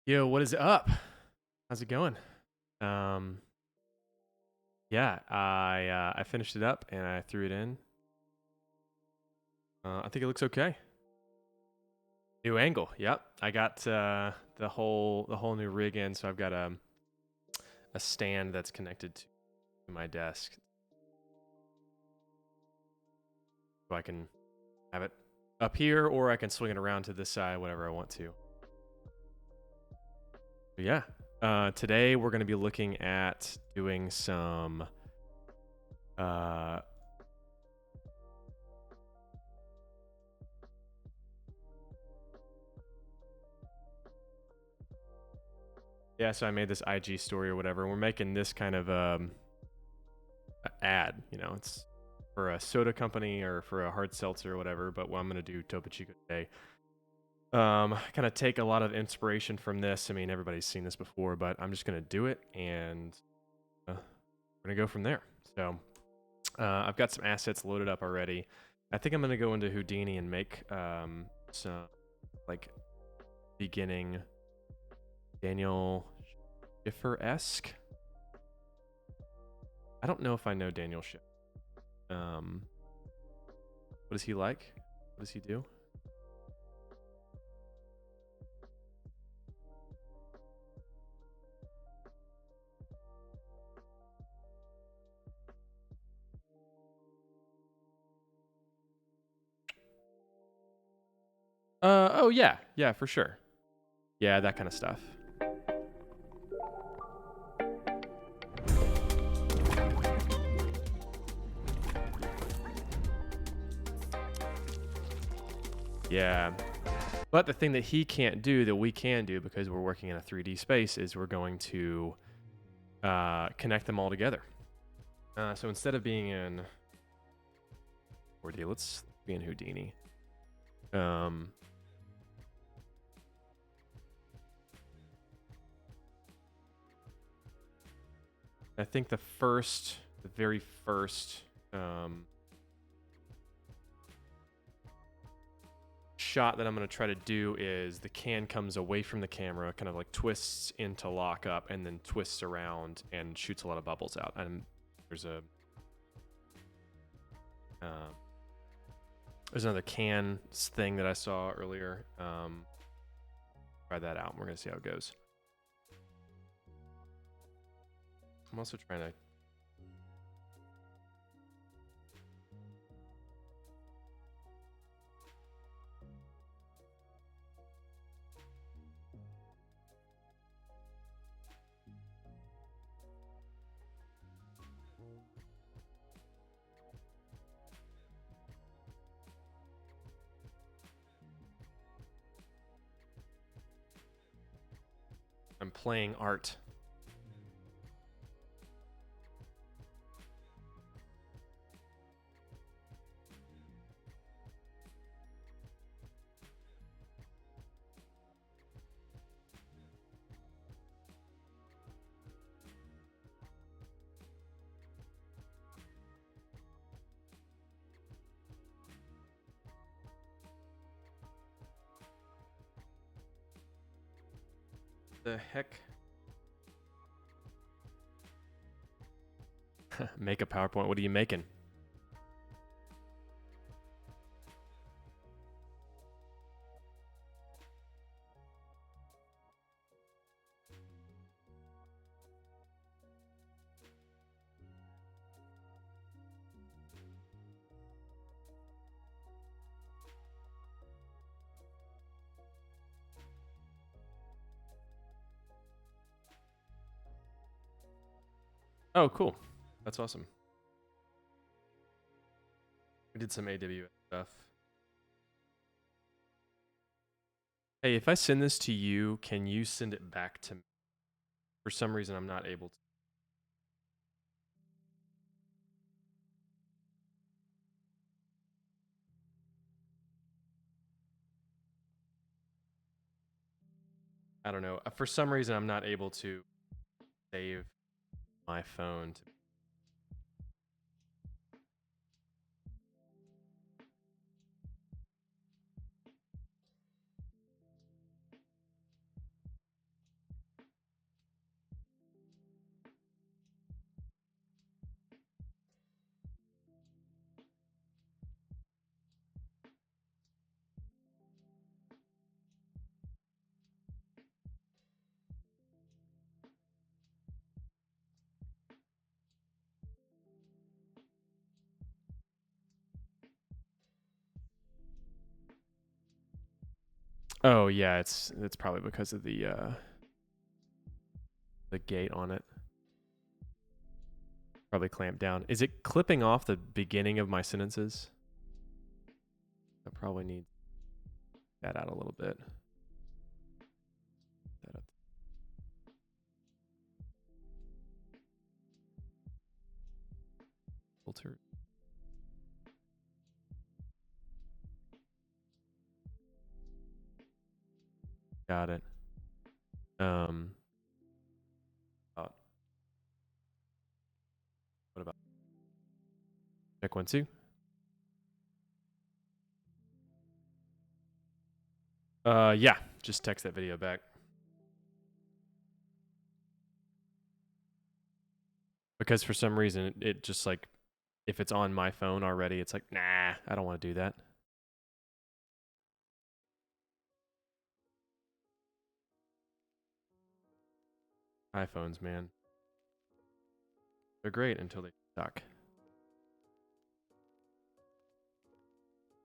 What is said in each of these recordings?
Yo, what is up? How's it going? Um, yeah, I finished it up and I threw it in. I think it looks okay. New angle. Yep, I got the whole new rig in, so I've got a stand that's connected to my desk, so I can have it up here, or I can swing it around to this side, whatever I want to. But yeah, today we're going to be looking at doing some yeah, so I made this IG story or whatever. We're making this kind of ad, you know, it's for a soda company or for a hard seltzer or whatever, but I'm going to do Topo Chico today. Kind of take a lot of inspiration from this. I mean, everybody's seen this before, but I'm just going to do it and we're going to go from there. So I've got some assets loaded up already. I think I'm going to go into Houdini and make some like beginning Daniel Schiffer-esque. I don't know if I know Daniel Schiffer. What is he like? What does he do? Oh yeah, yeah, for sure. Yeah, that kind of stuff. Yeah. But the thing that he can't do that we can do because we're working in a 3D space is we're going to connect them all together. So instead of being in 4D, let's be in Houdini. I think the very first shot that I'm going to try to do is the can comes away from the camera, kind of like twists into lock up, and then twists around and shoots a lot of bubbles out. And there's another can thing that I saw earlier. Try that out. We're going to see how it goes. I'm also trying to I'm playing art. The heck? Make a PowerPoint. What are you making? Oh, cool. That's awesome. We did some AWS stuff. Hey, if I send this to you, can you send it back to me? For some reason, I'm not able to. I don't know. For some reason, I'm not able to save my phone. Oh yeah, it's probably because of the gate on it. Probably clamped down. Is it clipping off the beginning of my sentences? I probably need that out a little bit. That up. Filter. Got it. What about check 1 2? Yeah, just text that video back. Because for some reason it just like, if it's on my phone already, it's like, nah, I don't want to do that. iPhones, man. They're great until they suck.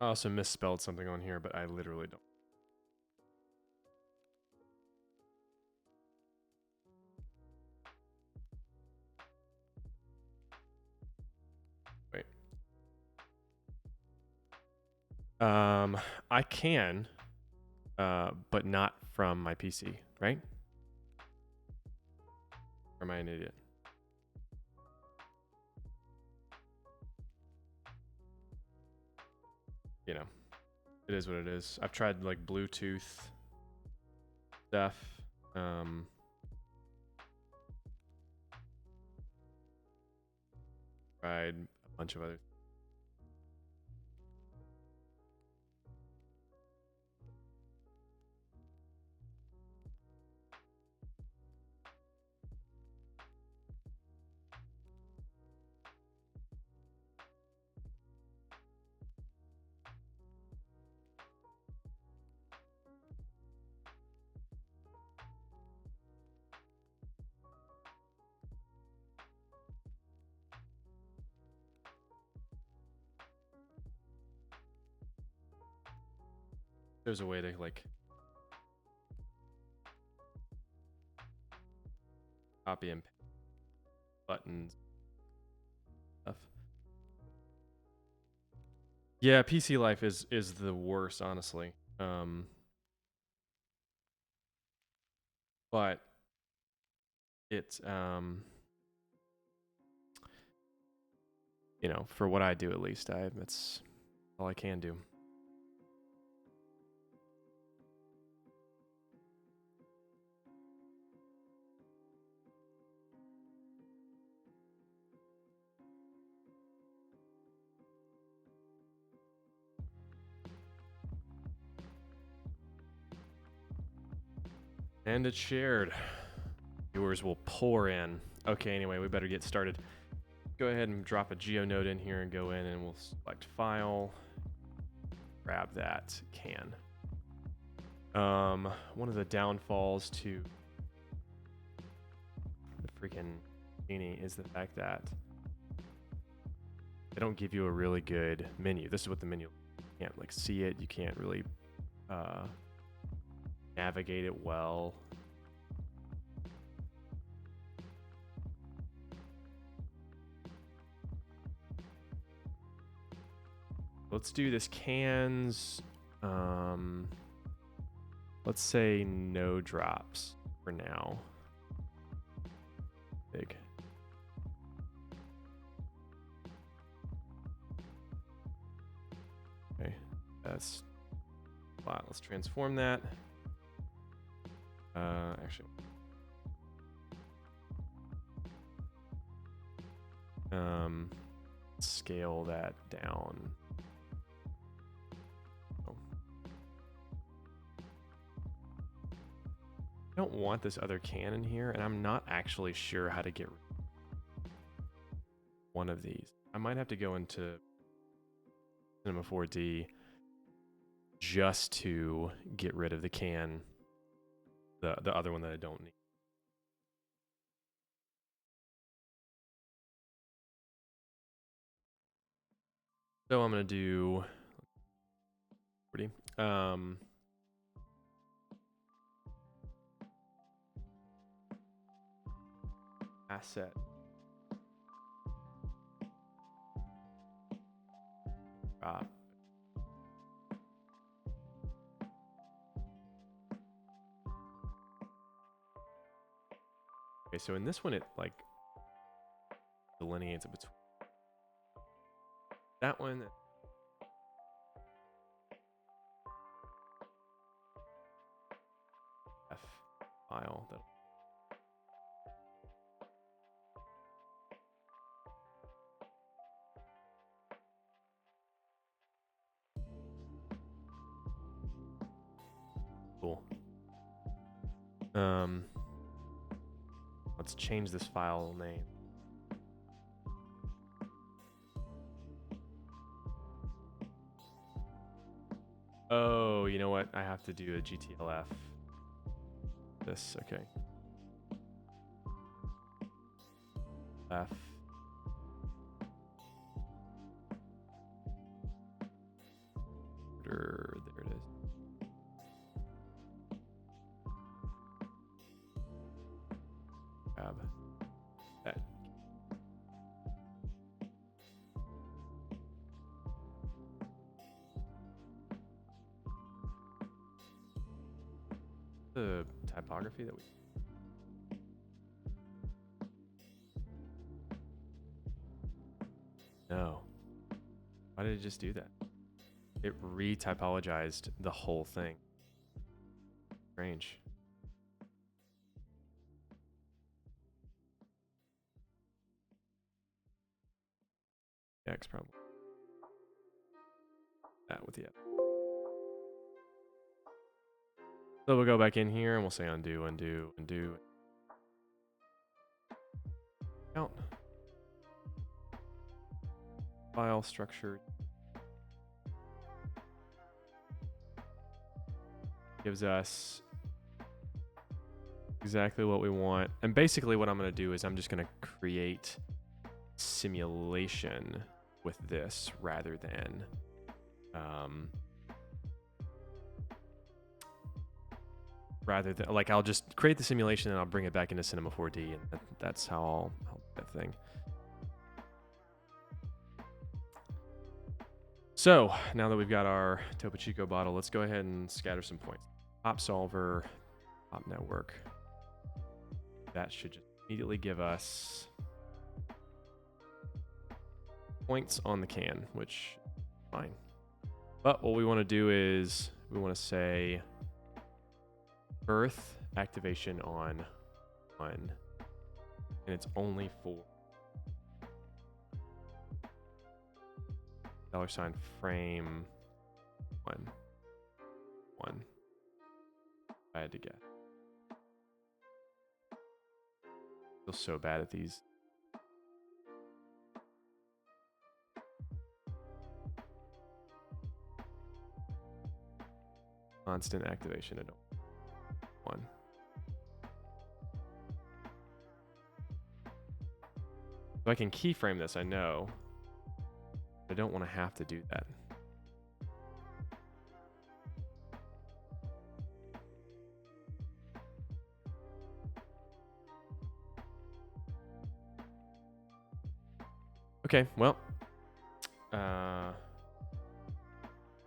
I also misspelled something on here, but I literally don't. Wait. I can, but not from my PC, right? Or am I an idiot? You know, it is what it is. I've tried like Bluetooth stuff. Tried a bunch of other. There's a way to like copy and paste buttons stuff. Yeah, PC life is the worst, honestly. But it's you know, for what I do at least, it's all I can do. And it's shared. Viewers will pour in. Okay, anyway, we better get started. Go ahead and drop a geo node in here and go in, and we'll select file. Grab that can. One of the downfalls to the freaking Houdini is the fact that they don't give you a really good menu. This is what the menu. You can't like see it. You can't really navigate it well. Let's do this cans. Let's say no drops for now. Big. Okay, that's a lot. Let's transform that. Actually, scale that down. Oh. I don't want this other can in here, and I'm not actually sure how to get one of these. I might have to go into Cinema4D just to get rid of the can, the other one that I don't need. So I'm gonna do 40. asset. Okay, so in this one, it like delineates it between that one. F file. Cool. Let's change this file name. Oh, you know what? I have to do a GTLF. This, okay. F. There it is. Grab that. The typography that we. No. Why did it just do that? It re-typologized the whole thing. Strange. X probably. That with the F. So we'll go back in here and we'll say undo, undo, undo. Count. File structure. Gives us exactly what we want. And basically what I'm going to do is I'm just going to create simulation with this rather than like I'll just create the simulation and I'll bring it back into Cinema4D, and that's how I'll do that thing. So now that we've got our Topo Chico bottle, let's go ahead and scatter some points. Pop solver, pop network. That should just immediately give us points on the can, which is fine. But what we want to do is we want to say birth activation on 1, and it's only for $frame 1. I had to guess. I feel so bad at these. Constant activation at 1. So I can keyframe this, I know. I don't want to have to do that. Okay, well.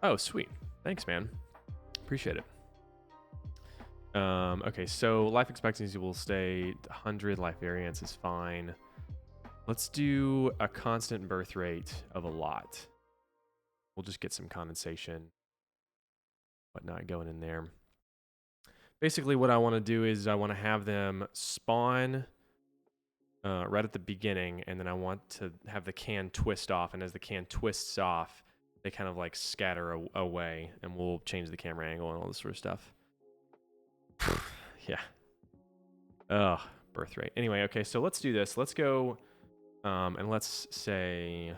Oh, sweet. Thanks, man. Appreciate it. Okay, so life expectancy will stay 100. Life variance is fine. Let's do a constant birth rate of a lot. We'll just get some condensation, whatnot going in there. Basically, what I want to do is I want to have them spawn right at the beginning, and then I want to have the can twist off, and as the can twists off, they kind of like scatter away, and we'll change the camera angle and all this sort of stuff. Yeah. Ugh, birth rate. Anyway, okay, so let's do this. Let's go and let's say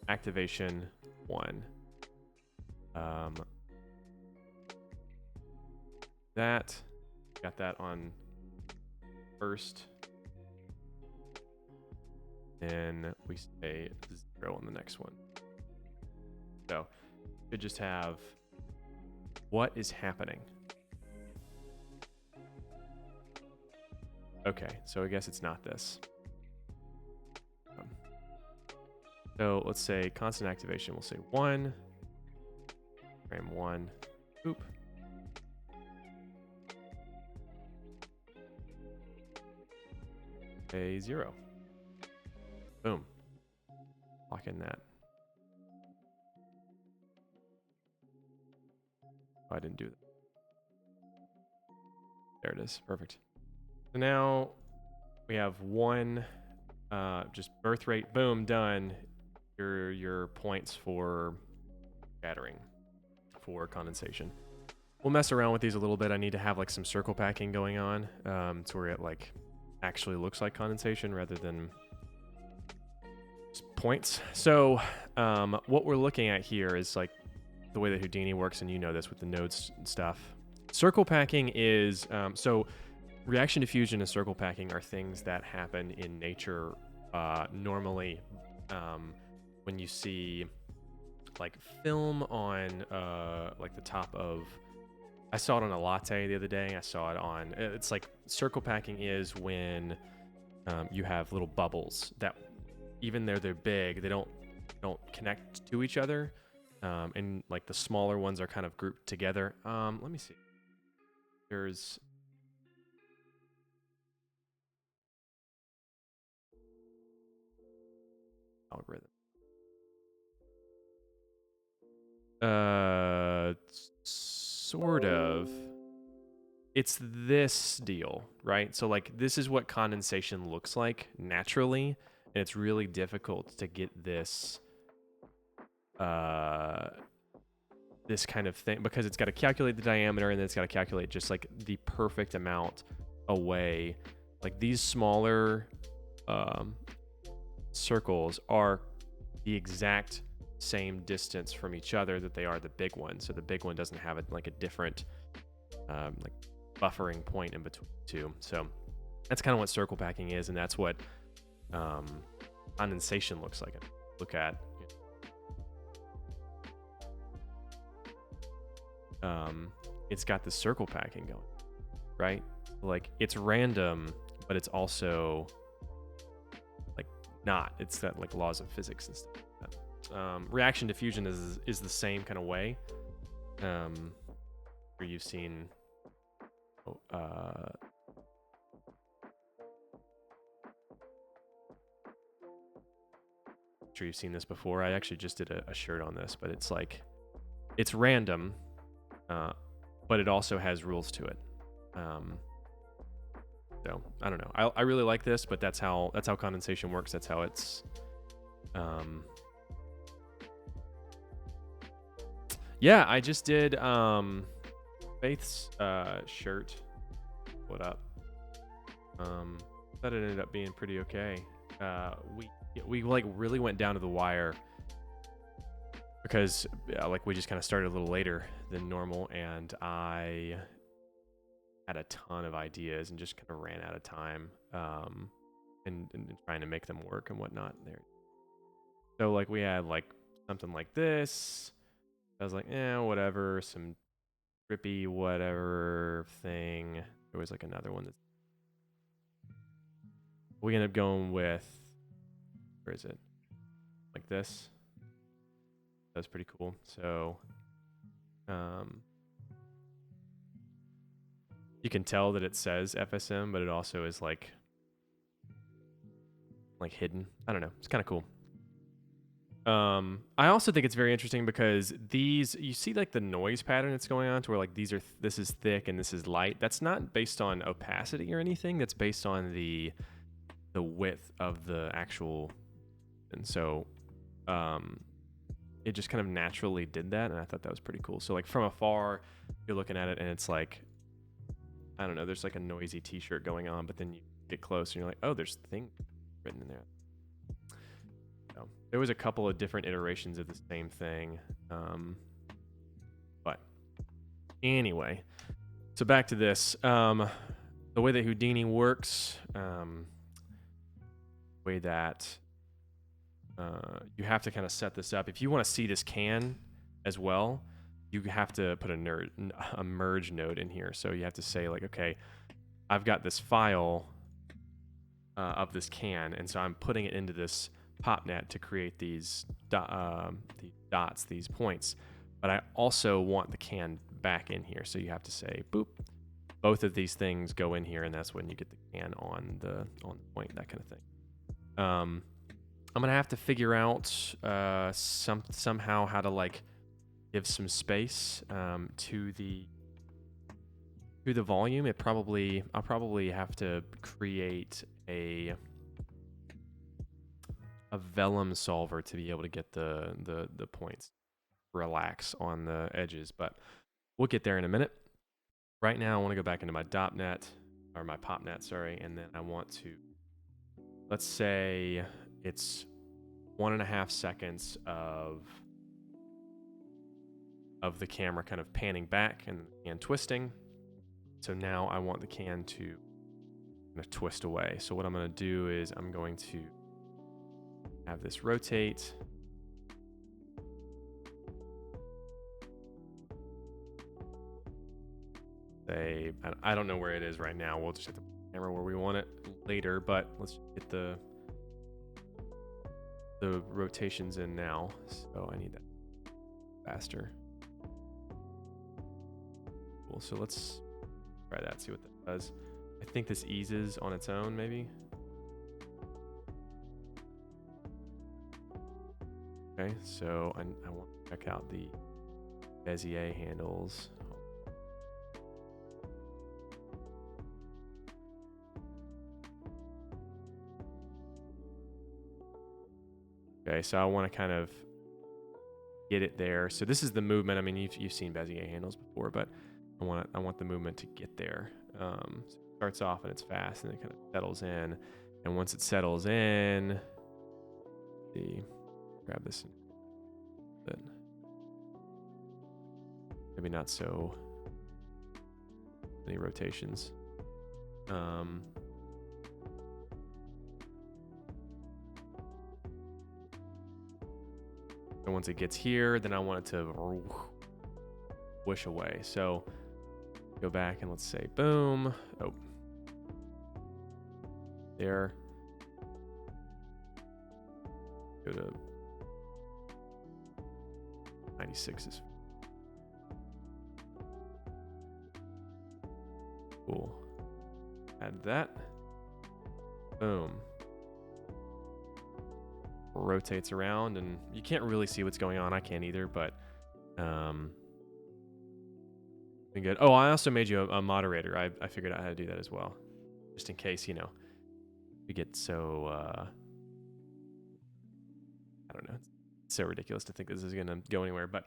activation 1. Got that on first. And we say 0 on the next one. So we just have what is happening. Okay, so I guess it's not this. So let's say constant activation. We'll say 1, frame 1, oop. A 0. Boom. Lock in that. Oh, I didn't do that. There it is. Perfect. So now we have one, just birth rate. Boom, done. Your points for scattering, for condensation. We'll mess around with these a little bit. I need to have like some circle packing going on, to where it like actually looks like condensation rather than points. So what we're looking at here is like the way that Houdini works, and you know this with the nodes and stuff. Circle packing is, so reaction diffusion and circle packing are things that happen in nature normally when you see like film on like the top of, I saw it on a latte the other day. I saw it on, it's like circle packing is when you have little bubbles that even though they're big, they don't connect to each other. And like the smaller ones are kind of grouped together. Let me see. There's algorithm. Sort of. It's this deal, right? So like this is what condensation looks like naturally, and it's really difficult to get this this kind of thing because it's got to calculate the diameter and then it's got to calculate just like the perfect amount away. Like these smaller circles are the exact same distance from each other that they are the big one. So the big one doesn't have like a different like buffering point in between the two. So that's kind of what circle packing is, and that's what condensation looks like. Look at it's got the circle packing going, right? Like it's random, but it's also like not. It's got like laws of physics and stuff like that. Reaction diffusion is the same kind of way. Where you've seen sure you've seen this before. I actually just did a shirt on this, but it's like it's random, but it also has rules to it. So I don't know. I really like this, but that's how condensation works. That's how it's. Yeah, I just did Faith's shirt. What up? Thought it ended up being pretty okay. We like really went down to the wire because like we just kind of started a little later than normal, and I had a ton of ideas and just kind of ran out of time and trying to make them work and whatnot there. So like we had like something like this. I was like, whatever, some trippy whatever thing. There was like another one that we ended up going with. Where is it? Like this. That's pretty cool. So you can tell that it says FSM, but it also is like hidden. I don't know. It's kind of cool. I also think it's very interesting because these, you see like the noise pattern that's going on to where like this is thick and this is light. That's not based on opacity or anything. That's based on the width of the actual, and so it just kind of naturally did that, and I thought that was pretty cool. So like from afar, you're looking at it and it's like, I don't know, there's like a noisy t-shirt going on, but then you get close and you're like, oh, there's things written in there. So there was a couple of different iterations of the same thing. But anyway, so back to this. The way that Houdini works, way that you have to kind of set this up. If you want to see this can as well, you have to put a merge node in here. So you have to say like, okay, I've got this file of this can, and so I'm putting it into this pop net to create these dots, these points. But I also want the can back in here, so you have to say boop. Both of these things go in here, and that's when you get the can on the point, that kind of thing. I'm gonna have to figure out somehow how to like give some space to the volume. I'll probably have to create a vellum solver to be able to get the points relax on the edges, but we'll get there in a minute. Right now I want to go back into my .net or my popnet, sorry, and then I want to, let's say it's 1.5 seconds of the camera kind of panning back and twisting. So now I want the can to kind of twist away. So what I'm going to do is I'm going to have this rotate. Say, I don't know where it is right now. We'll just hit the camera where we want it later, but let's just get the rotations in now. So I need that faster. Cool. So let's try that, see what that does. I think this eases on its own, maybe. Okay, so I want to check out the Bezier handles. Okay, so I want to kind of get it there. So this is the movement. I mean, you've seen Bezier handles before, but I want the movement to get there. So it starts off and it's fast, and it kind of settles in. And once it settles in, grab this a bit. Maybe not so many rotations. And once it gets here, then I want it to whoosh away. So go back and let's say boom. Oh, there. Go to 96 is cool. Add that. Boom. Rotates around, and you can't really see what's going on. I can't either, but been good. Oh, I also made you a moderator. I figured out how to do that as well, just in case, you know, we get so I don't know, it's so ridiculous to think this is gonna go anywhere, but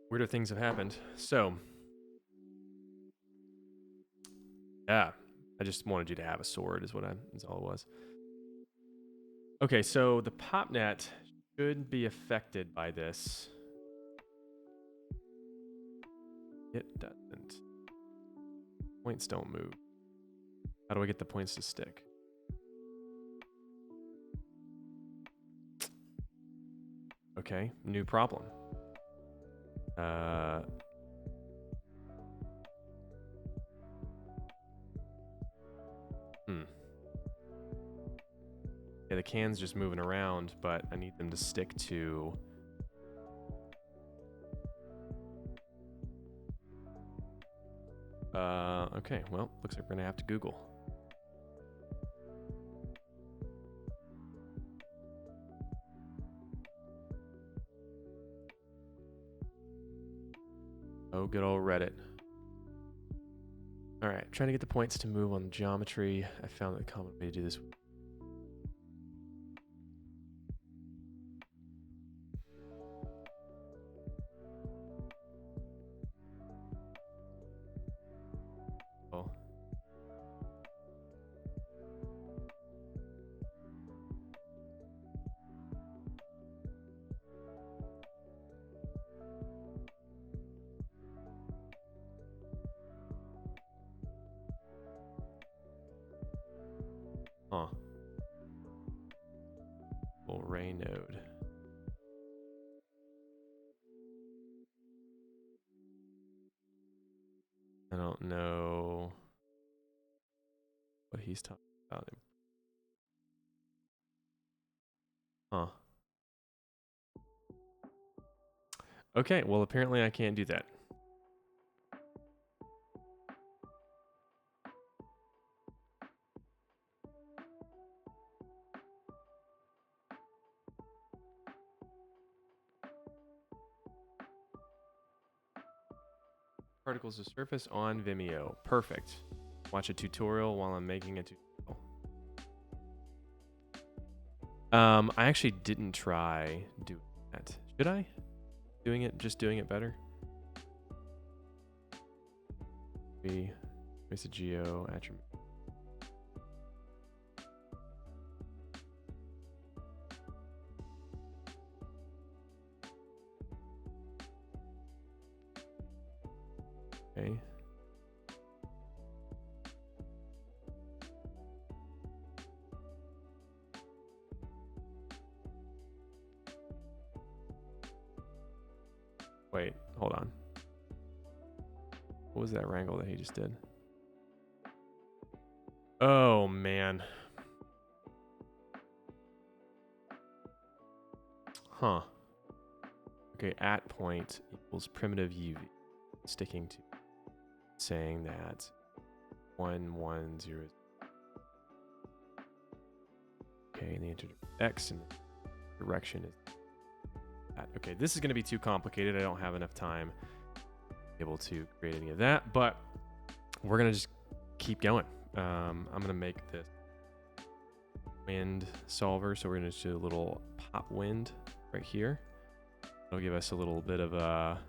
weirder things have happened. So yeah, I just wanted you to have a sword is all it was. Okay, so the popnet should be affected by this. It doesn't. Points don't move. How do I get the points to stick? Okay, new problem. Yeah, the can's just moving around, but I need them to stick to... okay, well, looks like we're gonna have to Google. Oh, good old Reddit. All right, trying to get the points to move on geometry. I found a common way to do this. Oh. Huh. Full ray node. I don't know what he's talking about. Huh. Okay, well, apparently I can't do that. Particles of surface on Vimeo. Perfect. Watch a tutorial while I'm making a tutorial. I actually didn't try doing that. Should I? Just doing it better? Where's the geo attribute? Okay. Wait, hold on. What was that wrangle that he just did? Oh, man. Huh. Okay, at point equals primitive UV. Sticking to saying that 110. Okay, and the X and the direction is that. Okay, this is going to be too complicated. I don't have enough time to be able to create any of that, but we're going to just keep going. I'm going to make this wind solver. So we're going to do a little pop wind right here. It'll give us a little bit of a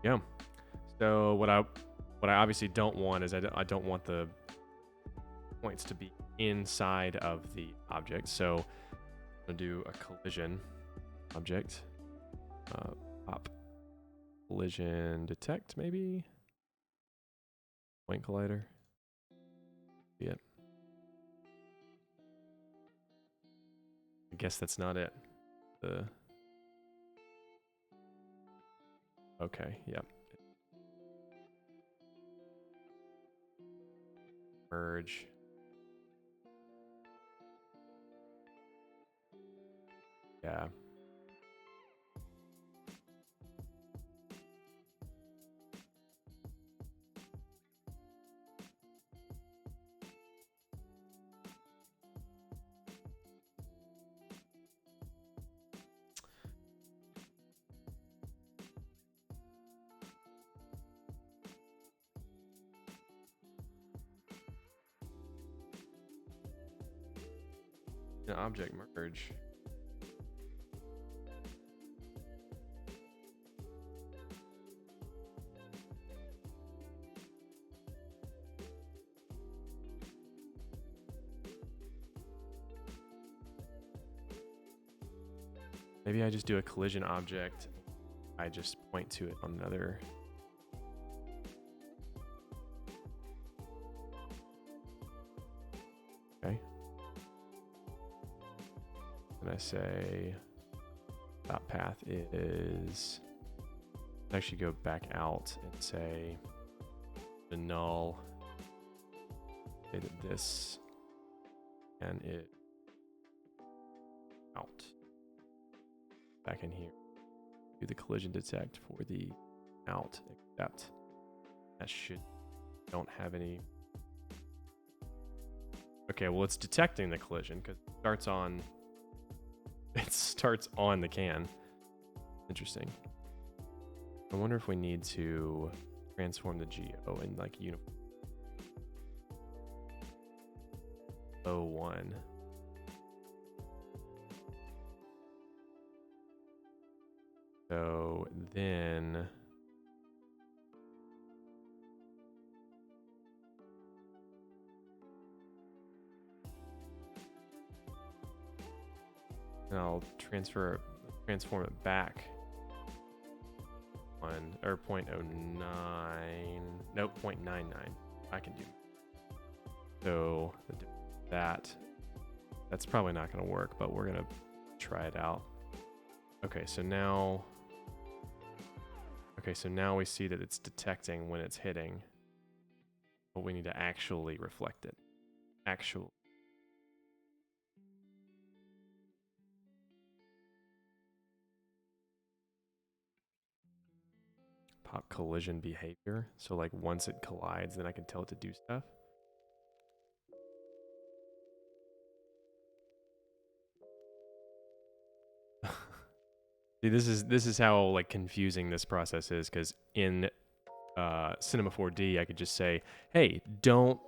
yeah. So what I obviously don't want is I don't want the points to be inside of the object. So I'm gonna do a collision object, pop collision detect, maybe point collider. Yeah. I guess that's not it. Okay, yep. Merge. Yeah. Object merge. Maybe I just do a collision object. I just point to it on another. Okay. And I say dot path is, actually go back out and say the null, say that this and it out. Back in here, do the collision detect for the out, except that should, don't have any. Okay, well, it's detecting the collision because it starts on the can. Interesting. I wonder if we need to transform the geo in like uniform. 01. So then I'll transform it back 0.09. Nope, 0.99. I can do. So that's probably not going to work, but we're going to try it out. Okay, so now... Okay, so now we see that it's detecting when it's hitting. But we need to actually reflect it. Actual. Pop collision behavior. So like once it collides, then I can tell it to do stuff. See, this is how like confusing this process is, because in Cinema4D I could just say, hey, don't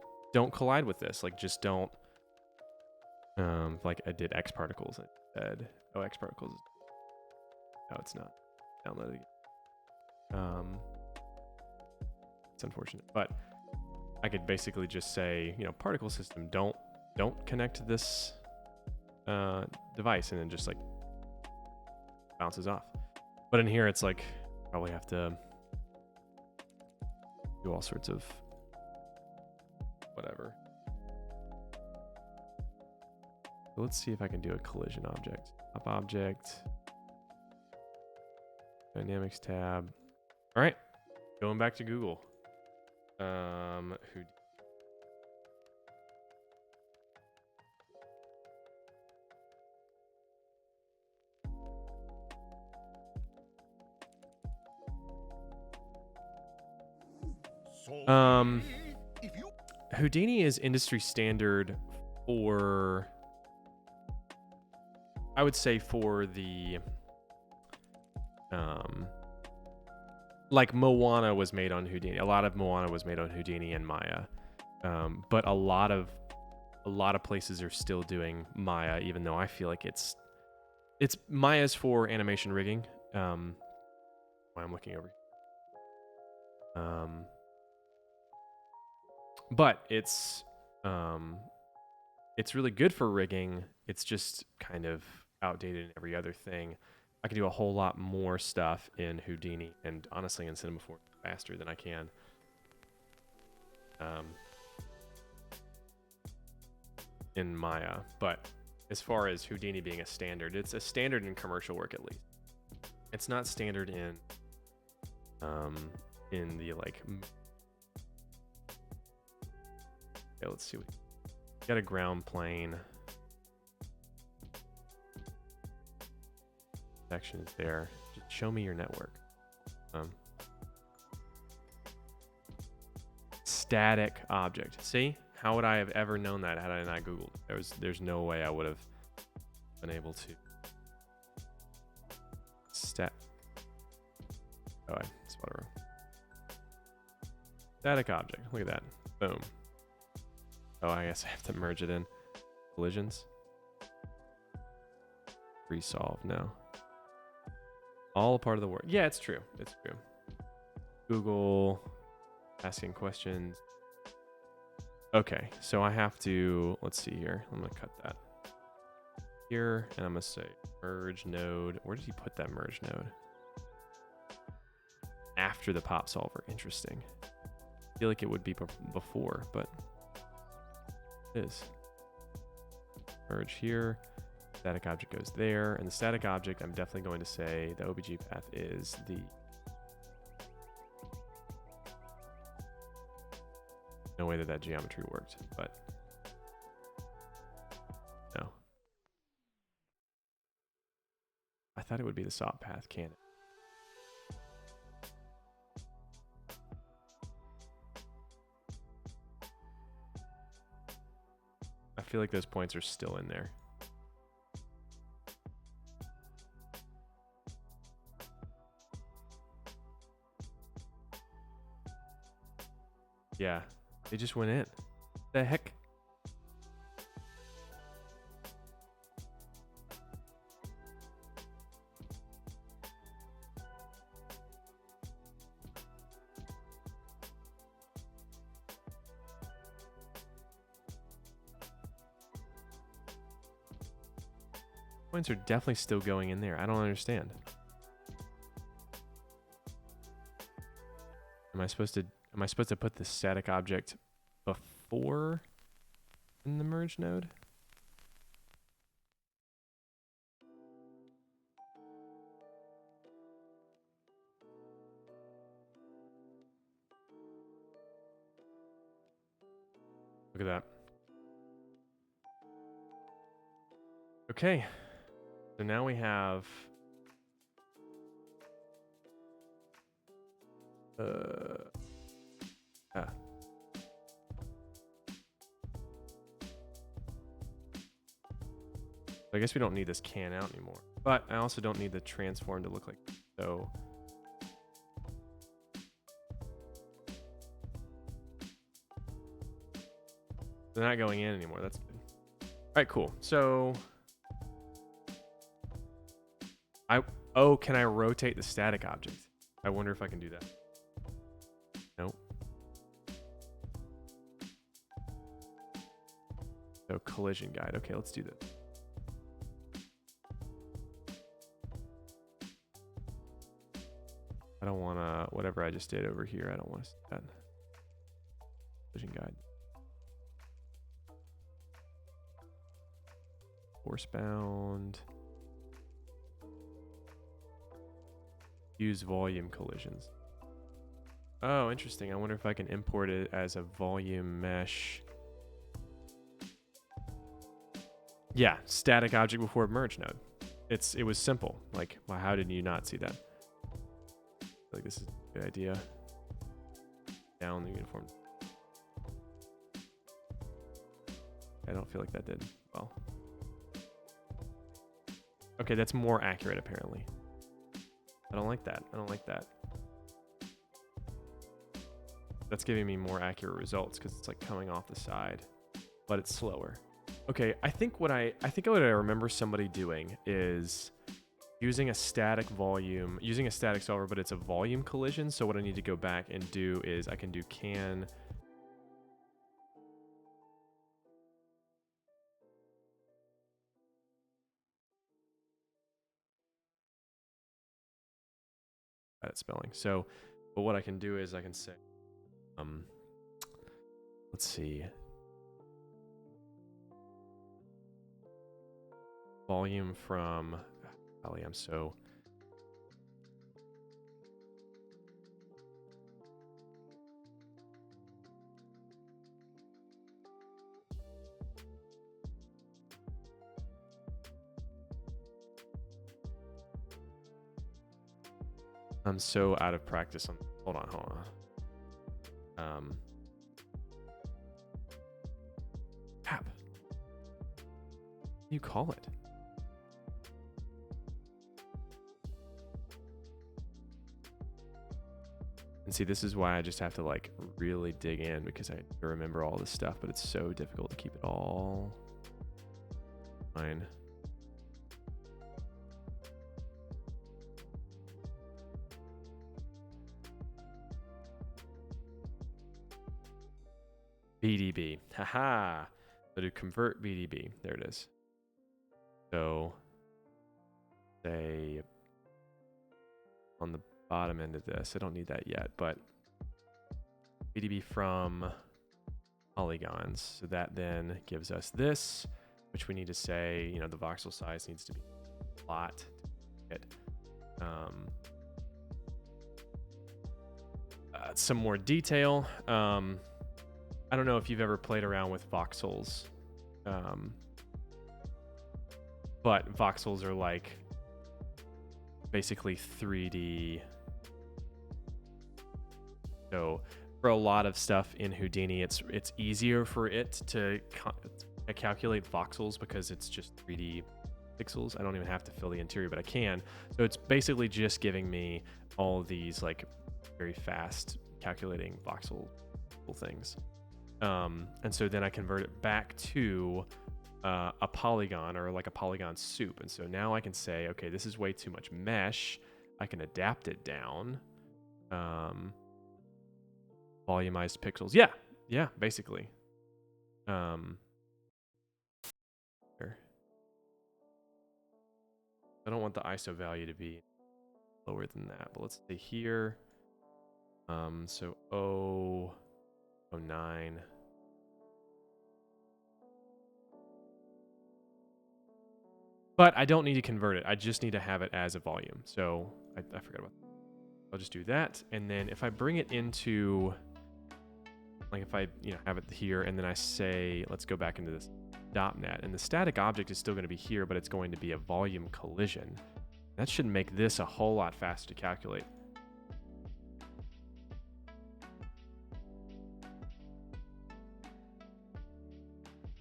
collide with this. Like just don't like I did X particles and it said, oh, X particles. No, it's not. Download it again. It's unfortunate, but I could basically just say, you know, particle system, don't connect to this device, and then just like bounces off. But in here, it's like probably have to do all sorts of whatever. So let's see if I can do a collision object. Up object. Dynamics tab. All right, going back to Google. Houdini is industry standard for, I would say, for the like Moana was made on Houdini. A lot of Moana was made on Houdini and Maya, but a lot of places are still doing Maya, even though I feel like it's Maya's for animation rigging. I'm looking over. But it's really good for rigging. It's just kind of outdated in every other thing. I can do a whole lot more stuff in Houdini, and honestly in Cinema4D faster than I can in Maya. But as far as Houdini being a standard, it's a standard in commercial work at least. It's not standard in the like. Okay, let's see. Got a ground plane. Section is there. Just show me your network. Static object. See? How would I have ever known that had I not Googled? There's no way I would have been able to. Oh, I spelled it wrong. Static object. Look at that. Boom. Oh, I guess I have to merge it in. Collisions. Resolve. No. All a part of the work. Yeah, it's true. It's true. Google. Asking questions. Okay, so I have to, let's see here. I'm going to cut that here, and I'm going to say merge node. Where did he put that merge node? After the pop solver. Interesting. I feel like it would be before, but it is. Merge here. Static object goes there, and the static object, I'm definitely going to say the OBJ path is the no way that geometry worked, but no. I thought it would be the SOP path, can it? I feel like those points are still in there. Yeah, they just went in. The heck? Points are definitely still going in there. I don't understand. Am I supposed to put the static object before in the merge node? at that. Okay. So now we have I guess we don't need this can out anymore, but I also don't need the transform to look like so. They're not going in anymore. That's good. All right, cool. So can I rotate the static object? I wonder if I can do that. Nope. So collision guide. Okay, let's do this. I don't want to, whatever I just did over here, I don't want to see that. Collision guide. Force bound. Use volume collisions. Oh, interesting. I wonder if I can import it as a volume mesh. Yeah, static object before merge node. It was simple. Like, well, how did you not see that? I feel like this is a good idea. Down the uniform. I don't feel like that did well. Okay, that's more accurate apparently. I don't like that. I don't like that. That's giving me more accurate results because it's like coming off the side, but it's slower. Okay, I think what I remember somebody doing is using a static volume, using a static solver, but it's a volume collision. So what I need to go back and do is I can do can. Bad at spelling. So, but what I can do is I can say, let's see. Volume from, golly, I'm so. I'm so out of practice on, hold on. App. What do you call it? And see, this is why I just have to like really dig in because I remember all this stuff, but it's so difficult to keep it all fine. BDB. Haha. So to convert BDB, there it is. So say on the bottom end of this, I don't need that yet, but BDB from polygons. So that then gives us this, which we need to say, you know, the voxel size needs to be a lot to get some more detail. I don't know if you've ever played around with voxels, but voxels are like basically 3D. So for a lot of stuff in Houdini, it's easier for it to calculate voxels because it's just 3D pixels. I don't even have to fill the interior, but I can. So it's basically just giving me all these like very fast calculating voxel things. And so then I convert it back to a polygon or like a polygon soup. And so now I can say, okay, this is way too much mesh. I can adapt it down. Volumized pixels. Yeah, basically. Here. I don't want the ISO value to be lower than that, but let's say here. So 009. But I don't need to convert it. I just need to have it as a volume. So I forgot about that. I'll just do that. And then if I bring it into like if I, have it here and then I say, let's go back into this .NET, and the static object is still going to be here, but it's going to be a volume collision. That should make this a whole lot faster to calculate.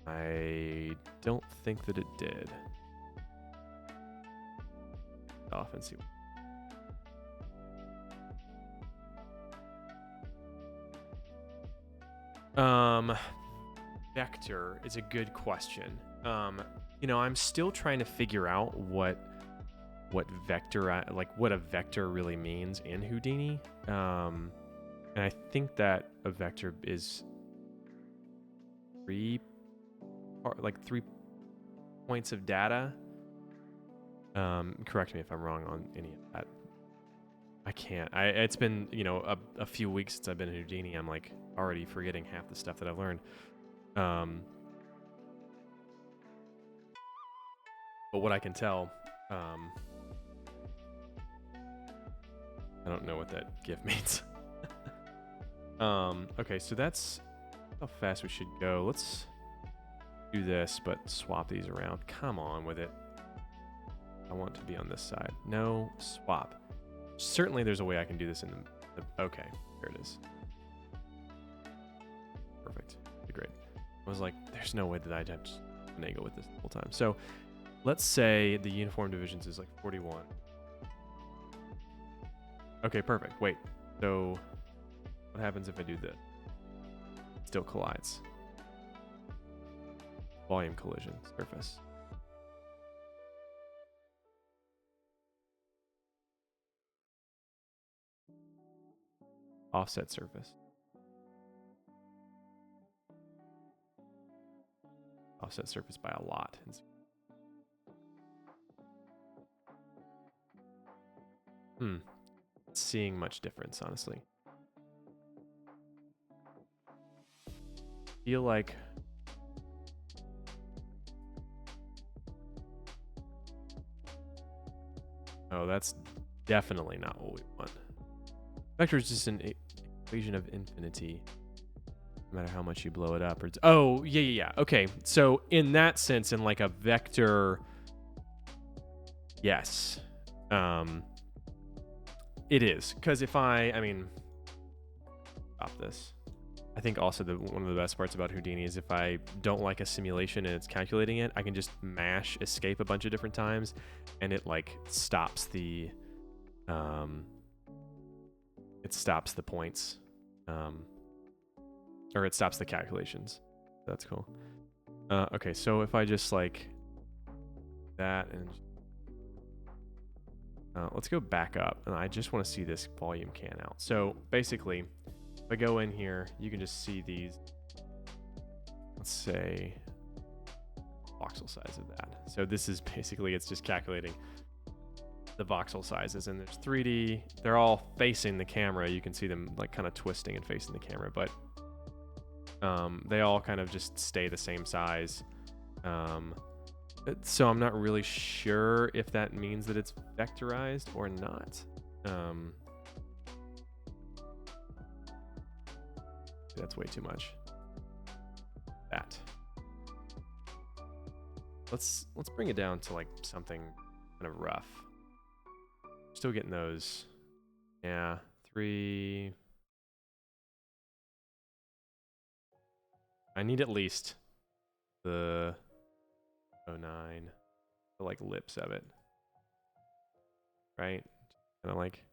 I don't think that it did. Off and see. Vector is a good question. I'm still trying to figure out what vector, what a vector really means in Houdini. And I think that a vector is three points of data. Correct me if I'm wrong on any of that. I can't. It's been, a few weeks since I've been in Houdini. I'm like already forgetting half the stuff that I've learned. But what I can tell, I don't know what that GIF means. Okay, so that's how fast we should go. Let's do this, but swap these around. Come on with it. I want to be on this side. No, swap. Certainly there's a way I can do this in the okay, there it is. Perfect. Great. I was like, there's no way that I'd have to finagle with this the whole time. So let's say the uniform divisions is like 41. Okay, perfect. Wait, so what happens if I do this? It still collides. Volume collision, surface. Offset surface. Offset surface by a lot. Seeing much difference, honestly. Feel like oh, that's definitely not what we want. Vector is just an equation of infinity, no matter how much you blow it up. Oh, yeah. Okay, so in that sense, in like a vector, yes, it is. Because if I mean, stop this. I think also one of the best parts about Houdini is if I don't like a simulation and it's calculating it, I can just mash escape a bunch of different times, and it like stops the points, or it stops the calculations. That's cool. Okay, so if I just like that and let's go back up, and I just want to see this volume can out. So basically, if I go in here, you can just see these, let's say, voxel size of that. So this is basically, it's just calculating the voxel sizes, and there's 3D. They're all facing the camera. You can see them like kind of twisting and facing the camera, but they all kind of just stay the same size. So I'm not really sure if that means that it's vectorized or not. That's way too much. That. Let's bring it down to like something kind of rough. Still getting those. Yeah, 3. I need at least the 09, the like lips of it, right? Kind of like.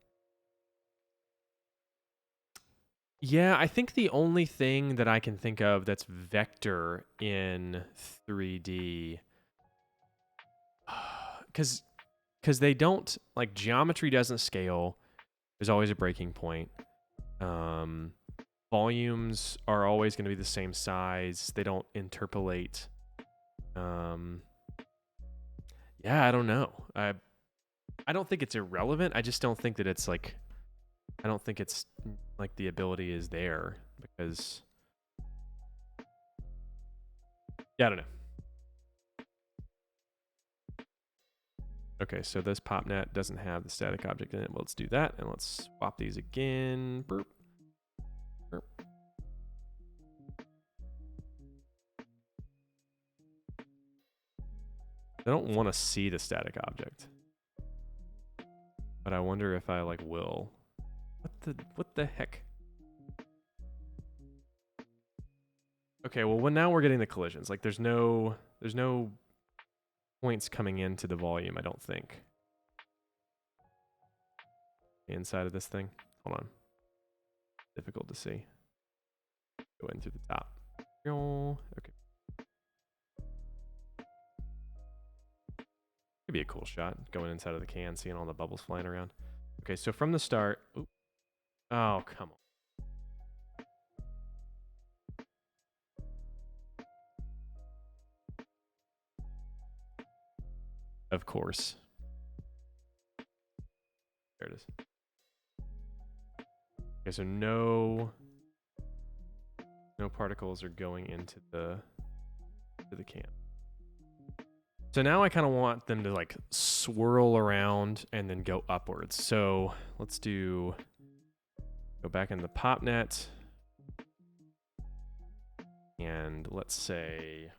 Yeah, I think the only thing that I can think of that's vector in 3D, because they don't, like, geometry doesn't scale. There's always a breaking point. Volumes are always going to be the same size. They don't interpolate. Yeah, I don't know. I don't think it's irrelevant. I just don't think that it's like, I don't think it's like the ability is there, because yeah, I don't know. Okay, so this PopNet doesn't have the static object in it. Well, let's do that, and let's swap these again. Burp. Burp. I don't want to see the static object. But I wonder if I like will. What the heck? Okay, well now we're getting the collisions. Like there's no points coming into the volume, I don't think. Inside of this thing. Hold on. Difficult to see. Go in through the top. Okay. Could be a cool shot. Going inside of the can, seeing all the bubbles flying around. Okay, so from the start. Oops. Oh, come on. Of course. There it is. Okay, so no particles are going into the can. So now I kind of want them to like swirl around and then go upwards. So let's go back in the pop net. And let's say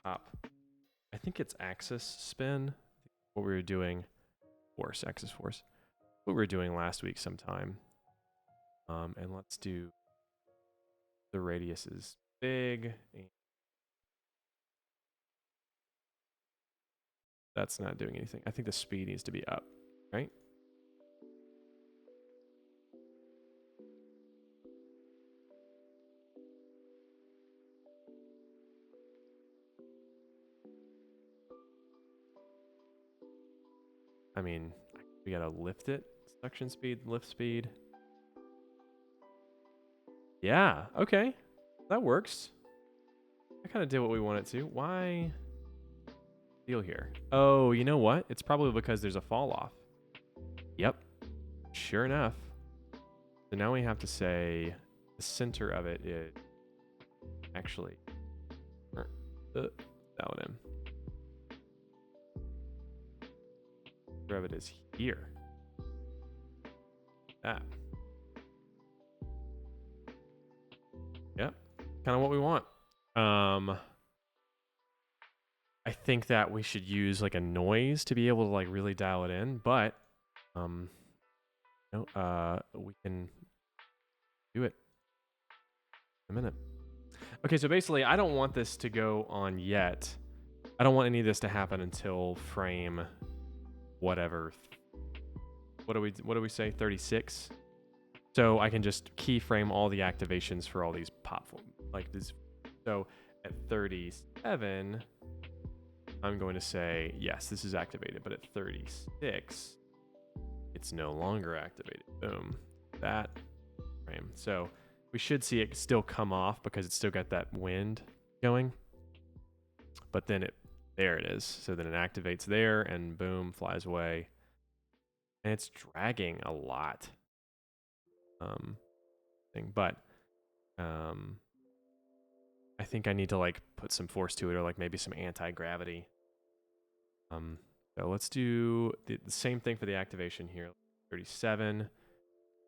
pop. I think it's axis spin. What we were doing, axis force. What we were doing last week sometime. And let's do the radius is big. That's not doing anything. I think the speed needs to be up, right? I mean, we gotta lift it. Suction speed, lift speed. Yeah, okay. That works. I kind of did what we wanted to. Why? Deal here. Oh, you know what? It's probably because there's a fall off. Yep. Sure enough. So now we have to say the center of it is actually that one in. Center of it is here. That. Yep. Kind of what we want. I think that we should use like a noise to be able to like really dial it in, but we can do it in a minute. Okay, so basically I don't want this to go on yet. I don't want any of this to happen until frame whatever. What do we say? 36. So I can just keyframe all the activations for all these pop like this. So at 37 I'm going to say, yes, this is activated, but at 36, it's no longer activated. Boom, that frame. So we should see it still come off because it's still got that wind going, but then there it is. So then it activates there and boom, flies away. And it's dragging a lot. But I think I need to like put some force to it or like maybe some anti-gravity. So let's do the same thing for the activation here. 37,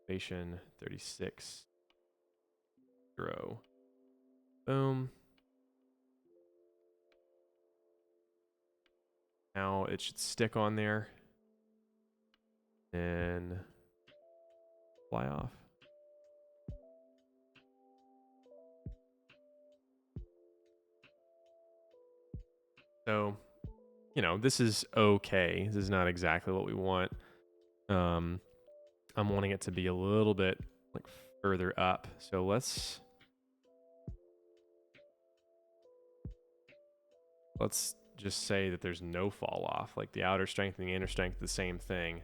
activation, 36, 0. Boom. Now it should stick on there and fly off. So, you know, this is okay. This is not exactly what we want. I'm wanting it to be a little bit like further up. So let's just say that there's no fall off. Like the outer strength and the inner strength, the same thing.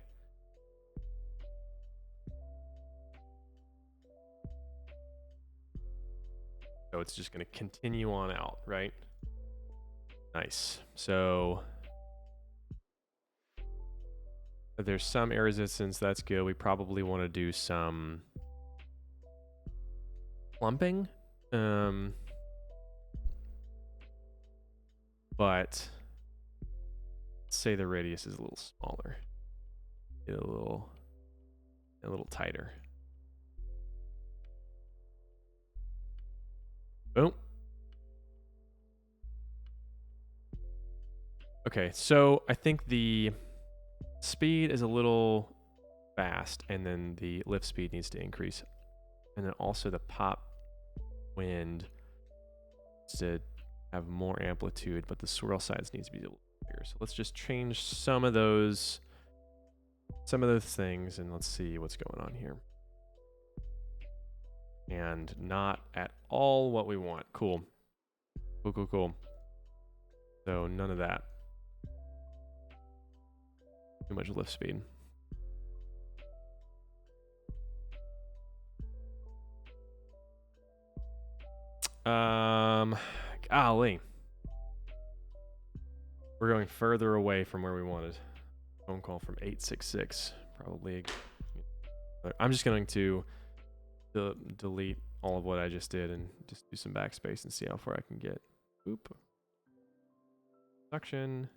So it's just going to continue on out, right? Nice. So if there's some air resistance, that's good. We probably want to do some clumping. But let's say the radius is a little smaller. Get a little tighter. Boom. Okay, so I think the speed is a little fast, and then the lift speed needs to increase. And then also the pop wind needs to have more amplitude, but the swirl size needs to be a little bigger. So let's just change some of those things, and let's see what's going on here. And not at all what we want. Cool. Cool, cool, cool. So none of that. Too much lift speed. Golly. We're going further away from where we wanted. Phone call from 866. Probably. I'm just going to delete all of what I just did and just do some backspace and see how far I can get. Oop. Suction.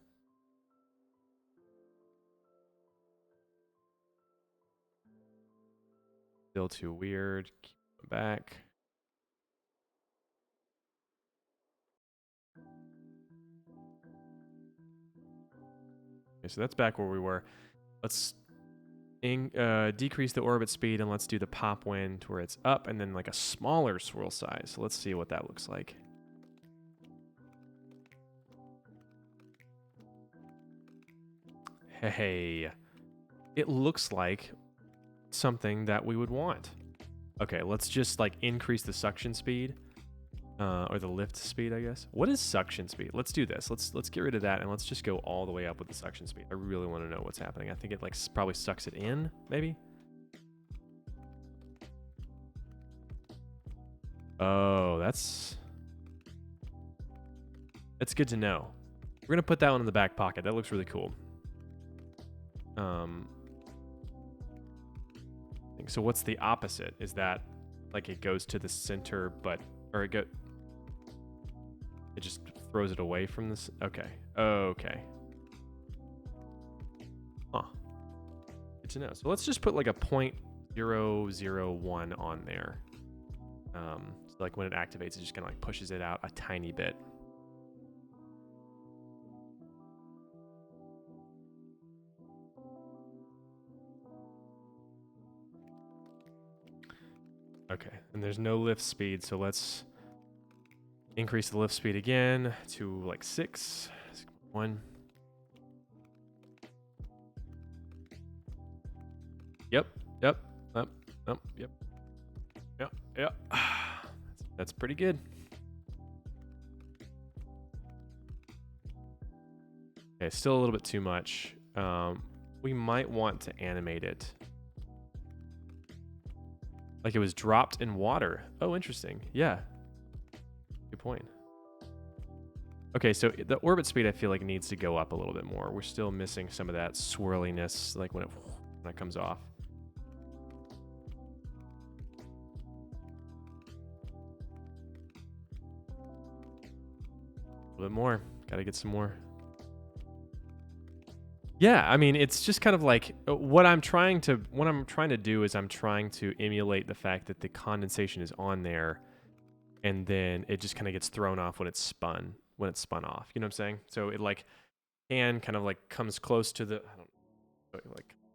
Still too weird. Keep it back. Okay, so that's back where we were. Let's decrease the orbit speed, and let's do the pop wind to where it's up, and then like a smaller swirl size. So let's see what that looks like. Hey, it looks like something that we would want. Okay, let's just like increase the suction speed. Or the lift speed, I guess. What is suction speed? Let's do this. Let's get rid of that, and let's just go all the way up with the suction speed. I really want to know what's happening. I think it like probably sucks it in, maybe. Oh, that's good to know. We're gonna put that one in the back pocket. That looks really cool. So what's the opposite? Is that like it goes to the center, or it just throws it away from this? Okay. Okay. Huh. Good to know. So let's just put like a 0.001 on there. So like when it activates, it just kind of like pushes it out a tiny bit. Okay, and there's no lift speed, so let's increase the lift speed again to like 6.1. Yep. That's pretty good. Okay, still a little bit too much. We might want to animate it. Like it was dropped in water. Oh, interesting. Yeah. Good point. Okay, so the orbit speed I feel like needs to go up a little bit more. We're still missing some of that swirliness, like when it comes off. A little bit more. Got to get some more. Yeah, I mean, it's just kind of like what I'm trying to do is I'm trying to emulate the fact that the condensation is on there, and then it just kind of gets thrown off when it's spun off. You know what I'm saying? So it like kind of like comes close to the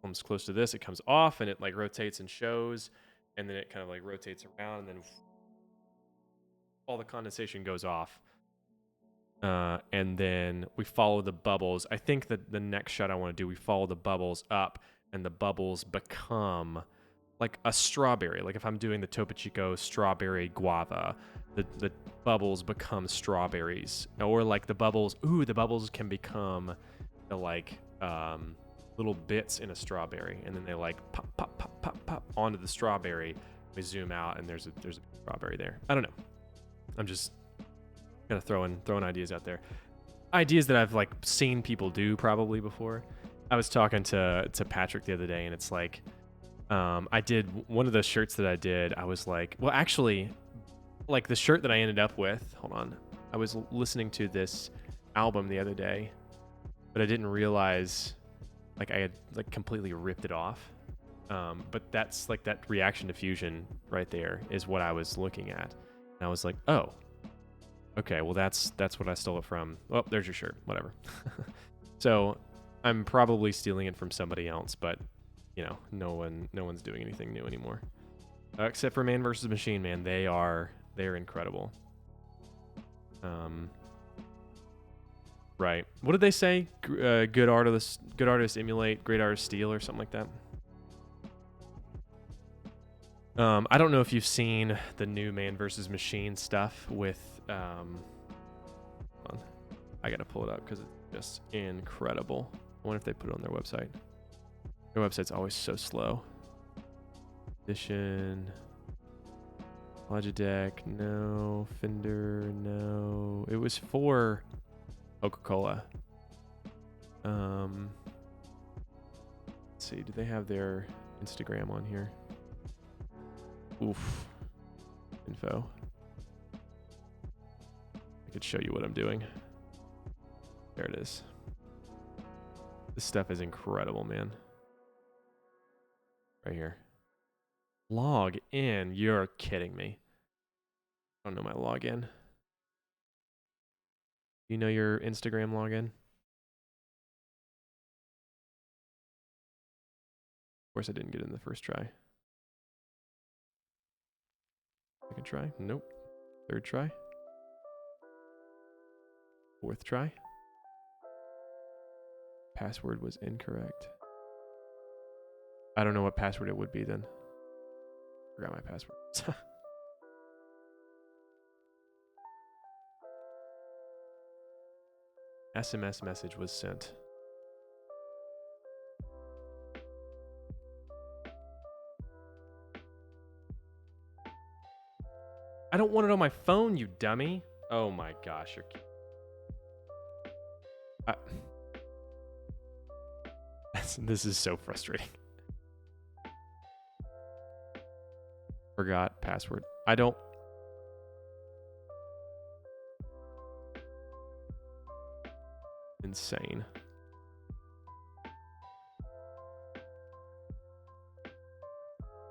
comes close to this. It comes off and it like rotates and shows, and then it kind of like rotates around, and then all the condensation goes off. And then we follow the bubbles. I think that the next shot I want to do, we follow the bubbles up, and the bubbles become like a strawberry. Like if I'm doing the Topo Chico strawberry guava, the bubbles become strawberries. Or like the bubbles can become the like little bits in a strawberry, and then they like pop onto the strawberry. We zoom out, and there's a strawberry there. I don't know. I'm just kind of throwing ideas out there. Ideas that I've like seen people do probably before. I was talking to Patrick the other day, and it's like I did one of the shirts that I did. I was like, well, actually, like the shirt that I ended up with. Hold on, I was listening to this album the other day, but I didn't realize like I had like completely ripped it off. But that's like that reaction diffusion right there is what I was looking at, and I was like, oh. Okay, well that's what I stole it from. Oh, there's your shirt. Whatever. So I'm probably stealing it from somebody else, but you know, no one's doing anything new anymore. Except for Man vs. Machine, man. They're incredible. Right. What did they say? Good artists emulate, great artists steal, or something like that. I don't know if you've seen the new Man vs. Machine stuff with. Hold on. I gotta pull it up because it's just incredible. I wonder if they put it on their website. Their website's always so slow. Edition. Logitech, no. Fender, no. It was for Coca-Cola. Let's see. Do they have their Instagram on here? Oof. Info. I could show you what I'm doing. There it is. This stuff is incredible, man. Right here. Log in. You're kidding me. I don't know my login. You know your Instagram login? Of course I didn't get it in the first try. Second try? Nope. Third try? Fourth try? Password was incorrect. I don't know what password it would be then. Forgot my password. SMS message was sent. I don't want it on my phone, you dummy. Oh my gosh, you're this is so frustrating. Forgot password. I don't. Insane.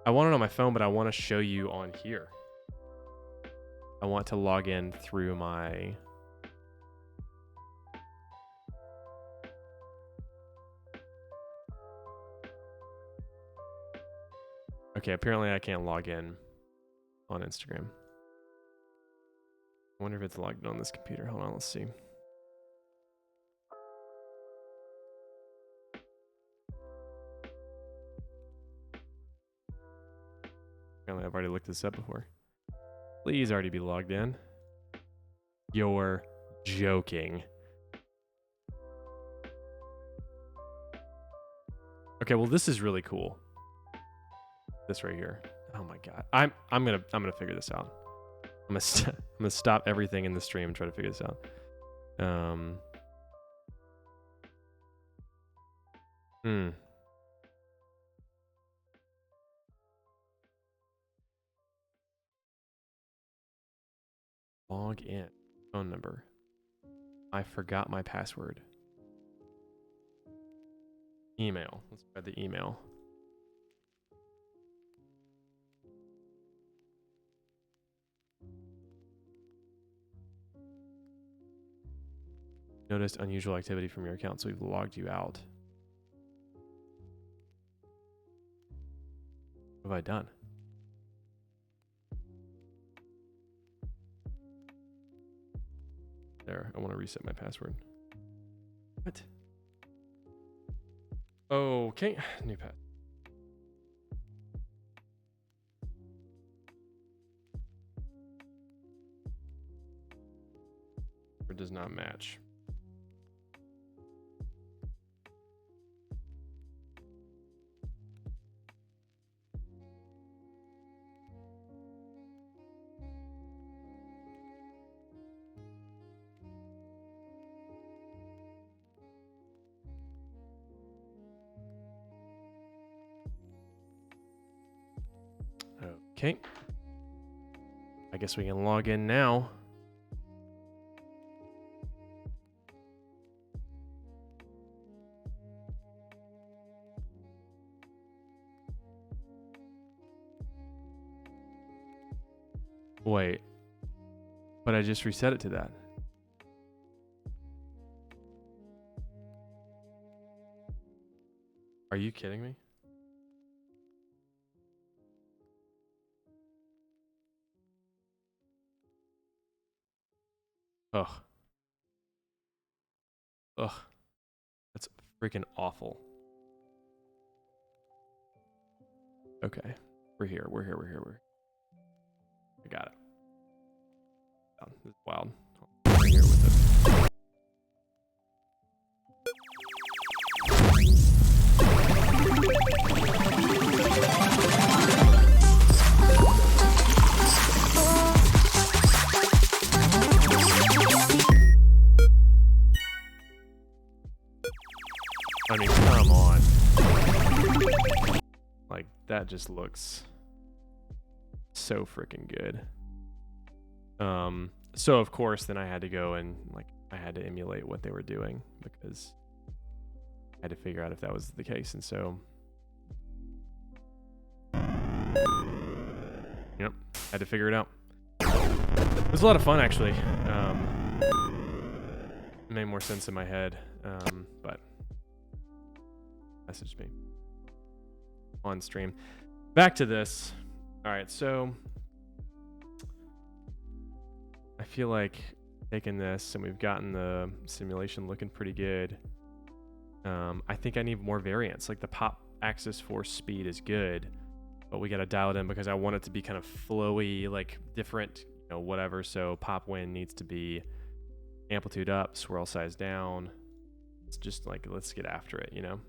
I want it on my phone, but I want to show you on here. I want to log in through my... Okay, apparently I can't log in on Instagram. I wonder if it's logged in on this computer. Hold on, let's see. Apparently I've already looked this up before. Please already be logged in. You're joking. Okay, well this is really cool. This right here. Oh my god. I'm gonna figure this out. I'm gonna stop everything in the stream and try to figure this out. Log in. Phone number. I forgot my password. Email. Let's try the email. Noticed unusual activity from your account, so we've logged you out. What have I done? There, I want to reset my password. What? Okay, new password. It does not match. Okay. I guess we can log in now. Wait. But I just reset it to that. Are you kidding me? Ugh. Ugh. That's freaking awful. Okay. We're here. I got it. Oh, this is wild. Right here with it. I mean, come on. Like, that just looks so freaking good. So of course, then I had to go and like, I had to emulate what they were doing because I had to figure out if that was the case. And so, yep, had to figure it out. It was a lot of fun, actually. It made more sense in my head, but message me on stream. Back to this. All right, so I feel like taking this, and we've gotten the simulation looking pretty good. I think I need more variance. Like the pop axis force speed is good, but we got to dial it in because I want it to be kind of flowy, like different, you know, whatever. So pop wind needs to be amplitude up, swirl size down. It's just like, let's get after it, you know?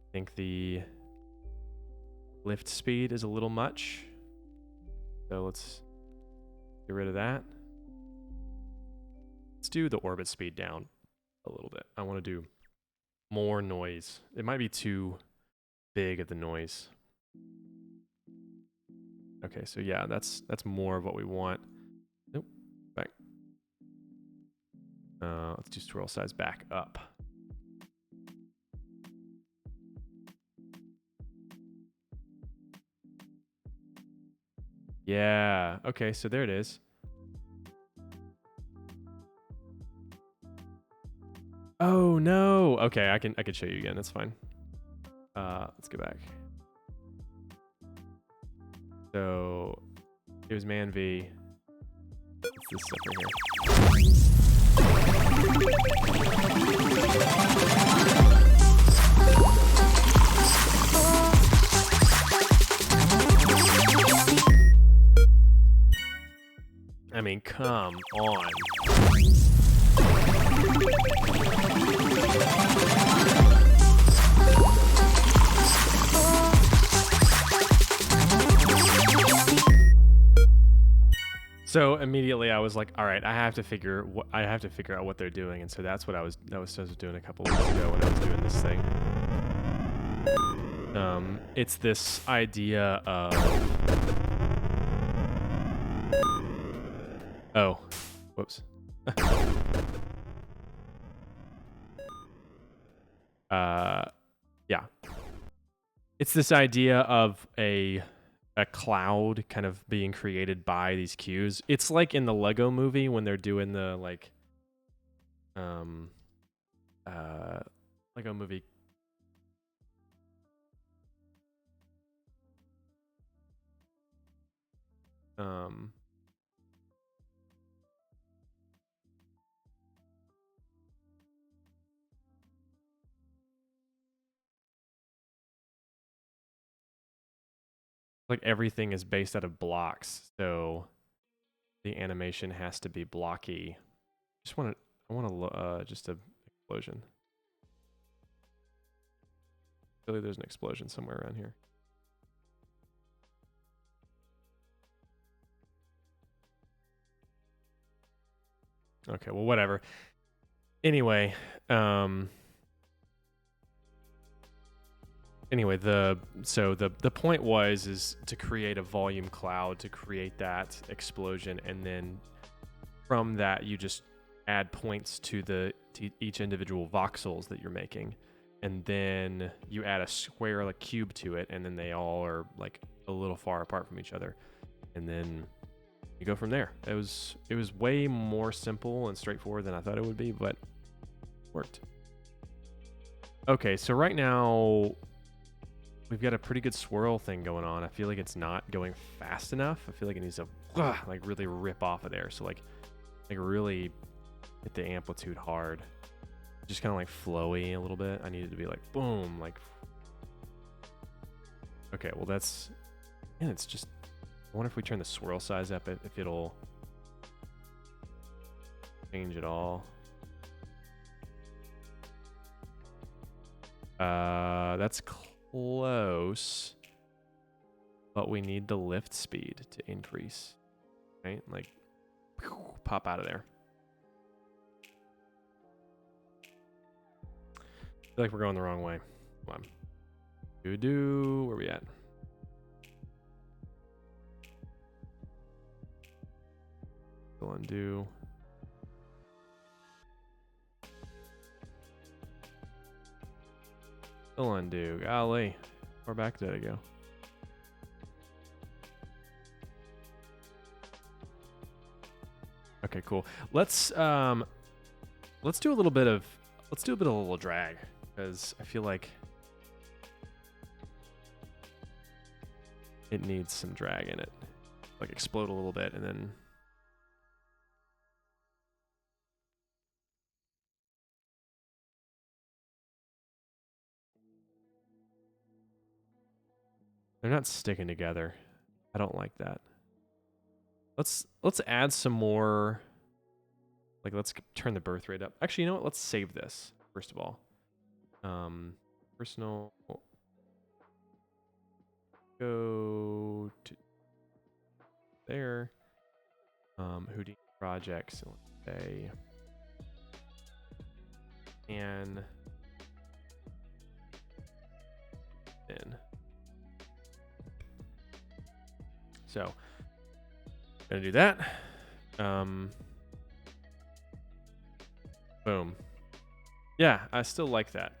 I think the lift speed is a little much. So let's get rid of that. Let's do the orbit speed down a little bit. I want to do more noise. It might be too big of the noise. Okay, so yeah, that's more of what we want. Nope, back. Let's do swirl size back up. Yeah, okay, so there it is. Oh no. Okay, I can show you again. That's fine. Let's go back. So it was man V. It's this stuff right here. I mean, come on. So immediately I was like, all right, I have to figure out what they're doing, and so that's what I was doing a couple weeks ago when I was doing this thing. It's this idea of oh, whoops. Yeah. It's this idea of a cloud kind of being created by these cues. It's like in the Lego movie when they're doing the like Lego movie. Like everything is based out of blocks, so the animation has to be blocky. I want just a explosion. Really, there's an explosion somewhere around here. Okay, well, whatever. Anyway, the point is to create a volume cloud to create that explosion, and then from that you just add points to each individual voxels that you're making. and then you add a square, like cube to it, and then they all are like a little far apart from each other, and then you go from there. It was way more simple and straightforward than I thought it would be, but worked. Okay, so right now we've got a pretty good swirl thing going on. I feel like it's not going fast enough. I feel like it needs to like really rip off of there. So like really hit the amplitude hard. Just kind of like flowy a little bit. I need it to be like boom, like. Okay, well that's, and it's just, I wonder if we turn the swirl size up, if it'll change at all. That's close, but we need the lift speed to increase, right? Like, pop out of there. I feel like we're going the wrong way. Come on. Where we at? Still undo. Still undo. Golly. Far back did I go? Okay, cool. Let's do a little bit of a little drag, because I feel like it needs some drag in it. Like explode a little bit and then they're not sticking together. I don't like that. Let's add some more. Like, let's turn the birth rate up. Actually, you know what? Let's save this first of all. Personal. Go to there. Houdini projects. Let's say and then. So, gonna do that. Boom. Yeah, I still like that.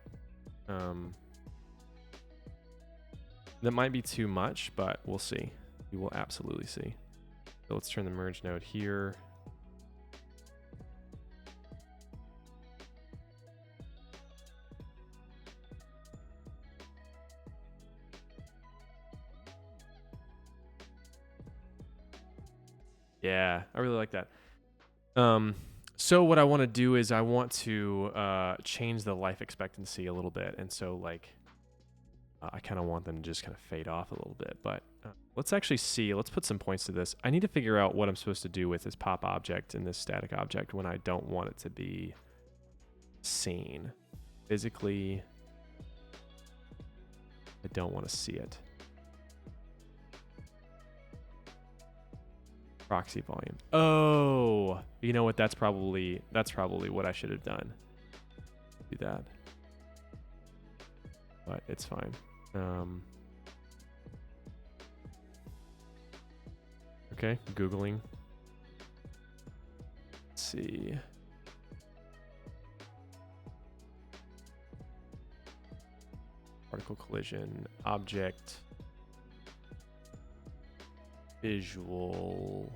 That might be too much, but we'll see. We will absolutely see. So let's turn the merge node here. Yeah, I really like that. So what I want to do is I want to change the life expectancy a little bit, and so like I kind of want them to just kind of fade off a little bit. But let's actually see. Let's put some points to this. I need to figure out what I'm supposed to do with this pop object and this static object when I don't want it to be seen. Physically, I don't want to see it. Proxy volume. Oh, you know what? That's probably what I should have done. Do that, but it's fine. Okay, Googling. Let's see. Particle collision, object, visual,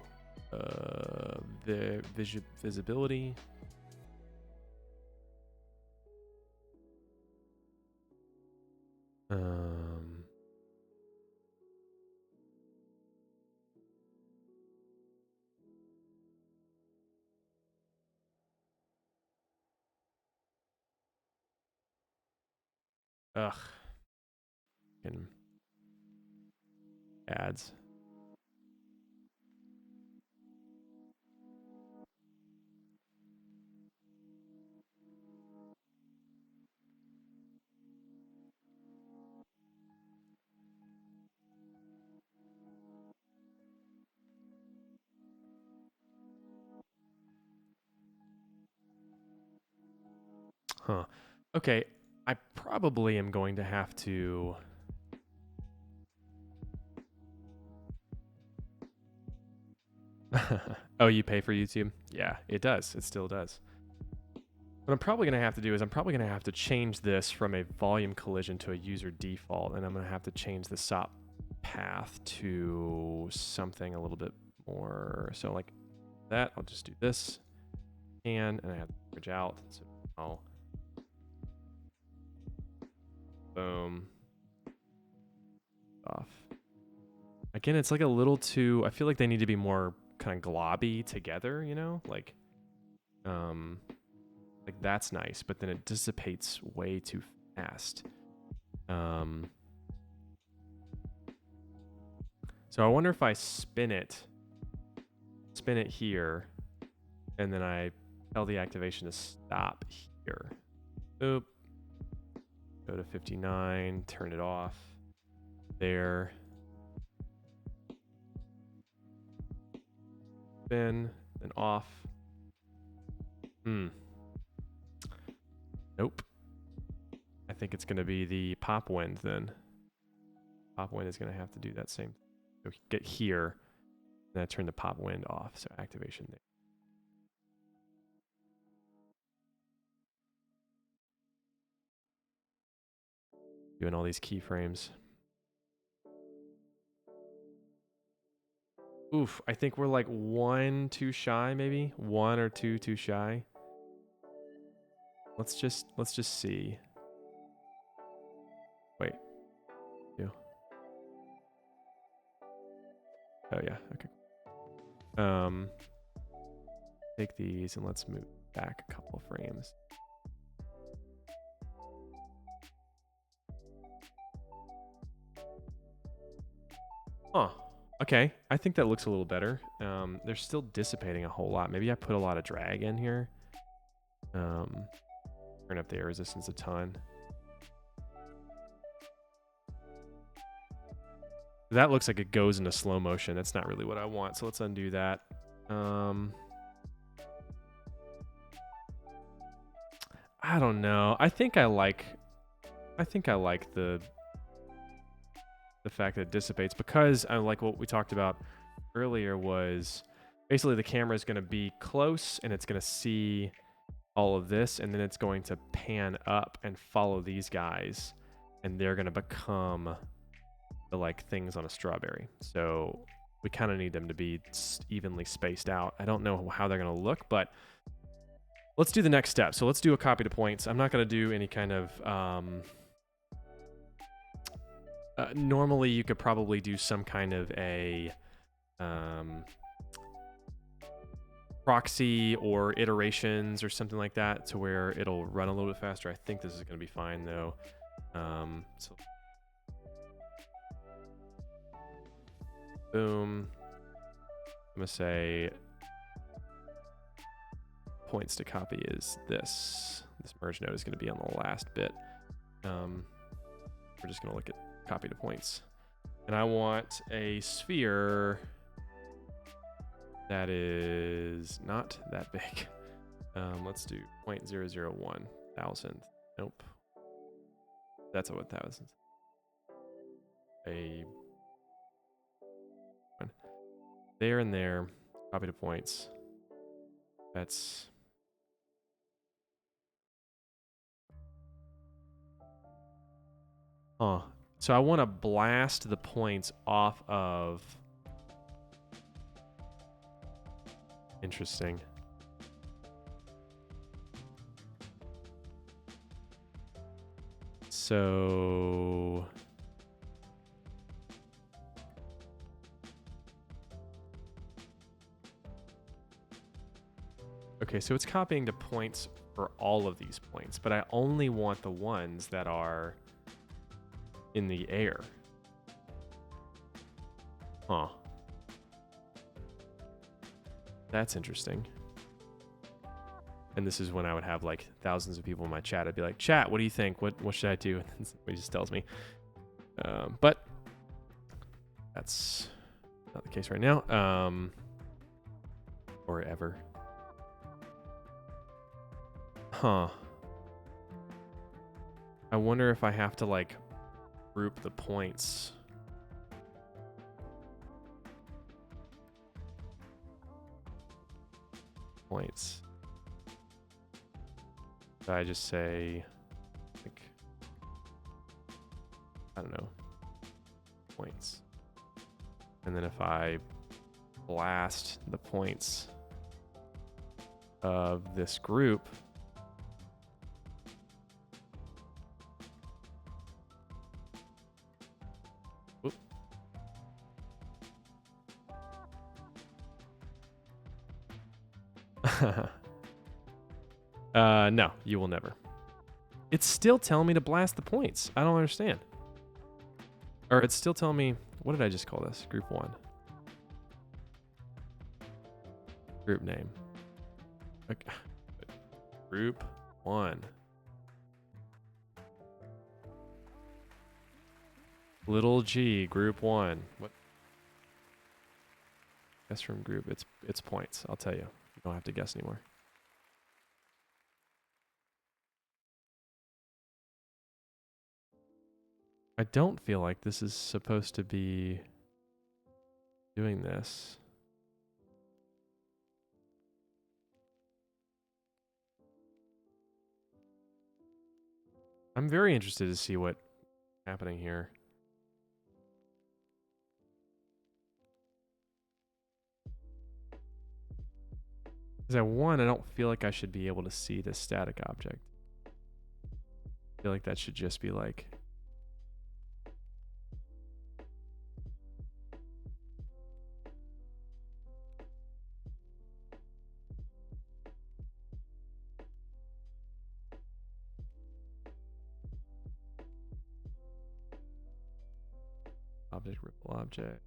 visibility. Ugh. And ads. Huh. Okay, I probably am going to have to... Oh, you pay for YouTube? Yeah, it does. It still does. What I'm probably going to have to do is I'm probably going to have to change this from a volume collision to a user default, and I'm going to have to change the SOP path to something a little bit more. So like that, I'll just do this, and I have to bridge out. So I'll boom off. Again, it's like a little too. I feel like they need to be more kind of globby together, you know, like that's nice, but then it dissipates way too fast. So I wonder if I spin it here, and then I tell the activation to stop here. Oop. Go to 59, turn it off. There. Spin, then off. Nope. I think it's going to be the pop wind then. Pop wind is going to have to do that same. So get here, and I turn the pop wind off. So activation there. Doing all these keyframes. Oof, I think we're like 1 too shy, maybe 1 or 2 too shy. Let's just see. Wait. 2. Oh yeah, okay. Take these and let's move back a couple frames. Huh. Okay, I think that looks a little better. They're still dissipating a whole lot. Maybe I put a lot of drag in here. Turn up the air resistance a ton. That looks like it goes into slow motion. That's not really what I want. So let's undo that. I don't know. I think I like the fact that it dissipates, because I like what we talked about earlier was basically the camera is going to be close and it's going to see all of this, and then it's going to pan up and follow these guys, and they're going to become the like things on a strawberry. So we kind of need them to be evenly spaced out. I don't know how they're going to look, but let's do the next step. So let's do a copy to points. I'm not going to do any kind of normally you could probably do some kind of a proxy or iterations or something like that to where it'll run a little bit faster. I think this is going to be fine though. So boom. I'm going to say points to copy is this. This merge node is going to be on the last bit. We're just going to look at copy to points. And I want a sphere that is not that big. Let's do 0.001 thousandth. Nope. That's a 1,000th. A there and there. Copy to points. That's so I want to blast the points off of. Interesting. So okay, so it's copying to points for all of these points, but I only want the ones that are in the air. Huh. That's interesting. And this is when I would have like thousands of people in my chat. I'd be like, chat, what do you think? What should I do? And somebody just tells me. But that's not the case right now. Or ever. Huh. I wonder if I have to like group the points. Points. I just say, like, I don't know, points. And then if I blast the points of this group, whoop. No, you will never. It's still telling me to blast the points. I don't understand. Or it's still telling me, what did I just call this? Group 1. Group name. Okay. Group 1. Little g, group 1. What? Guess from group. It's points. I'll tell you. You don't have to guess anymore. I don't feel like this is supposed to be doing this. I'm very interested to see what's happening here. Because at 1, I don't feel like I should be able to see this static object. I feel like that should just be like... Object, ripple object,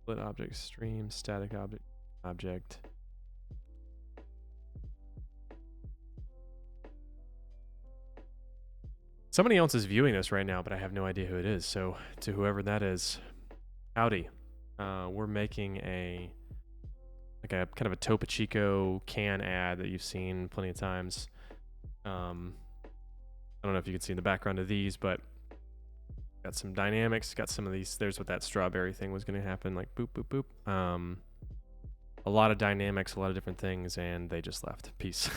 split object, stream, static object, object. Somebody else is viewing this right now, but I have no idea who it is. So to whoever that is, howdy. We're making a kind of a Topo Chico can ad that you've seen plenty of times. I don't know if you can see in the background of these, but got some dynamics, got some of these. There's what that strawberry thing was going to happen, like boop, boop, boop. A lot of dynamics, a lot of different things, and they just left. Peace.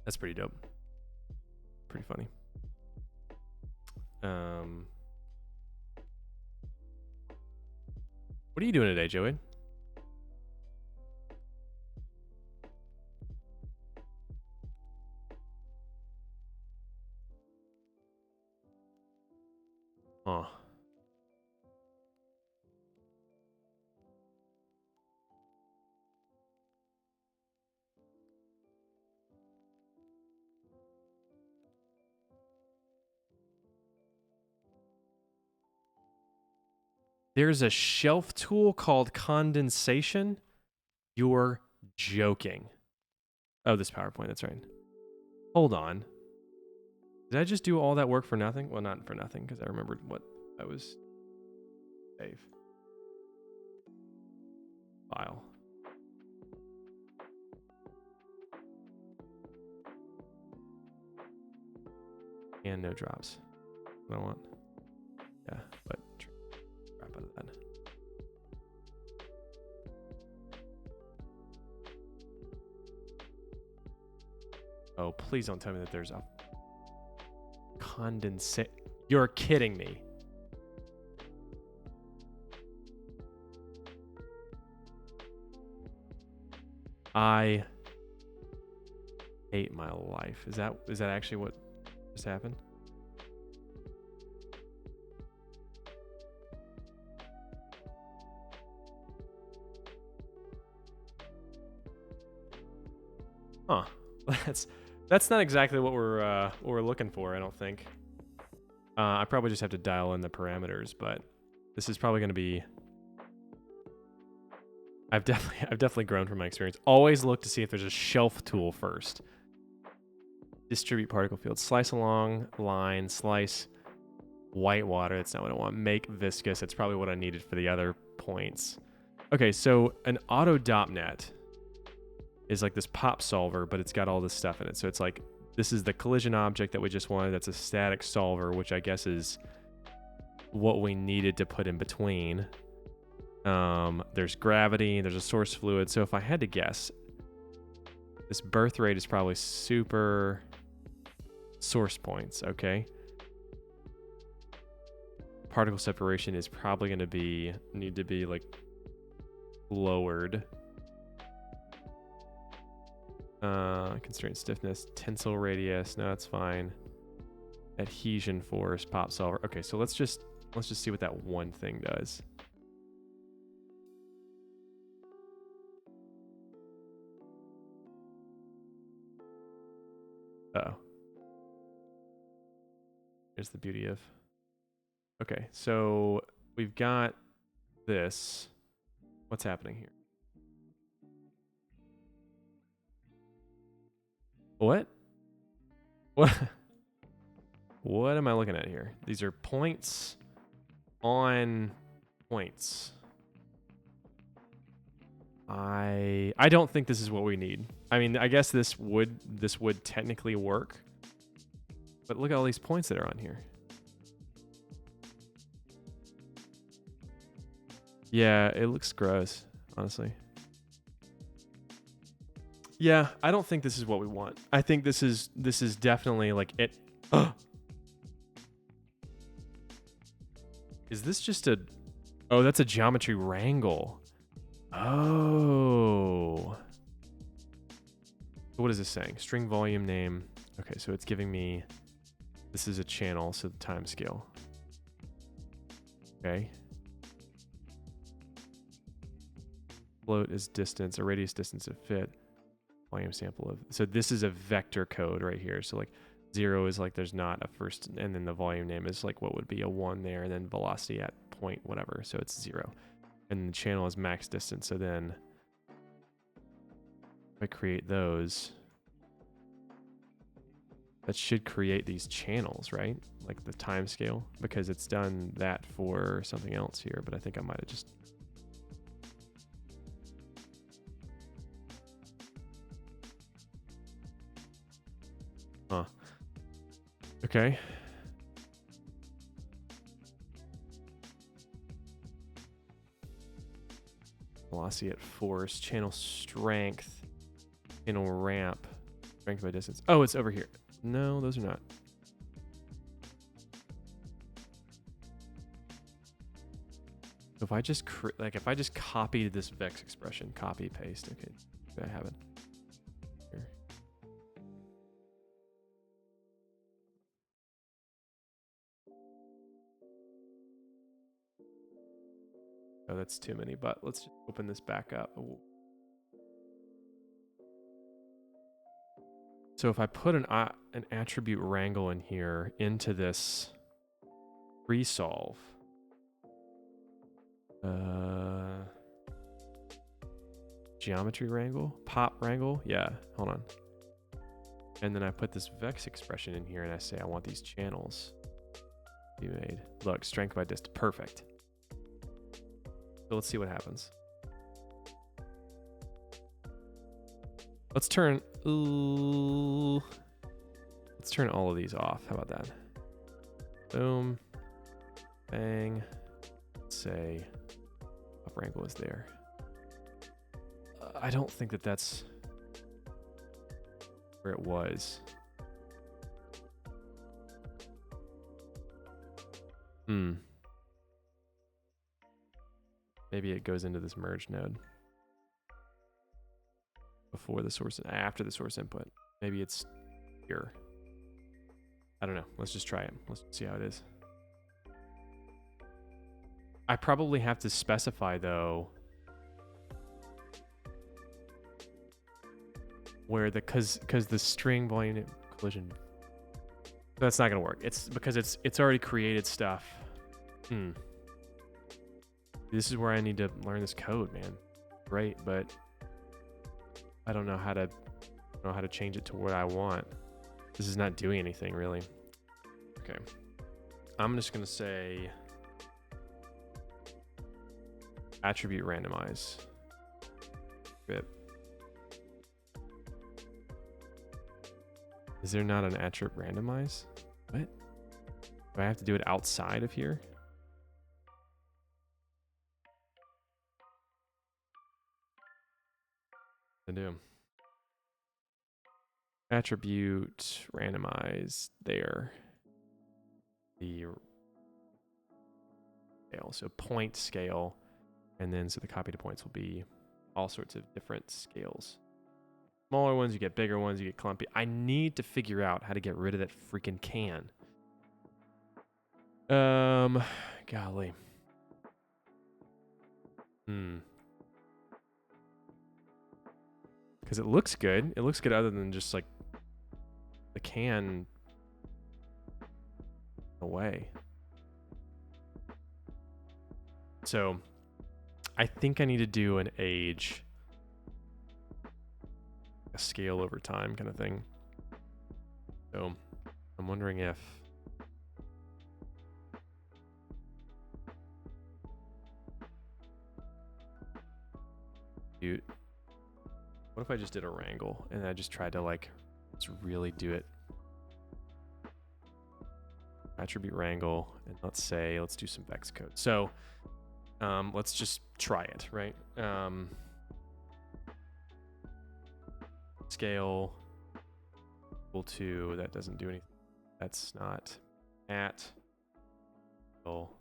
That's pretty dope. Pretty funny. What are you doing today, Joey? Huh. There's a shelf tool called Condensation. You're joking. Oh, this PowerPoint, that's right. Hold on. Did I just do all that work for nothing? Well, not for nothing, because I remembered what I was... Save. File. And no drops. What I want. Yeah, but crap out of that. Oh, please don't tell me that there's a condensate. You're kidding me. I hate my life. Is that actually what just happened? Huh. That's not exactly what we're looking for, I don't think. I probably just have to dial in the parameters, but this is probably going to be... I've definitely grown from my experience. Always look to see if there's a shelf tool first. Distribute particle field. Slice along line. Slice white water. That's not what I want. Make viscous. That's probably what I needed for the other points. Okay, so an auto.net is like this pop solver, but it's got all this stuff in it. So it's like, this is the collision object that we just wanted. That's a static solver, which I guess is what we needed to put in between. There's gravity, there's a source fluid. So if I had to guess, This birth rate is probably super source points, okay? Particle separation is probably going to need to be like lowered. Constraint stiffness, tensile radius, no, that's fine. Adhesion force, pop solver. Okay, so let's just see what that one thing does. Uh-oh. Here's the beauty of... Okay, so we've got this. What's happening here? What? What? What am I looking at here? These are points on points. I don't think this is what we need. I mean, I guess this would technically work. But look at all these points that are on here. Yeah, it looks gross, honestly. Yeah, I don't think this is what we want. I think this is definitely like it. Is this just a... Oh, that's a geometry wrangle. Oh. What is this saying? String volume name. Okay, so it's giving me... This is a channel, so the time scale. Okay. Float is distance, a radius distance of fit. Volume sample of... So this is a vector code right here. So like 0 is like there's not a first, and then the volume name is like what would be a 1 there, and then velocity at point whatever, so it's 0. And the channel is max distance, so then if I create those, that should create these channels, right? Like the time scale, because it's done that for something else here, but I think I might have just... Huh. Okay. Velocity at force, channel strength, channel ramp, strength by distance. Oh, it's over here. No, those are not. So if I just if I just copied this Vex expression, copy paste. Okay, I have it here. Oh, that's too many, but let's just open this back up. Ooh. So if I put an attribute wrangle in here into this resolve, geometry wrangle, pop wrangle, yeah, hold on. And then I put this Vex expression in here and I say I want these channels to be made. Look, strength by distance, perfect. So let's see what happens. Let's turn all of these off. How about that? Boom. Bang. Let's say pop wrangle is there. I don't think that that's where it was. Maybe it goes into this merge node before the source, after the source input. Maybe it's here. I don't know. Let's just try it. Let's see how it is. I probably have to specify though where the cause the string volume collision, that's not gonna work. It's because it's already created stuff. This is where I need to learn this code, man. Right, but I don't know how to change it to what I want. This is not doing anything really. Okay, I'm just gonna say attribute randomize. Bit. Is there not an attribute randomize? What? Do I have to do it outside of here? I do. attribute randomize there. The scale, so point scale, and then so the copy to points will be all sorts of different scales. Smaller ones, you get bigger ones, you get clumpy. I need to figure out how to get rid of that freaking can. Golly. Because it looks good. It looks good other than just like the can away. So I think I need to do an age, a scale over time kind of thing. So I'm wondering if what if I just did a wrangle and I just tried to like, let's really do it. Attribute wrangle, and let's do some vex code. So let's just try it, right? Scale equal to, that doesn't do anything. That's not at equals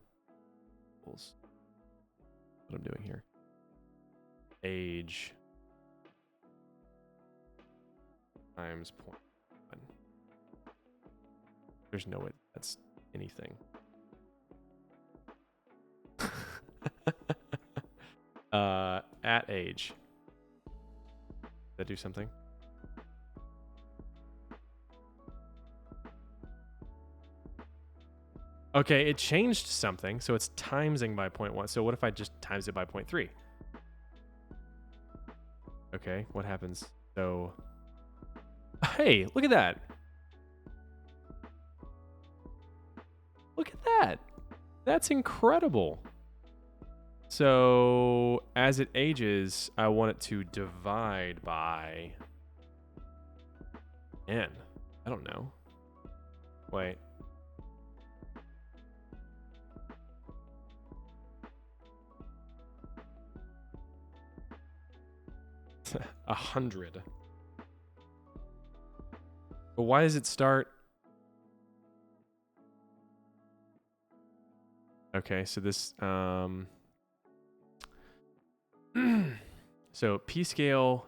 what I'm doing here. Age times 0.1. There's no way that's anything. At age. Does that do something? Okay, it changed something, so it's timesing by 0.1. So what if I just times it by 0.3? Okay, what happens? So, hey, look at that. Look at that. That's incredible. So as it ages, I want it to divide by n. I don't know. Wait. A 100. But why does it start? Okay, so this so p scale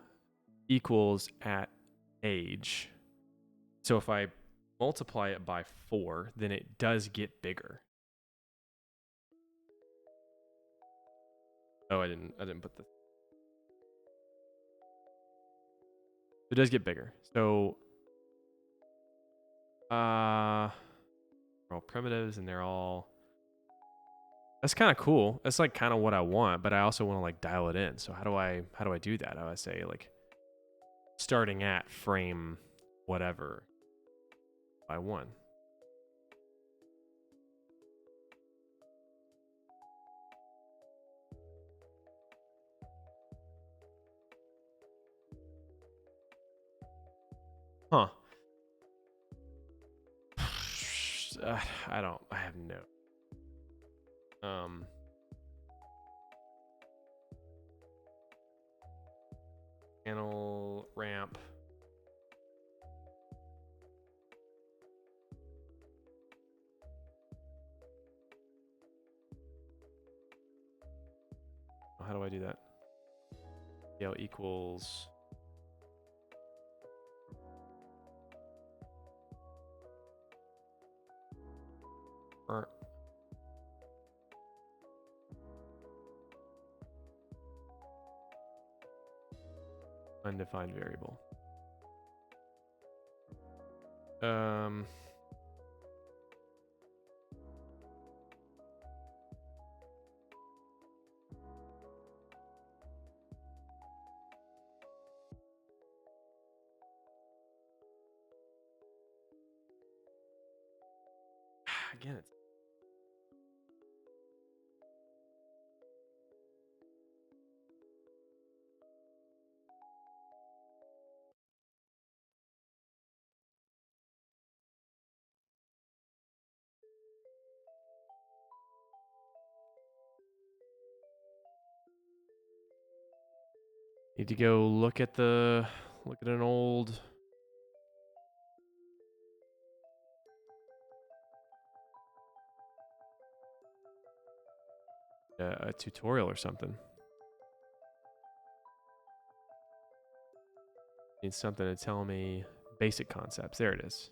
equals at age. So if I multiply it by 4, then it does get bigger. Oh, I didn't put the. It does get bigger. So they're all primitives and they're all. That's kind of cool. That's like kind of what I want, but I also want to like dial it in. So how do I do that? How do I say like starting at frame whatever by 1? Huh. I have no. Panel ramp. How do I do that? Scale equals. Undefined variable. Again, it's. Need to go look at an old a tutorial or something. Need something to tell me basic concepts. There it is.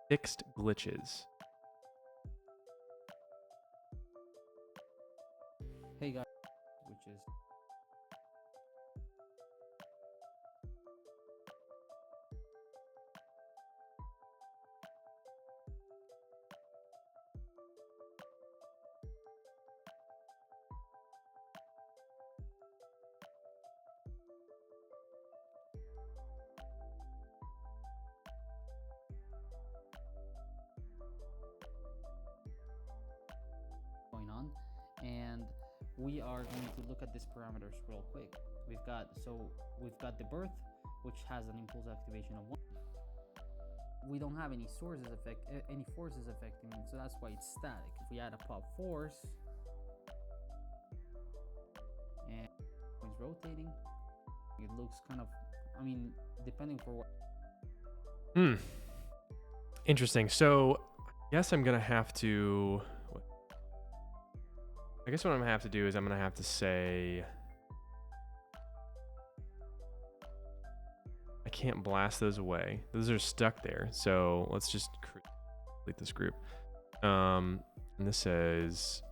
Fixed glitches. Hey guys, which is going on, and we are going to look at these parameters real quick. We've got the birth, which has an impulse activation of 1. We don't have any forces affecting it, so that's why it's static. If we add a pop force and it's rotating, it looks kind of, I mean, depending for what. Interesting. So I guess I'm gonna have to. I guess what I'm gonna have to do is I'm gonna have to say I can't blast those away. Those are stuck there. So let's just delete this group. And this says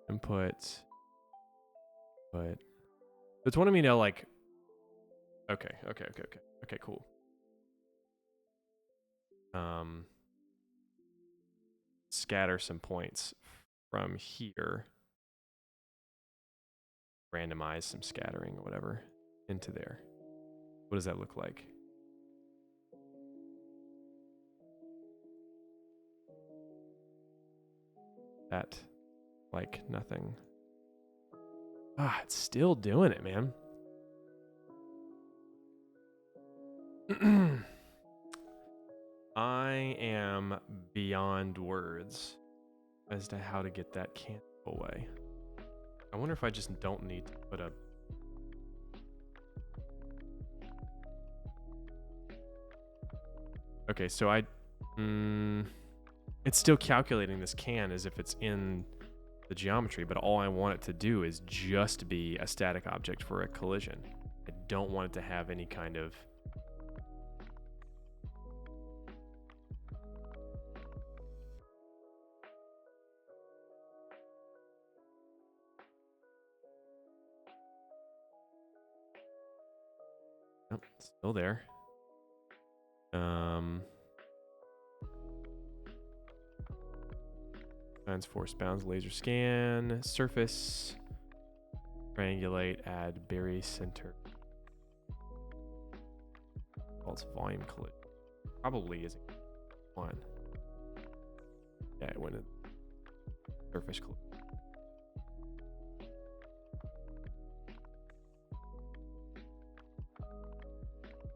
input. But it's wanting me to like. Okay, cool. Scatter some points from here, randomize some scattering or whatever into there. What does that look like? That, like nothing. Ah, it's still doing it, man. I am beyond words as to how to get that can away. I wonder if I just don't need to put a... Okay, so it's still calculating this can as if it's in the geometry, but all I want it to do is just be a static object for a collision. I don't want it to have any kind of... Nope, still there. Finds force bounds, laser scan, surface, triangulate, add bury center. Well, it's volume collision. Probably isn't one. Yeah, it went in surface collision.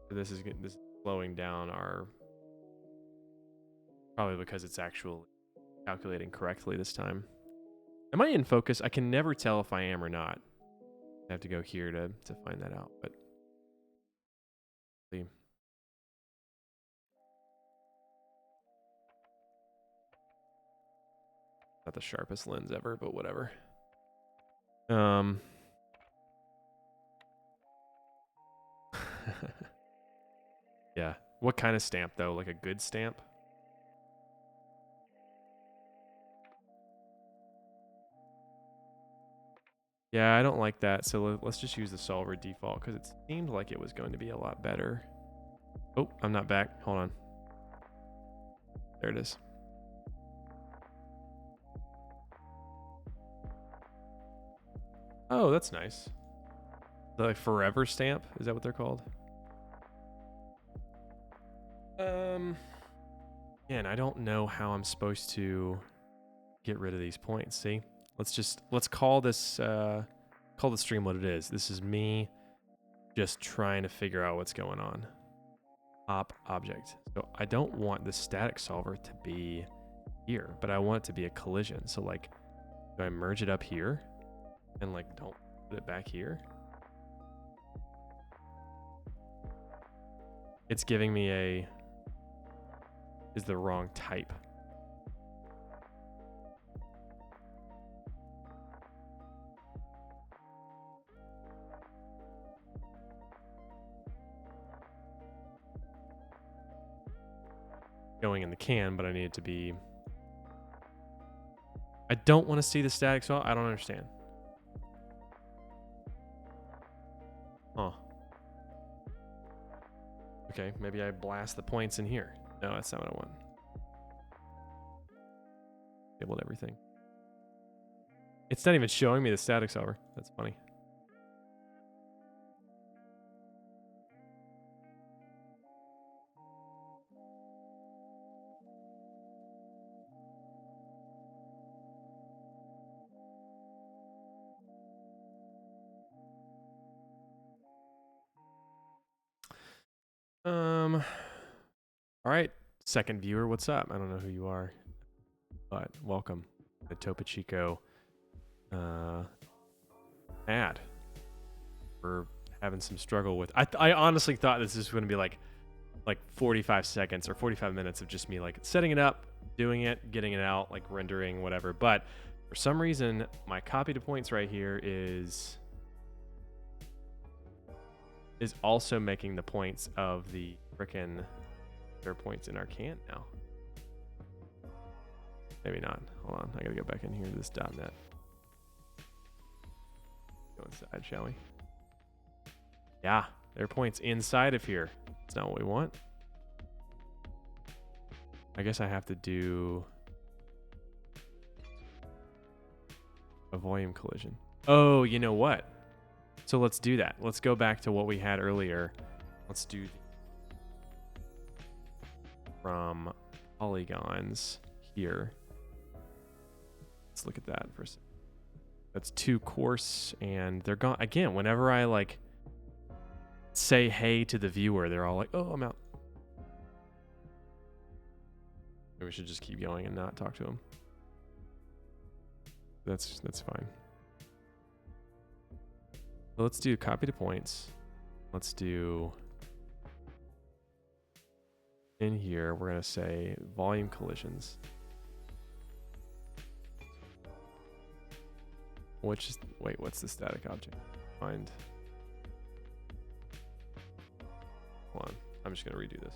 So this is slowing down our, probably because it's actually calculating correctly this time. Am I in focus? I can never tell if I am or not. I have to go here to find that out, but see. Not the sharpest lens ever, but whatever. Yeah. What kind of stamp though? Like a good stamp? Yeah, I don't like that. So let's just use the solver default because it seemed like it was going to be a lot better. Oh, I'm not back. Hold on. There it is. Oh, that's nice. The like, forever stamp? Is that what they're called? Again, I don't know how I'm supposed to get rid of these points. See? Let's call this call the stream what it is. This is me just trying to figure out what's going on. Op object. So I don't want the static solver to be here, but I want it to be a collision. So like, do I merge it up here and like don't put it back here? It's giving me is the wrong type. showing in the can, but I need it to be... I don't want to see the static saw. I don't understand. Huh. Okay, maybe I blast the points in here. No, that's not what I want. Disabled everything. It's not even showing me the static solver. That's funny. All right, second viewer, what's up? I don't know who you are, but welcome to Topo Chico ad. We're having some struggle with. I honestly thought this was going to be like 45 seconds or 45 minutes of just me like setting it up, doing it, getting it out, like rendering, whatever. But for some reason, my copy to points right here is also making the points of the frickin' their points in our can now. Maybe not. Hold on, I gotta go back in here to this .NET. Go inside, shall we? Yeah, there are points inside of here. That's not what we want. I guess I have to do a volume collision. Oh, you know what? So let's do that. Let's go back to what we had earlier. Let's do from polygons here. Let's look at that for a second. That's 2 coarse, and they're gone again. Whenever I like say hey to the viewer, they're all like, "Oh, I'm out." Maybe we should just keep going and not talk to them. That's fine. So let's do copy to points. Let's do in here, we're going to say volume collisions. Which is, wait, what's the static object? Find. Hold on. I'm just going to redo this.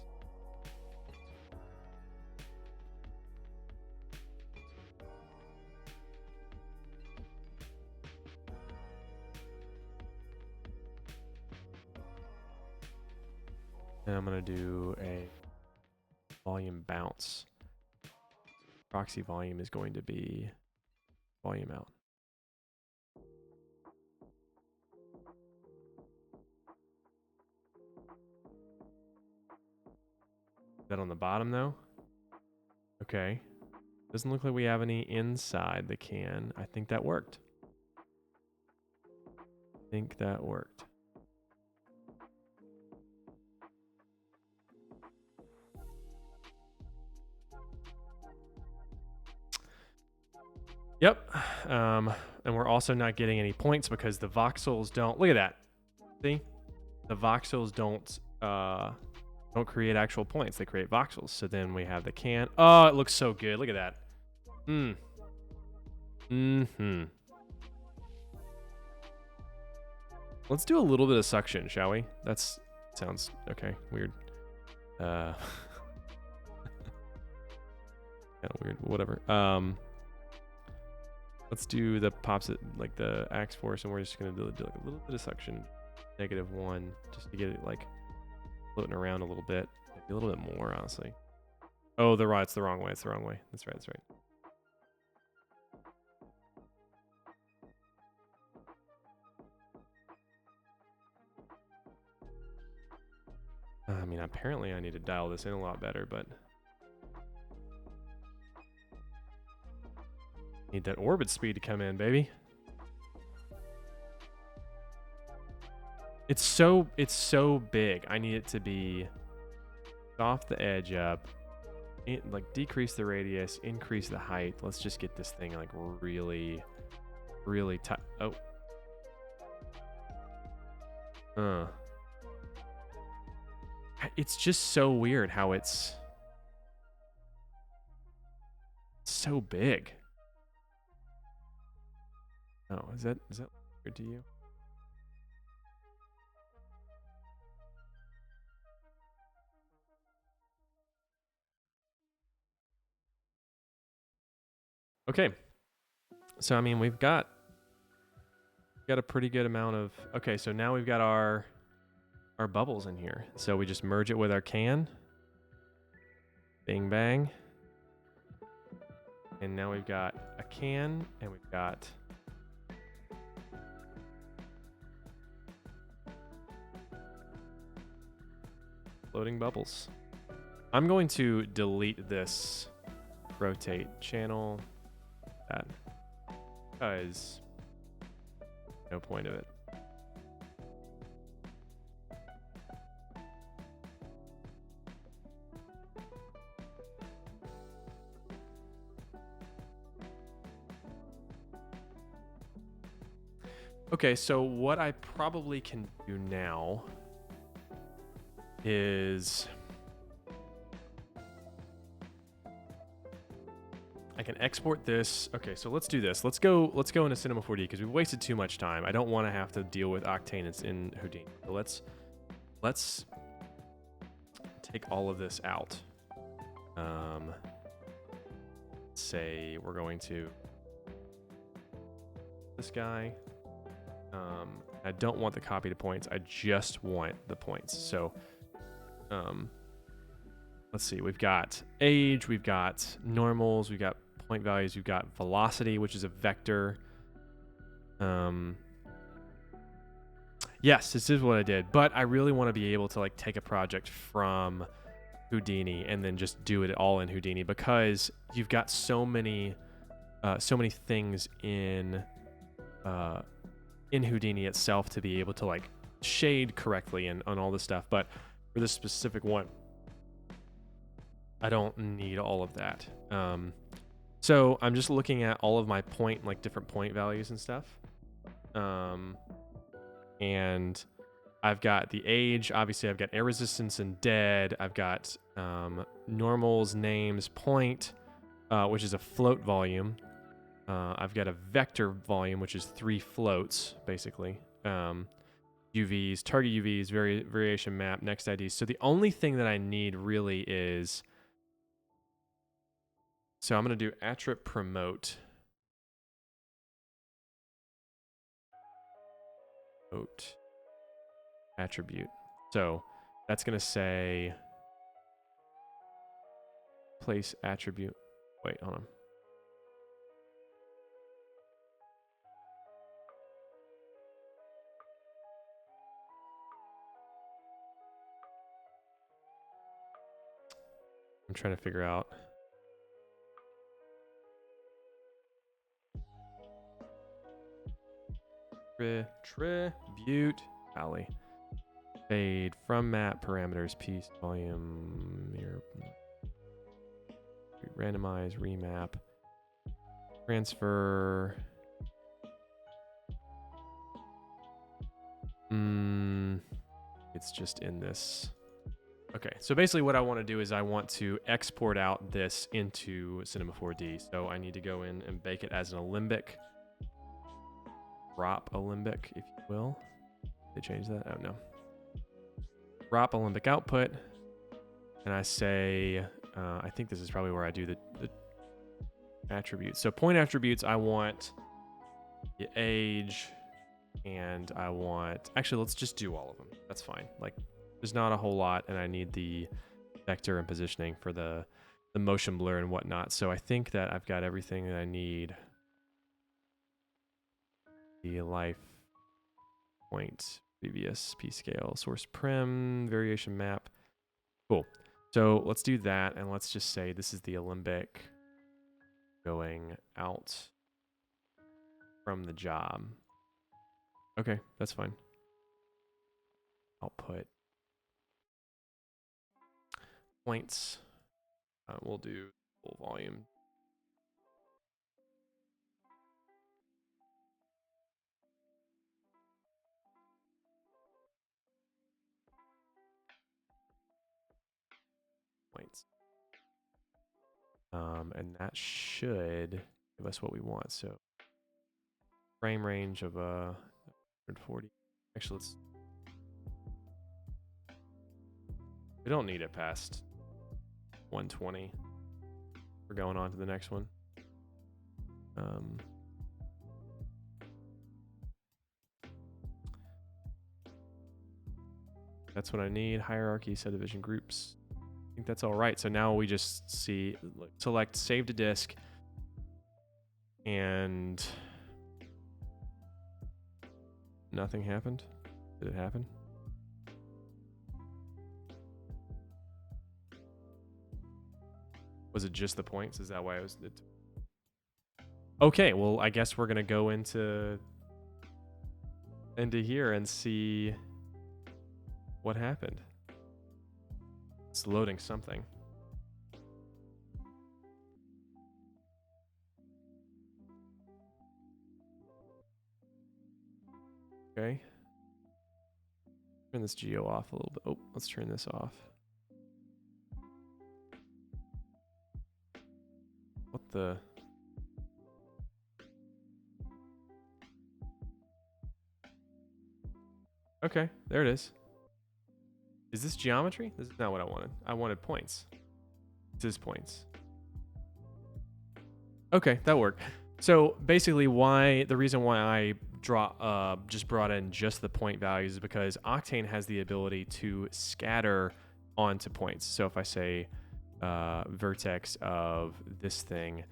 And I'm going to do a volume bounce. Proxy volume is going to be volume out. Is that on the bottom though? Okay. Doesn't look like we have any inside the can. I think that worked. Yep. And we're also not getting any points because the voxels don't. Look at that. See? The voxels don't create actual points. They create voxels. So then we have the can. Oh, it looks so good. Look at that. Let's do a little bit of suction, shall we? That sounds okay. Weird. Kind of weird. Whatever. Let's do the pops it like the axe force, and we're just gonna do like a little bit of suction, -1, just to get it like floating around a little bit, maybe a little bit more, honestly. Oh, it's the wrong way. It's the wrong way. That's right. That's right. I mean, apparently I need to dial this in a lot better, but need that orbit speed to come in, baby. It's so big. I need it to be off the edge up, like decrease the radius, increase the height. Let's just get this thing like really tight. Oh. It's just so weird how it's so big. Oh, is that weird to you? Okay. So I mean, we've got a pretty good amount of. Okay, so now we've got our bubbles in here. So we just merge it with our can. Bing bang. And now we've got a can, and we've got floating bubbles. I'm going to delete this rotate channel, that, because no point of it. Okay, so what I probably can do now is I can export this. Okay, so let's do this. Let's go into Cinema4D because we've wasted too much time. I don't want to have to deal with Octane. It's in Houdini. So let's take all of this out. Say we're going to this guy. I don't want the copy to points. I just want the points. So, let's see. We've got age. We've got normals. We've got point values. We've got velocity, which is a vector. Yes, this is what I did. But I really want to be able to like take a project from Houdini and then just do it all in Houdini because you've got so many things in Houdini itself to be able to like shade correctly and on all this stuff. But for this specific one, I don't need all of that. So I'm just looking at all of my different point values and stuff. And I've got the age. Obviously, I've got air resistance and dead. I've got normals, names, point, which is a float volume. I've got a vector volume, which is 3 floats, basically. UVs, target UVs, variation map, next IDs. So the only thing that I need really is... So I'm going to do attrib promote. Attribute. So that's going to say place attribute. Wait, hold on. I'm trying to figure out. Tribute valley. Fade from map parameters piece volume mirror. Randomize remap. Transfer. It's just in this. Okay, so basically what I want to do is I want to export out this into Cinema4D. So I need to go in and bake it as an alembic. Drop alembic, if you will. They change that? Oh, no. Drop alembic output. And I say, I think this is probably where I do the attributes. So point attributes, I want the age, and I want... Actually, let's just do all of them. That's fine. Like, there's not a whole lot, and I need the vector and positioning for the motion blur and whatnot. So I think that I've got everything that I need. The life point, previous p scale, source prim, variation map. Cool. So let's do that, and let's just say this is the alembic going out from the job. Okay, that's fine. Output points. We'll do full volume. Points. And that should give us what we want. So frame range of 140. Actually, we don't need it past 120. We're going on to the next one. That's what I need. Hierarchy, subdivision groups. I think that's all right. So now we just select save to disk, and nothing happened. Did it happen? Was it just the points? Is that why it was? Okay, well, I guess we're gonna go into here and see what happened. It's loading something. Okay. Turn this geo off a little bit. Oh, let's turn this off. What the? Okay, there it is. Is this geometry? This is not what I wanted. I wanted points. This is points. Okay, that worked. So basically the reason why I just brought in just the point values is because Octane has the ability to scatter onto points. So if I say vertex of this thing, it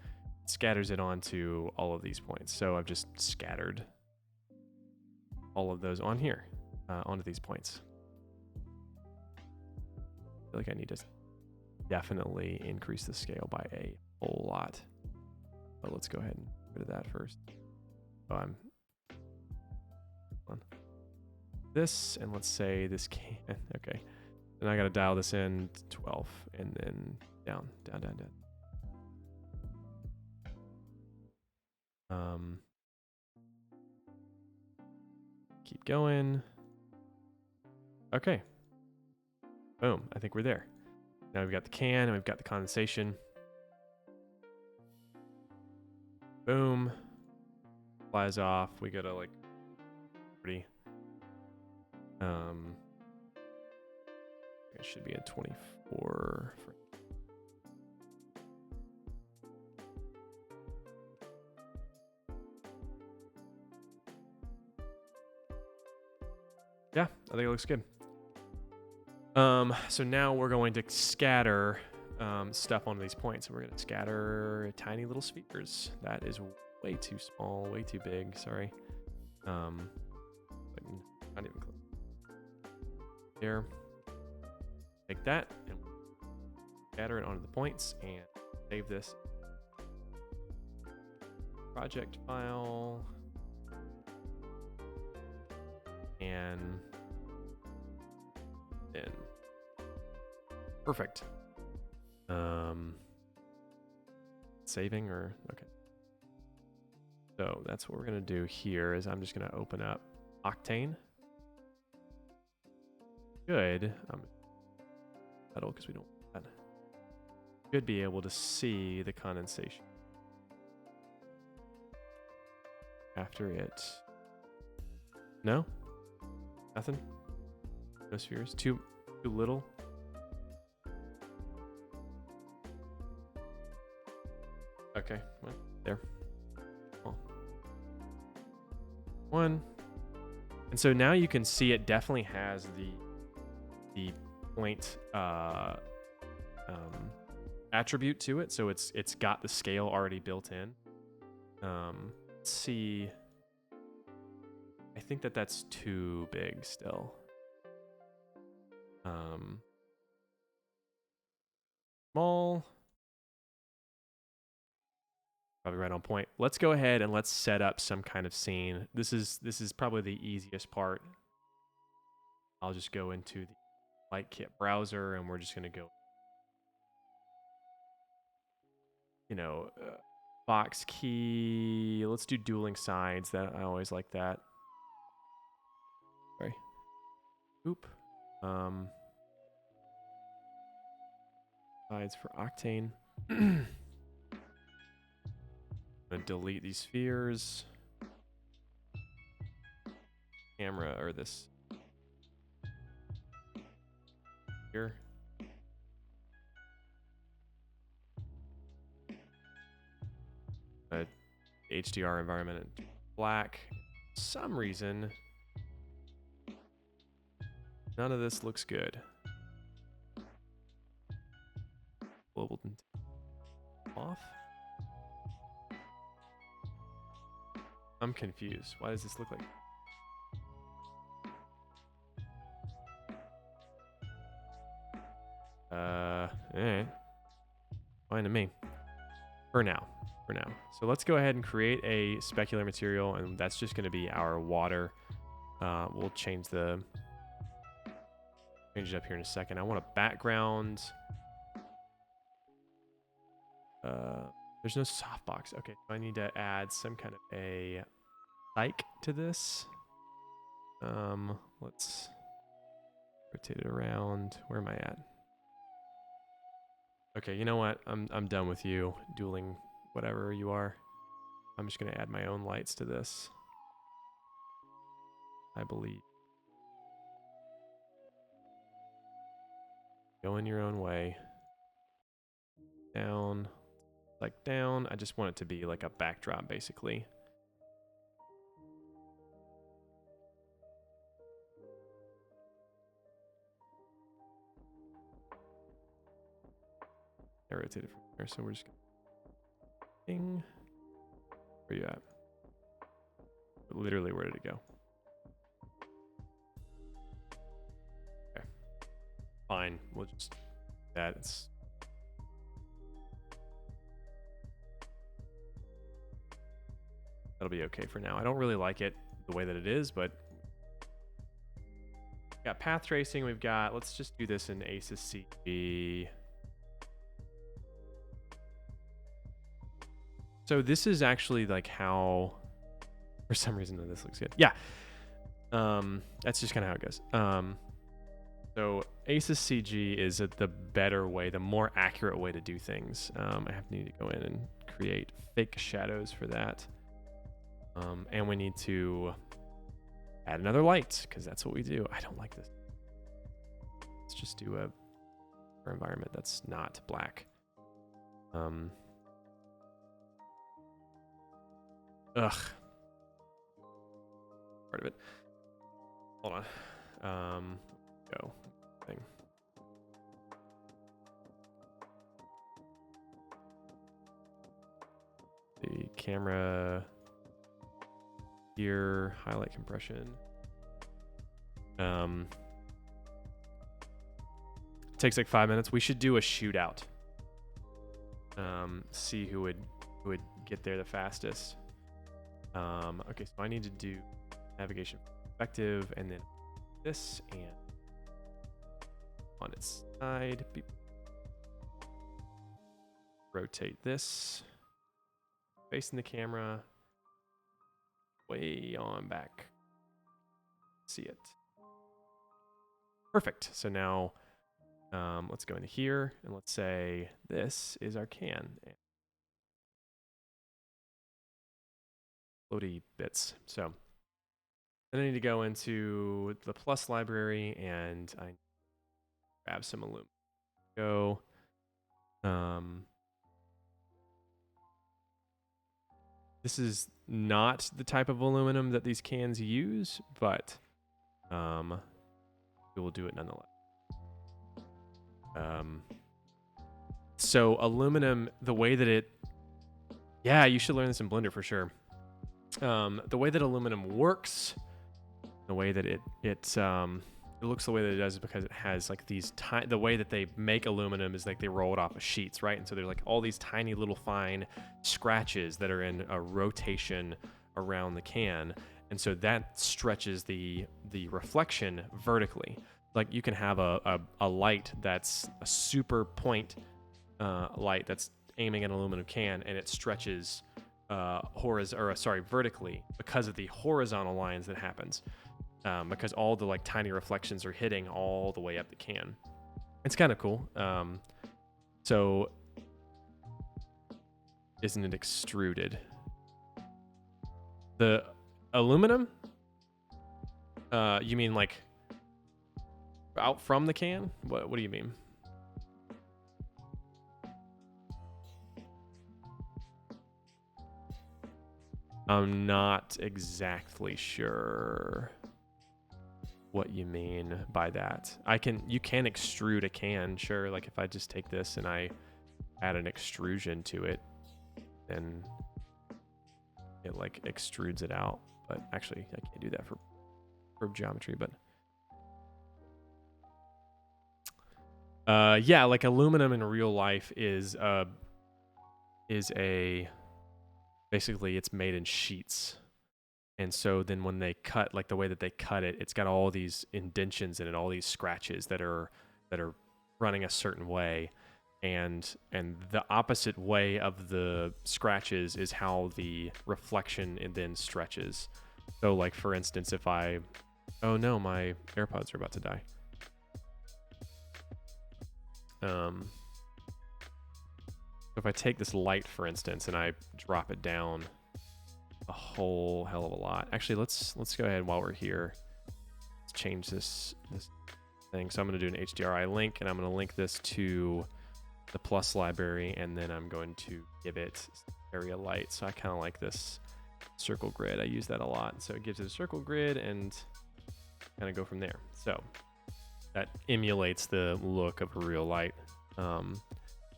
scatters it onto all of these points. So I've just scattered all of those on here, onto these points. I feel like I need to definitely increase the scale by a whole lot. But let's go ahead and get rid of that first. So I'm on this, and let's say this can. Okay. Then I got to dial this in to 12, and then down. Keep going. Okay. Boom. I think we're there. Now we've got the can, and we've got the condensation. Boom. Flies off. We go to like 30. It should be a 24. Yeah, I think it looks good. So now we're going to scatter stuff onto these points. So we're going to scatter tiny little spheres. That is way too small, way too big. Sorry. Not even close. Here. Take that and scatter it onto the points and save this project file. And then perfect. Saving or okay. So that's what we're gonna do here is I'm just gonna open up Octane. Good. Metal because we don't want that. Should be able to see the condensation after it. No? Nothing? No spheres? Too little? Okay, well, there. Oh. One. And so now you can see it definitely has the point attribute to it. So it's got the scale already built in. Let's see. I think that's too big still. Small. Probably right on point. Let's go ahead and let's set up some kind of scene. This is probably the easiest part. I'll just go into the Light Kit browser and we're just going to go, box key. Let's do dueling sides. That I always like that. Sorry. Oop. Sides for Octane. I'm gonna delete these spheres. Camera or this here. HDR environment in black. For some reason, none of this looks good. Global off. I'm confused. Why does this look like? Fine to me. For now. So let's go ahead and create a specular material, and that's just going to be our water. We'll change it up here in a second. I want a background. There's no softbox. Okay, so I need to add some kind of a like to this. Let's rotate it around. Where am I at? Okay, you know what? I'm done with you dueling whatever you are. I'm just gonna add my own lights to this. I believe. Go in your own way. Down. Like down. I just want it to be like a backdrop, basically. I rotated from there, so we're just gonna ding. Where you at? Literally, where did it go? Okay. Fine. We'll just that. That'll be okay for now. I don't really like it the way that it is, but we've got path tracing. We've got, let's just do this in ACES CG. So this is actually like how, for some reason, this looks good. Yeah. That's just kind of how it goes. So ACES CG is the better way, the more accurate way to do things. I need to go in and create fake shadows for that. And we need to add another light because that's what we do. I don't like this. Let's just do a environment that's not black. Ugh. Part of it. Hold on. Go. Thing. The camera here, highlight compression. Takes like 5 minutes. We should do a shootout. See who would get there the fastest. Okay, so I need to do navigation perspective and then this and on its side. Beep. Rotate this. Facing the camera. Way on back. See it. Perfect. So now let's go into here and let's say this is our can. Floaty bits. So then I need to go into the plus library and I grab some aluminum. Go. This is not the type of aluminum that these cans use, but we will do it nonetheless. So aluminum, the way that it, yeah, you should learn this in Blender for sure. The way that aluminum works, the way that it looks the way that it does is because it has like these the way that they make aluminum is like they roll it off of sheets, right? And so there's like all these tiny little fine scratches that are in a rotation around the can, and so that stretches the reflection vertically. Like you can have a light that's a super point light that's aiming at an aluminum can, and it stretches vertically because of the horizontal lines that happens. Because all the like tiny reflections are hitting all the way up the can. It's kind of cool. So isn't it extruded? The aluminum? You mean like out from the can? What do you mean? I'm not exactly sure what you mean by that. You can extrude a can, sure. Like if I just take this and I add an extrusion to it, then it like extrudes it out. But actually, I can't do that for geometry. But yeah, like aluminum in real life is basically it's made in sheets. And so then when they cut, like the way that they cut it, it's got all these indentions in it, all these scratches that are running a certain way. And the opposite way of the scratches is how the reflection and then stretches. So like for instance, if oh no, my AirPods are about to die. If I take this light, for instance, and I drop it down a whole hell of a lot. Actually, let's go ahead while we're here. Let's change this thing. So I'm going to do an HDRI link, and I'm going to link this to the plus library, and then I'm going to give it area light. So I kind of like this circle grid. I use that a lot. So it gives it a circle grid and kind of go from there. So that emulates the look of a real light.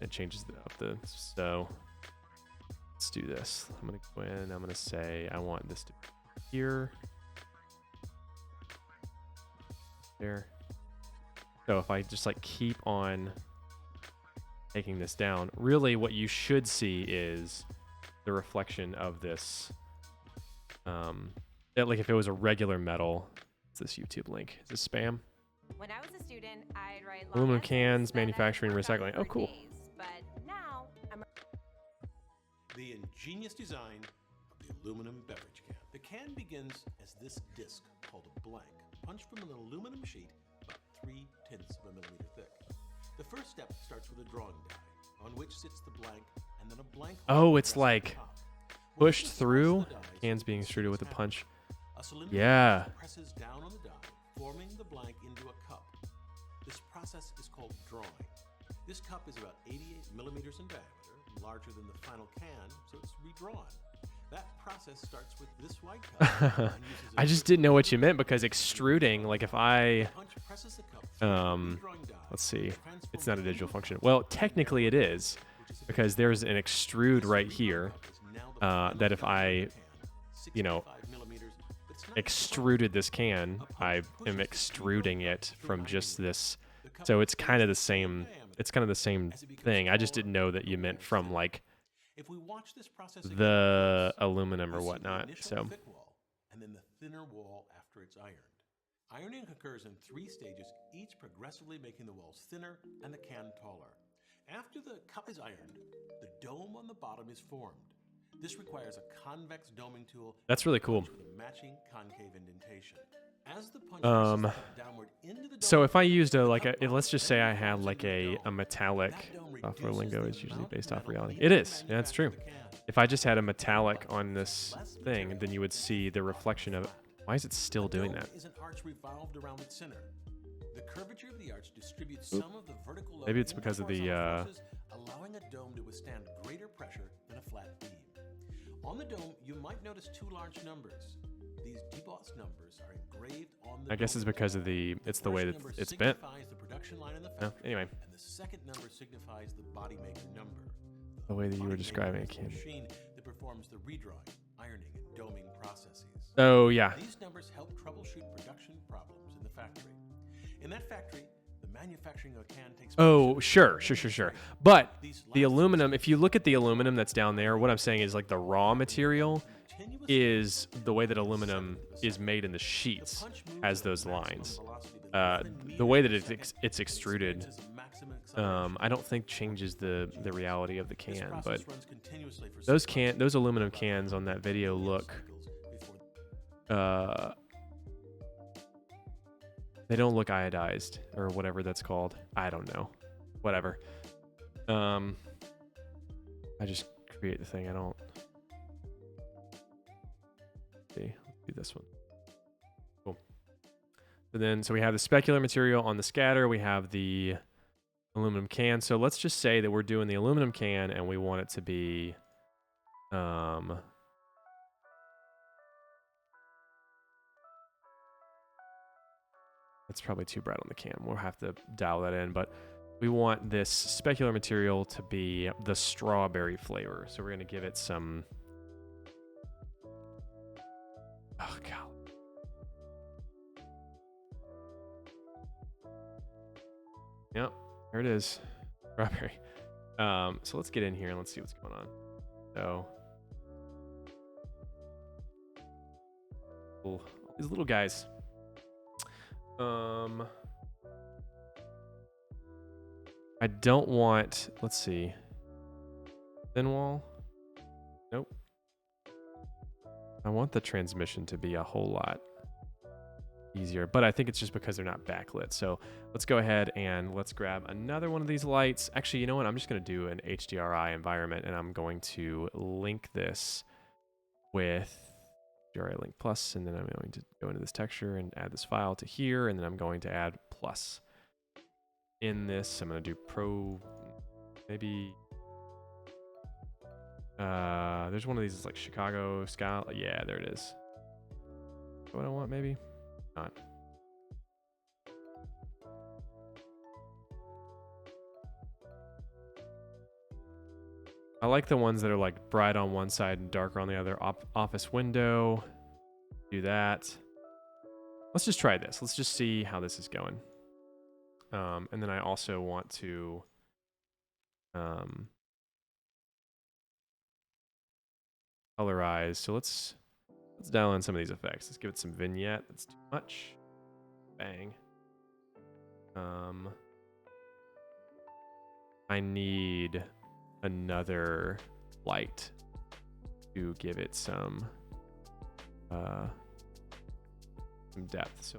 It changes so let's do this. I'm going to go in and I'm going to say I want this to be here. There. So if I just like keep on taking this down, really what you should see is the reflection of this. Like if it was a regular metal, it's this YouTube link. Is this spam? When I was a student, I'd write aluminum cans, manufacturing, recycling. Oh, cool. But now I'm the ingenious design of the aluminum beverage can. The can begins as this disc called a blank, punched from an aluminum sheet about 3/10 of a millimeter thick. The first step starts with a drawing die, on which sits the blank, and then a blank. Oh, it's like pushed through. Cans being extruded with a punch. Yeah. Presses down on the die, forming the blank into a cup. This process is called drawing. This cup is about 88 millimeters in diameter, larger than the final can, so it's redrawn. That process starts with this white cup. I just didn't know what you meant, because extruding, like if I let's see, it's not a digital function. Well, technically it is, because there's an extrude right here that if I extruded this can, I am extruding it from just this. So it's kind of the same. It's kind of the same thing. I just didn't know that you meant from like the aluminum or whatnot. So. And then the thinner wall after it's ironed. Ironing occurs in 3 stages, each progressively making the walls thinner and the can taller. After the cup is ironed, the dome on the bottom is formed. This requires a convex doming tool. That's really cool. With a matching concave indentation. As the punch downward into the dome, so if I used let's just say I had like a metallic, software lingo is usually based off reality. It is. Yeah, that's true. If I just had a metallic on this thing, then you would see the reflection of it. Why is it still doing that? Is an arch revolved around its center. The curvature of the arch distributes some of the vertical load. Maybe it's because of the forces, allowing a dome to withstand greater pressure than a flat beam. On the dome, you might notice 2 large numbers. These debossed numbers are engraved on the I guess it's because of it's the way that it's bent. The production line in the factory, anyway. And the second number signifies the body maker number. The way that you were describing it, the machine that performs the redrawing, ironing, and doming processes. Oh, yeah. These numbers help troubleshoot production problems in the factory. In that factory, the manufacturing of a can takes place. Oh, sure. But the aluminum, if you look at the aluminum that's down there, what I'm saying is like the raw material is the way that aluminum is made in the sheets has those lines. The way that it's extruded, I don't think changes the reality of the can, but those aluminum cans on that video look they don't look iodized or whatever that's called. I don't know. Whatever. I just create the thing. I don't see. Let's do this one. Cool. So we have the specular material on the scatter. We have the aluminum can. So let's just say that we're doing the aluminum can and we want it to be That's probably too bright on the cam. We'll have to dial that in, but we want this specular material to be the strawberry flavor. So we're going to give it some... Oh, God. Yep, there it is. Strawberry. So let's get in here and let's see what's going on. So... these little guys. I don't want, let's see, thin wall. Nope. I want the transmission to be a whole lot easier, but I think it's just because they're not backlit. So let's go ahead and let's grab another one of these lights. Actually, you know what? I'm just going to do an HDRI environment, and I'm going to link this with HDRI link plus, and then I'm going to go into this texture and add this file to here, and then I'm going to add plus. In this, I'm going to do pro, maybe, there's one of these, like Chicago Sky. Yeah, there it is. What I want, maybe? Not. I like the ones that are like bright on one side and darker on the other. Office window. Do that. Let's just try this. Let's just see how this is going. And then I also want to colorize. So let's dial in some of these effects. Let's give it some vignette. That's too much. Bang. I need another light to give it some depth. So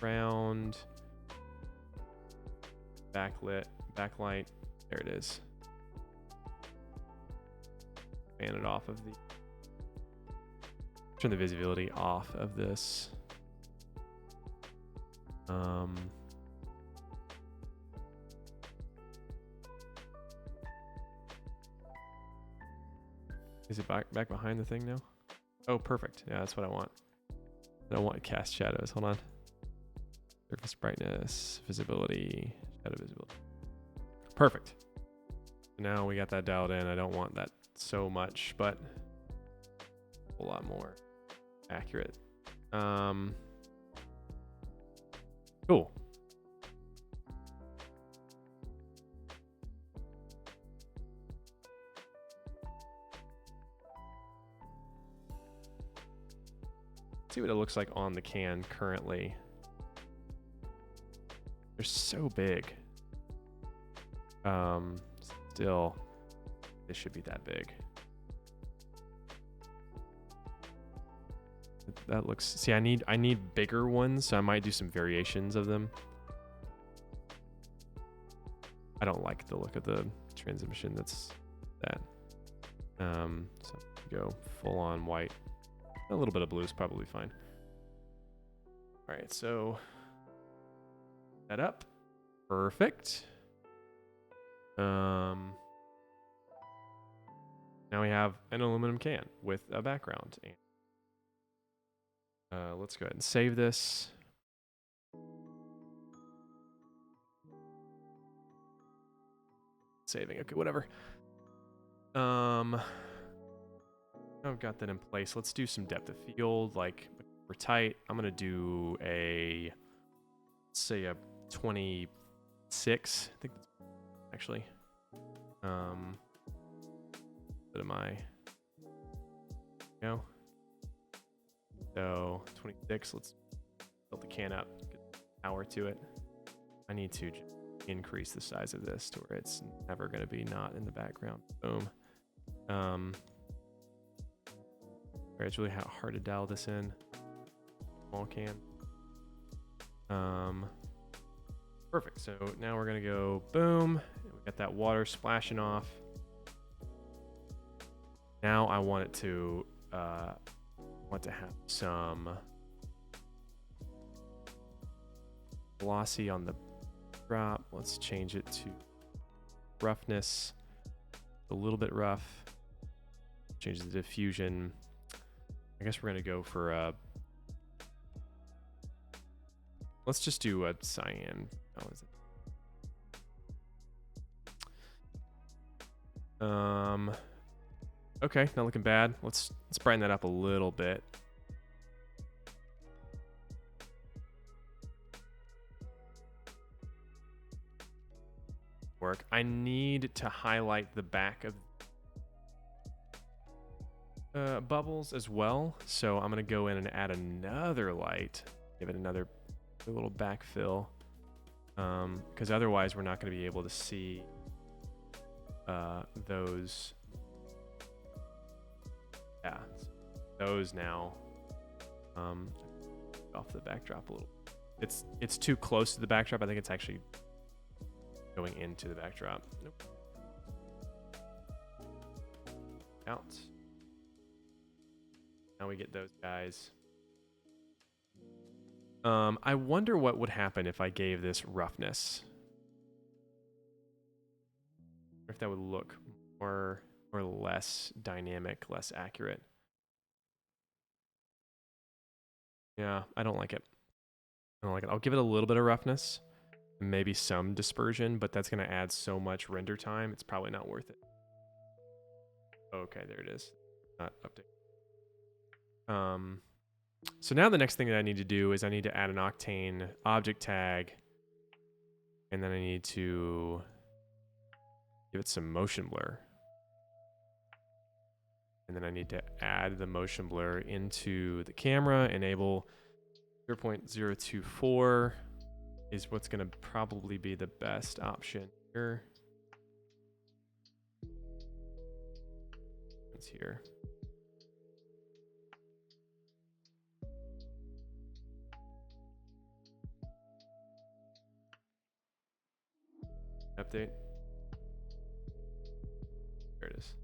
round, backlit, backlight. There it is. Fan it off of the. Turn the visibility off of this. Is it back behind the thing now? Oh, perfect. Yeah, that's what I want. I don't want cast shadows. Hold on. Surface brightness, visibility, shadow visibility. Perfect. Now we got that dialed in. I don't want that so much, but a whole lot more accurate. Cool. See what it looks like on the can currently. They're so big. Still, this should be that big. That looks. See, I need bigger ones, so I might do some variations of them. I don't like the look of the transmission. That's that. So go full on white. A little bit of blue is probably fine. All right, so that up. Perfect. Now we have an aluminum can with a background. Let's go ahead and save this. Saving. Okay, whatever. I've got that in place. Let's do some depth of field. Like, we're tight. I'm going to do a, let's say a 26. I think that's actually. Bit of my, so 26. Let's build the can up, get power to it. I need to increase the size of this to where it's never going to be not in the background. Boom. It's really hard to dial this in. Small can. Perfect. So now we're gonna go boom. We got that water splashing off. Now I want it to have some glossy on the drop. Let's change it to roughness. A little bit rough. Change the diffusion. I guess we're gonna go for Let's just do a cyan. How is it? Okay, not looking bad. Let's brighten that up a little bit. Work. I need to highlight the back of bubbles as well. So I'm gonna go in and add another light. Give it another little backfill. Because otherwise we're not gonna be able to see those. Yeah, those now. Off the backdrop a little. It's too close to the backdrop. I think it's actually going into the backdrop. Nope. Out. Now we get those guys. I wonder what would happen if I gave this roughness. Or if that would look more or less dynamic, less accurate. Yeah, I don't like it. I don't like it. I'll give it a little bit of roughness, maybe some dispersion, but that's going to add so much render time. It's probably not worth it. Okay, there it is. Not update. So now the next thing that I need to do is I need to add an Octane object tag, and then I need to give it some motion blur. And then I need to add the motion blur into the camera. Enable 0.024 is what's going to probably be the best option here. It's here. Update. There it is.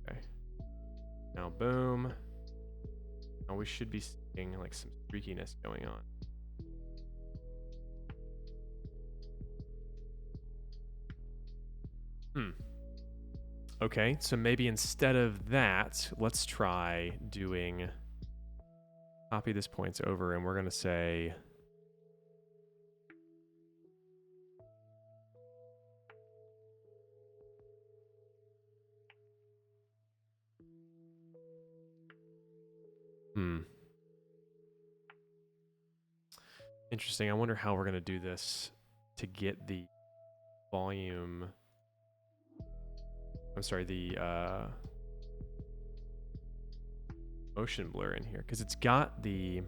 Okay. Now, boom. Now we should be seeing like some streakiness going on. Okay, so maybe instead of that, let's try doing, copy this points over, and we're going to say, interesting. I wonder how we're going to do this to get the volume. I'm sorry, the motion blur in here, because it's got the,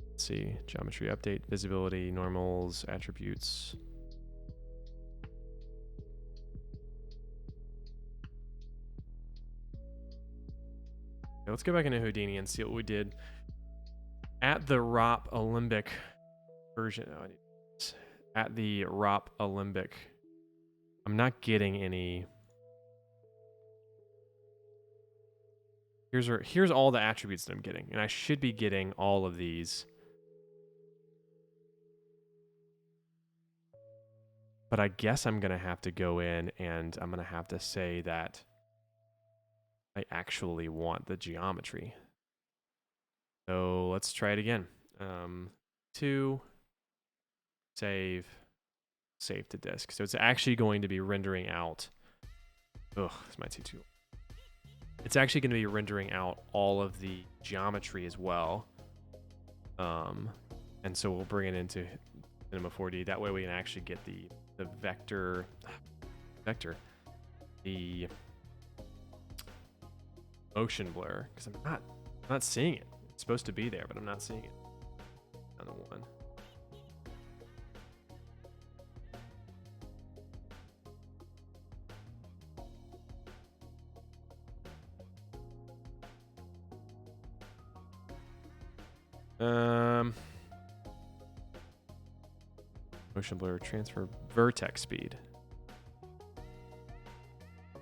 let's see, geometry update, visibility, normals, attributes. Okay, let's go back into Houdini and see what we did at the ROP Alembic version. Oh, at the ROP Alembic, I'm not getting any. Here's all the attributes that I'm getting, and I should be getting all of these. But I guess I'm going to have to go in and I'm going to have to say that I actually want the geometry. So let's try it again. 2, save to disk. So it's actually going to be rendering out. Ugh, this might take too long. It's actually going to be rendering out all of the geometry as well. And so we'll bring it into Cinema4D. That way we can actually get the vector, the motion blur, because I'm not seeing it. It's supposed to be there, but I'm not seeing it on the one. Motion blur, transfer vertex speed.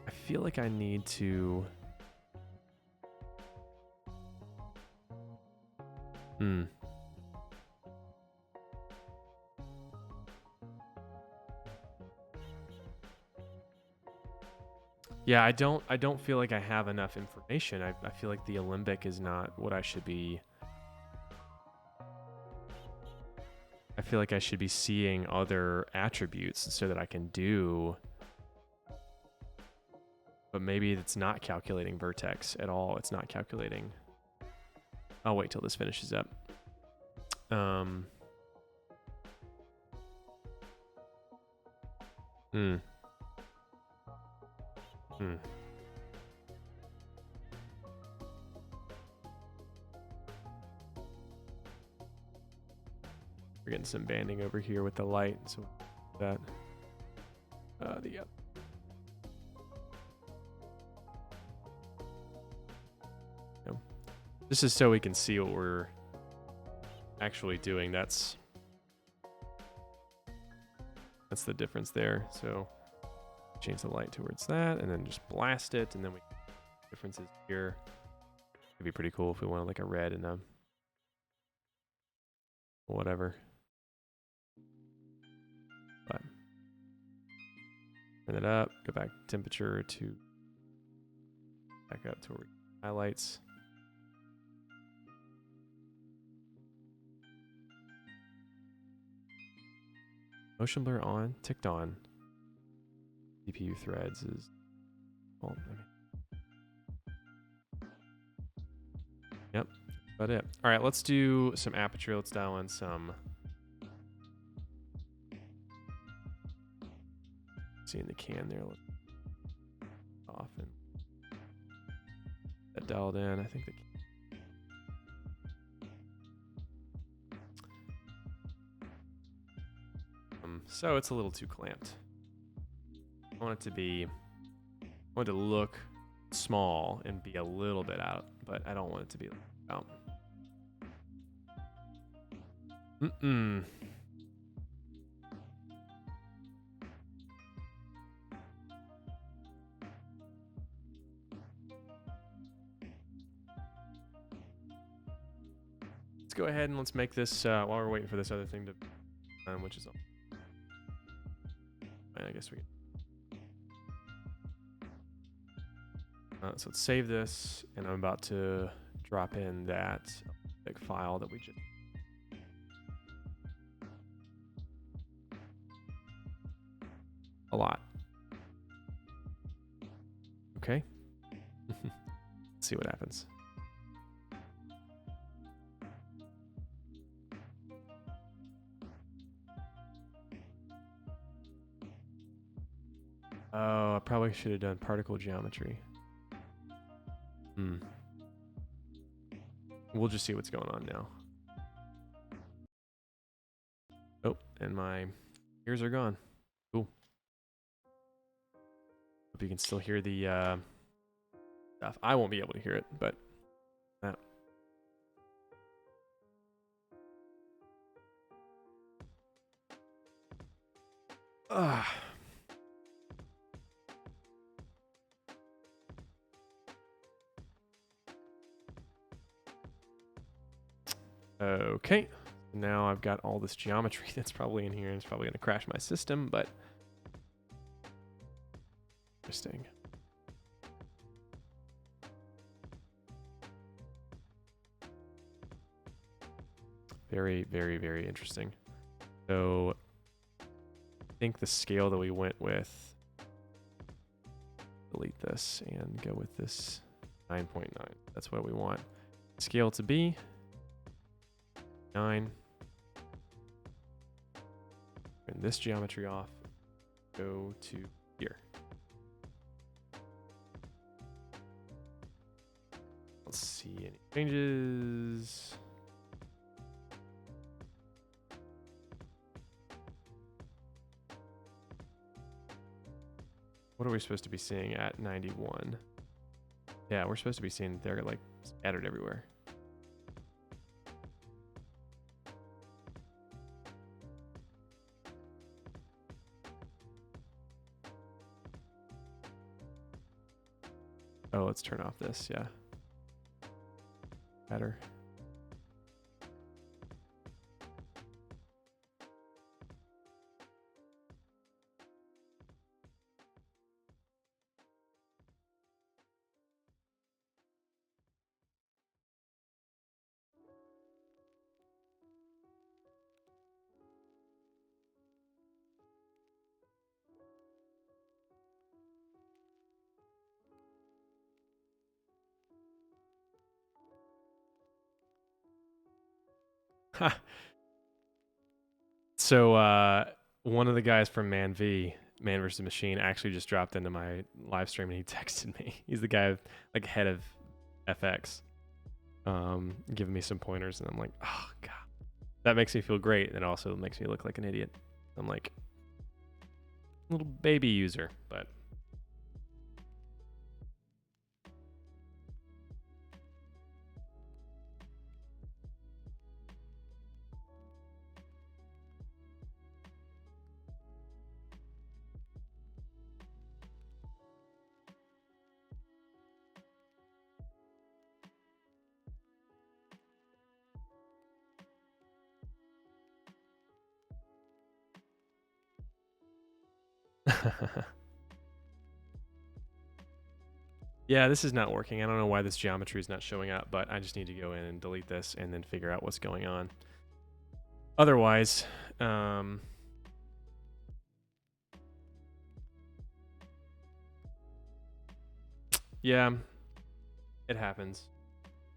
I feel like I need to. Yeah, I don't feel like I have enough information. I feel like the Alembic is not what I should be I feel like I should be seeing other attributes so that I can do, but maybe it's not calculating vertex at all. It's not calculating. I'll wait till this finishes up. We're getting some banding over here with the light, so that yep. This is so we can see what we're actually doing. That's the difference there. So change the light towards that, and then just blast it, and then we differences here. It'd be pretty cool if we wanted like a red and a whatever. But turn it up, go back temperature to back up to where highlights. Motion blur on, ticked on. CPU threads is, well, yep, that's about it. All right, let's do some aperture. Let's dial in some. Seeing the can there, off and that dialed in. I think the so it's a little too clamped. I want it to look small and be a little bit out, but I don't want it to be out. Let's go ahead and let's make this while we're waiting for this other thing to which is I guess we can. So let's save this, and I'm about to drop in that big file that we just. A lot. Okay. Let's see what happens. Oh, I probably should have done particle geometry. We'll just see what's going on now. Oh, and my ears are gone. Cool. Hope you can still hear the stuff. I won't be able to hear it, but okay, now I've got all this geometry that's probably in here, and it's probably going to crash my system, but interesting. Very, very, very interesting. So I think the scale that we went with, delete this and go with this 9.9. That's what we want. Scale to be 9. Turn this geometry off. Go to here. Let's see any changes. What are we supposed to be seeing at 91? Yeah, we're supposed to be seeing they're like scattered everywhere. Oh, let's turn off this, yeah. Better. So one of the guys from Man vs. Machine, actually just dropped into my live stream and he texted me. He's the guy like head of FX, giving me some pointers, and I'm like, oh god, that makes me feel great. And it also makes me look like an idiot. I'm like little baby user, but. Yeah, this is not working. I don't know why this geometry is not showing up, but I just need to go in and delete this and then figure out what's going on. Otherwise, yeah, it happens.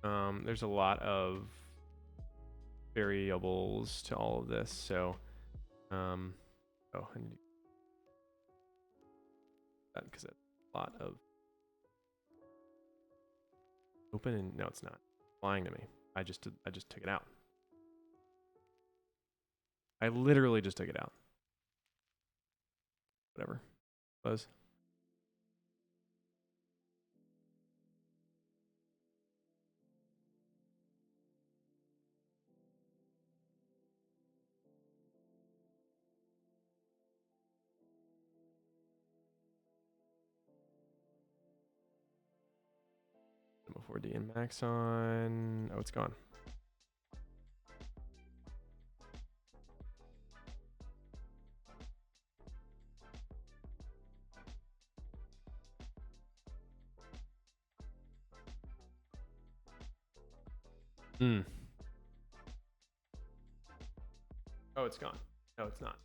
There's a lot of variables to all of this, so I need to that because it's a lot of open, and no, it's not lying to me. I just took it out. I literally just took it out. Whatever. Buzz. Cinema4D and Max on. Oh, it's gone. Oh, it's gone. No, it's not.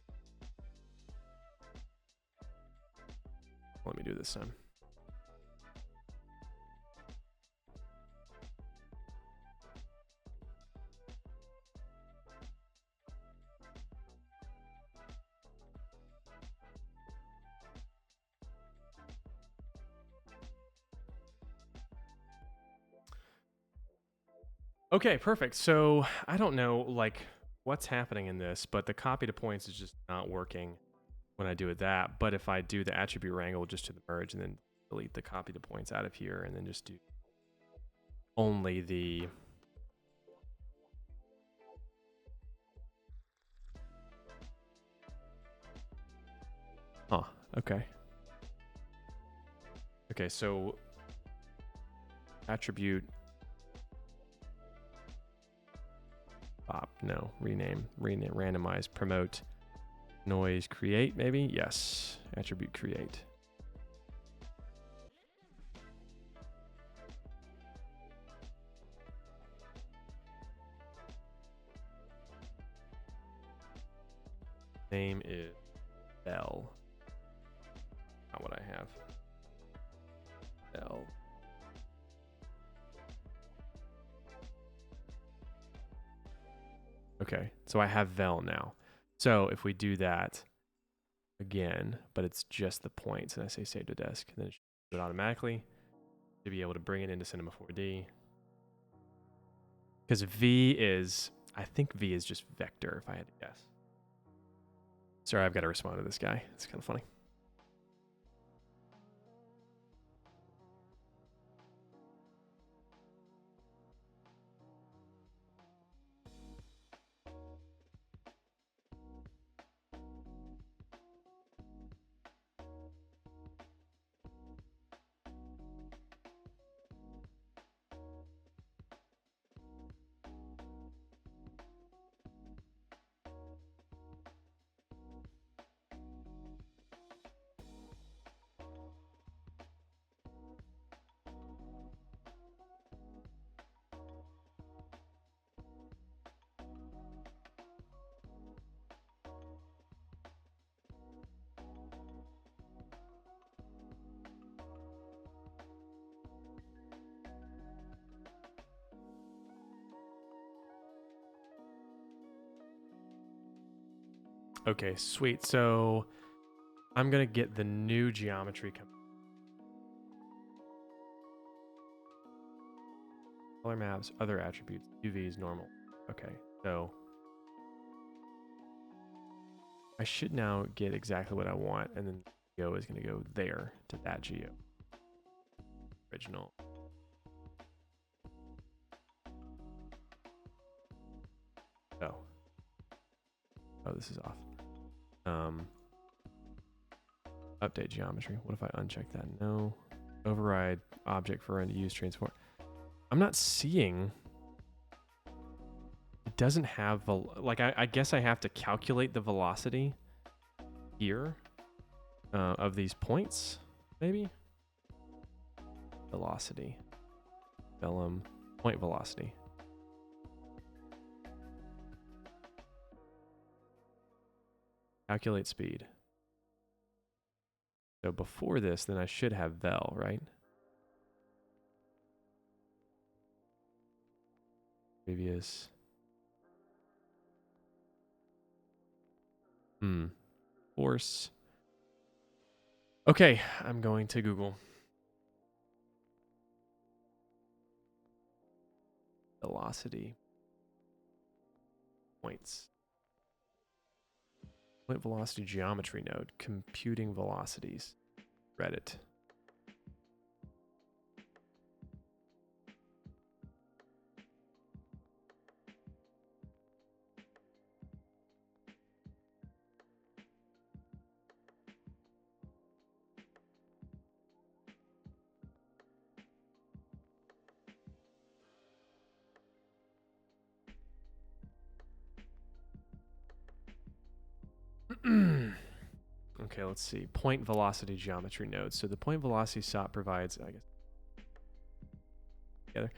Let me do this time. Okay, perfect. So I don't know like what's happening in this, but the copy to points is just not working when I do it that. But if I do the attribute wrangle just to the merge and then delete the copy to points out of here and then just do only the okay. Okay, so attribute rename, randomize, promote, noise, create, maybe? Yes. Attribute create. Name is Bell. Not what I have. Bell. Okay, so I have Vel now. So if we do that again, but it's just the points, and I say save to disk, then it should do it automatically to be able to bring it into Cinema4D. Because I think V is just vector, if I had to guess. Sorry, I've got to respond to this guy. It's kind of funny. Okay, sweet. So I'm gonna get the new geometry. Color maps, other attributes, UV is normal. Okay, so I should now get exactly what I want, and then geo is gonna go there to that geo. Original. Oh, this is off. Update geometry. What if I uncheck that? No. Override object for use transform. I'm not seeing. It doesn't have like I guess I have to calculate the velocity here of these points, maybe. Velocity. Vellum point velocity. Calculate speed. So before this, then I should have vel, right? Previous. Force. Okay, I'm going to Google. Velocity. Points. Point velocity geometry node. Computing velocities. Reddit. Okay, let's see. Point velocity geometry nodes. So the point velocity SOP provides, I guess, together.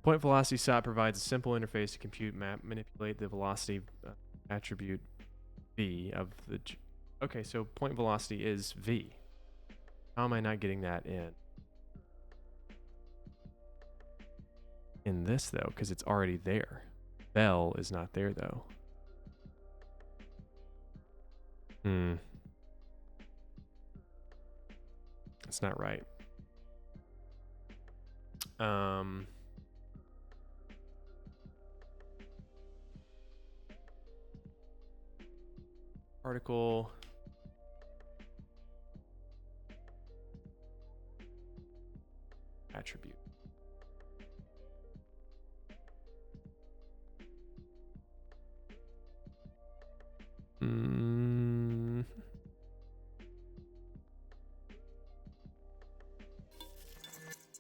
Point velocity SOP provides a simple interface to compute, map, manipulate the velocity attribute v of the. Okay, so point velocity is v. How am I not getting that in this though? Because it's already there. Vel is not there though. That's not right. Particle. Attribute.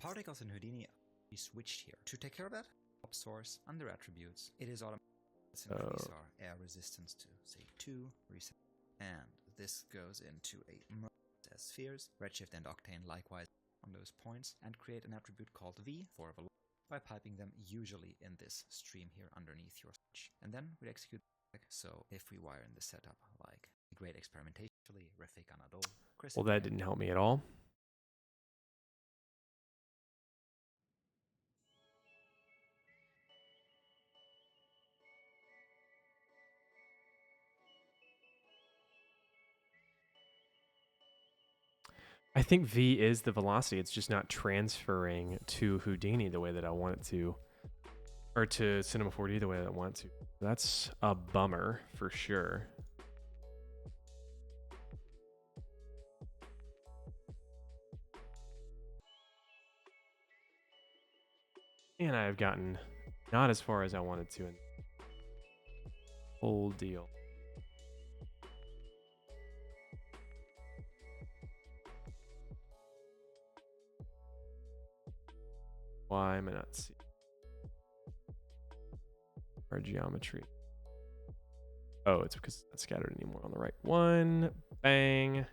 Particles in Houdini we switched here. To take care of that, top source under attributes, it is automatic. Let's increase our air resistance to say 2, reset, and this goes into a merge as spheres. Redshift and Octane likewise on those points, and create an attribute called V for velocity by piping them usually in this stream here underneath your switch. And then we execute. So if we wire in the setup like great experimentation, Refik Anadol. Well, that didn't help me at all. I think V is the velocity. It's just not transferring to Houdini the way that I want it to. Or to Cinema4D the way that I want it to. That's a bummer for sure. And I've gotten not as far as I wanted to in the whole deal. Why am I not seeing our geometry? Oh, it's because it's not scattered anymore on the right one. Bang.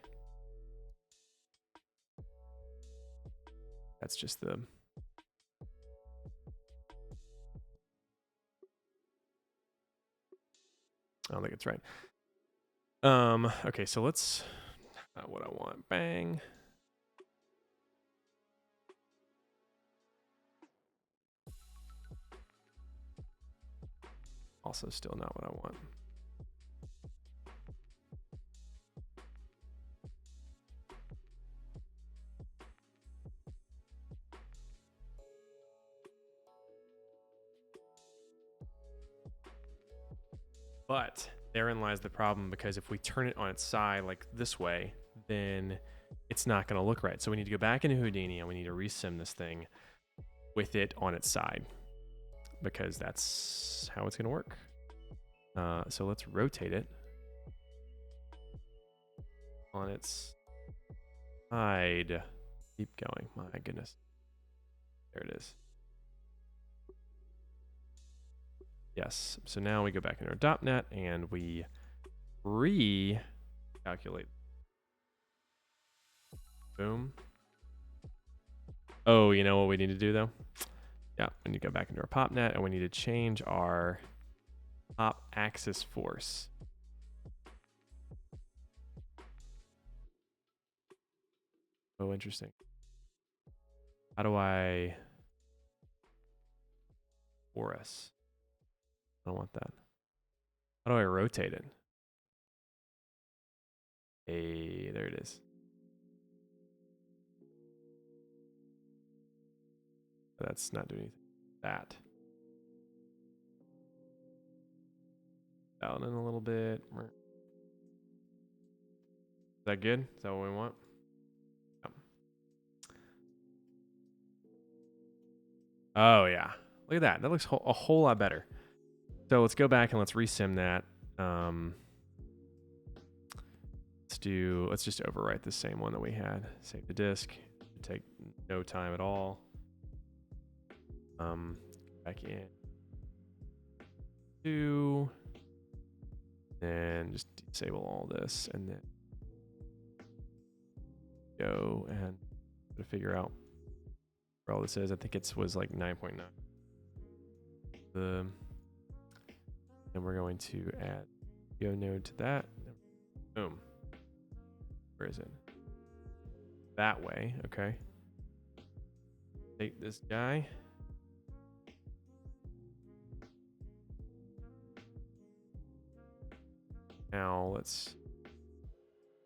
That's just the... I don't think it's right. Okay, so let's... Not what I want. Bang. Also still not what I want. But therein lies the problem, because if we turn it on its side like this way, then it's not going to look right. So we need to go back into Houdini and we need to resim this thing with it on its side, because that's how it's going to work. So let's rotate it on its side. Keep going. My goodness. There it is. Yes. So now we go back into our .NET and we recalculate. Boom. Oh, you know what we need to do though? Yeah, we need to go back into our PopNet and we need to change our top axis force. Oh, interesting. How do I force? I don't want that. How do I rotate it? Hey, there it is. That's not doing anything. That. Down in a little bit. Is that good? Is that what we want? Yep. Oh, yeah. Look at that. That looks a whole lot better. So let's go back and let's resim that. Let's just overwrite the same one that we had. Save the disk. It'd take no time at all. Back in. And just disable all this and then go and try to figure out where all this is. I think it was like 9.9. And we're going to add go node to that. Boom. Where is it? That way. Okay. Take this guy. Now let's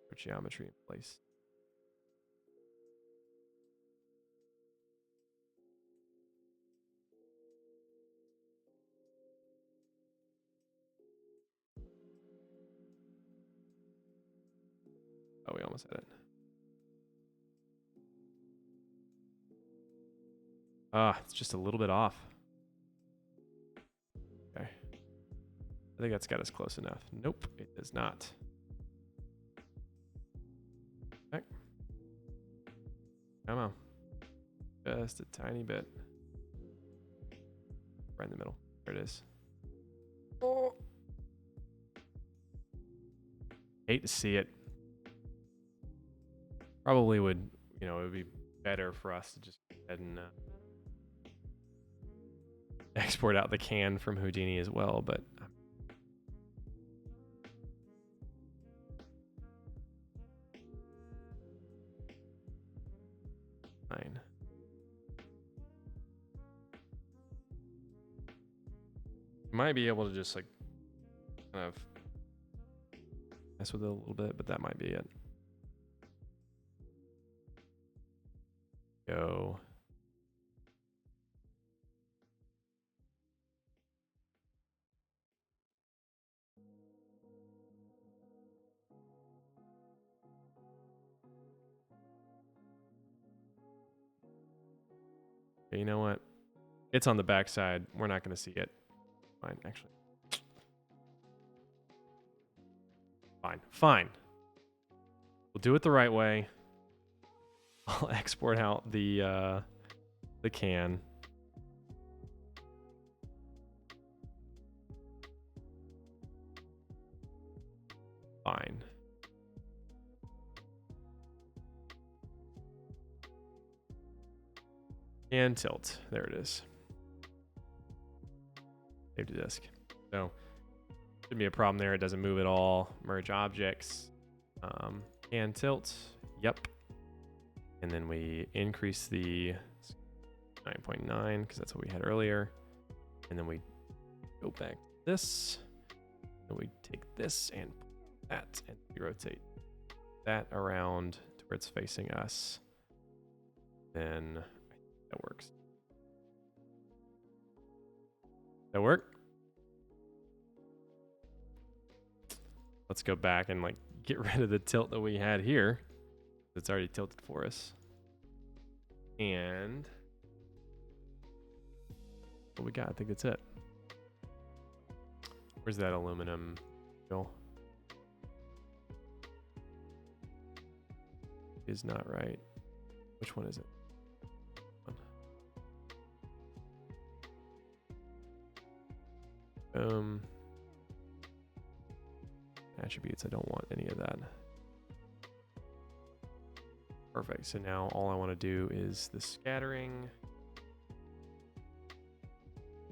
put geometry in place. Oh, we almost had it. It's just a little bit off. Okay. I think that's got us close enough. Nope, it does not. Okay. Come on. Just a tiny bit. Right in the middle. There it is. Oh. Hate to see it. Probably would, it would be better for us to just go ahead and export out the can from Houdini as well, but fine. Might be able to just like kind of mess with it a little bit, but that might be it. Go. Okay, you know what? It's on the back side. We're not going to see it. Fine, actually. Fine. We'll do it the right way. I'll export out the can. Fine. And tilt. There it is. Save to disk. So shouldn't be a problem there. It doesn't move at all. Merge objects. And tilt. Yep. And then we increase the 9.9 because that's what we had earlier. And then we go back to this. And we take this and that and we rotate that around to where it's facing us. Then that works. That work? let's go back and like get rid of the tilt that we had here. It's already tilted for us. And what we got? I think that's it. Where's that aluminum wheel? Is not right. Which one is it? Attributes, I don't want any of that. Perfect. So now all I want to do is the scattering,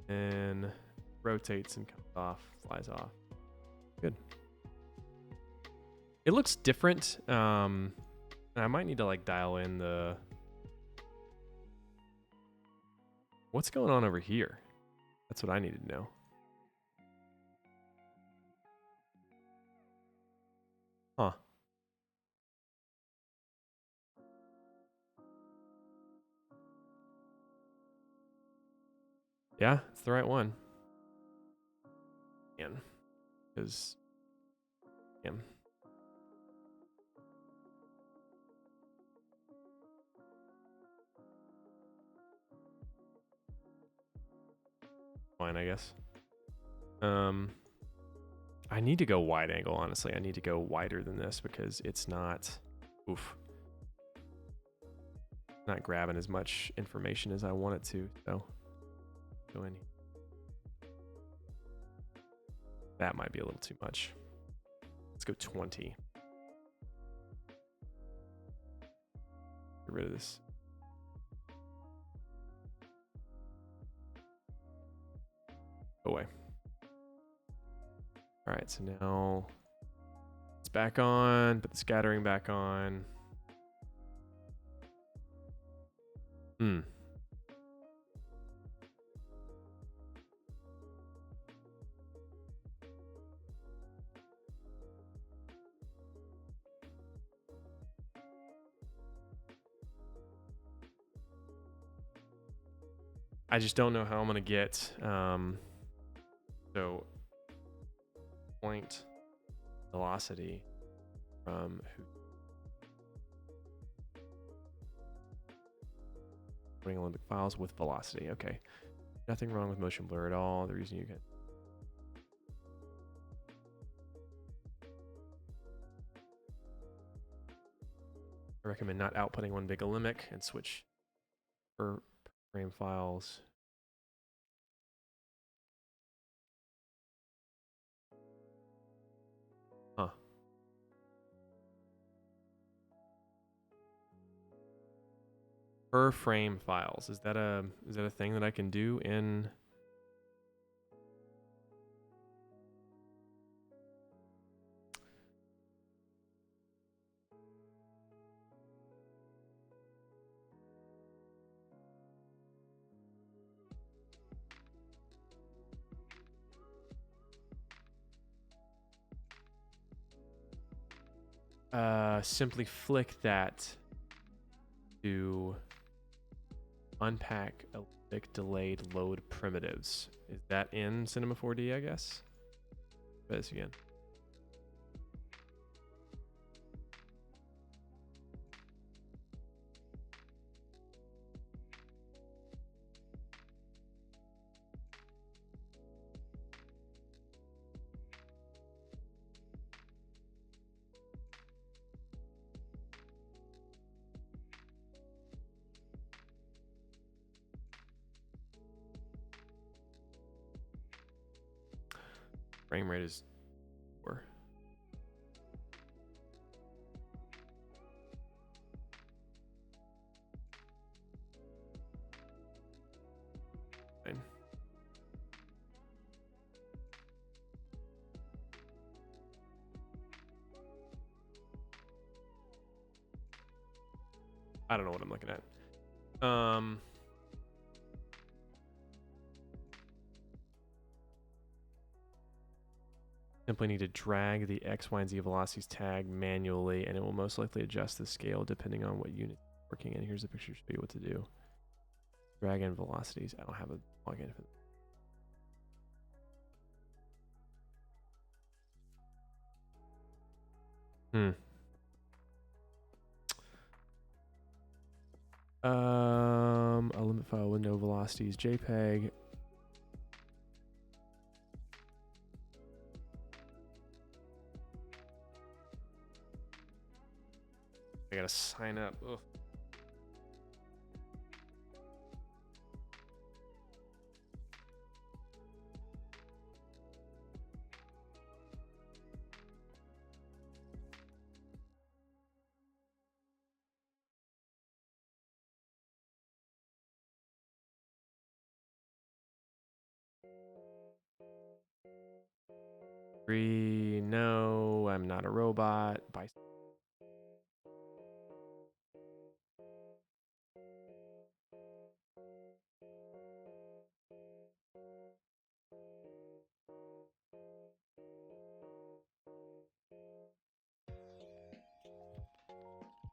and rotates and comes off, flies off. Good. It looks different. I might need to like dial in the... What's going on over here? That's what I needed to know. Huh. Yeah, it's the right one. Man. Because... Damn. Fine, I guess. I need to go wide angle, honestly. I need to go wider than this because it's not... Oof. Not grabbing as much information as I want it to, so... Go in. That might be a little too much. Let's go 20. Get rid of this. Go away. All right, so now it's back on, put the scattering back on. I just don't know how I'm gonna get so point velocity from putting Olympic files with velocity. Okay, nothing wrong with motion blur at all. The reason you get I recommend not outputting one big Olympic and switch per frame files. Huh. Per frame files. Is that a thing that I can do in simply flick that to unpack Olympic delayed load primitives. Is that in Cinema4D, I guess? Try this again. Frame rate is 4. Fine. I don't know what I'm looking at. Simply need to drag the X, Y, and Z velocities tag manually, and it will most likely adjust the scale depending on what unit you're working in. Here's a picture to show you what to do. Drag in velocities. I don't have a plugin for that. Hmm. A limit file window velocities JPEG. I gotta sign up. Ugh. No, I'm not a robot. Bye.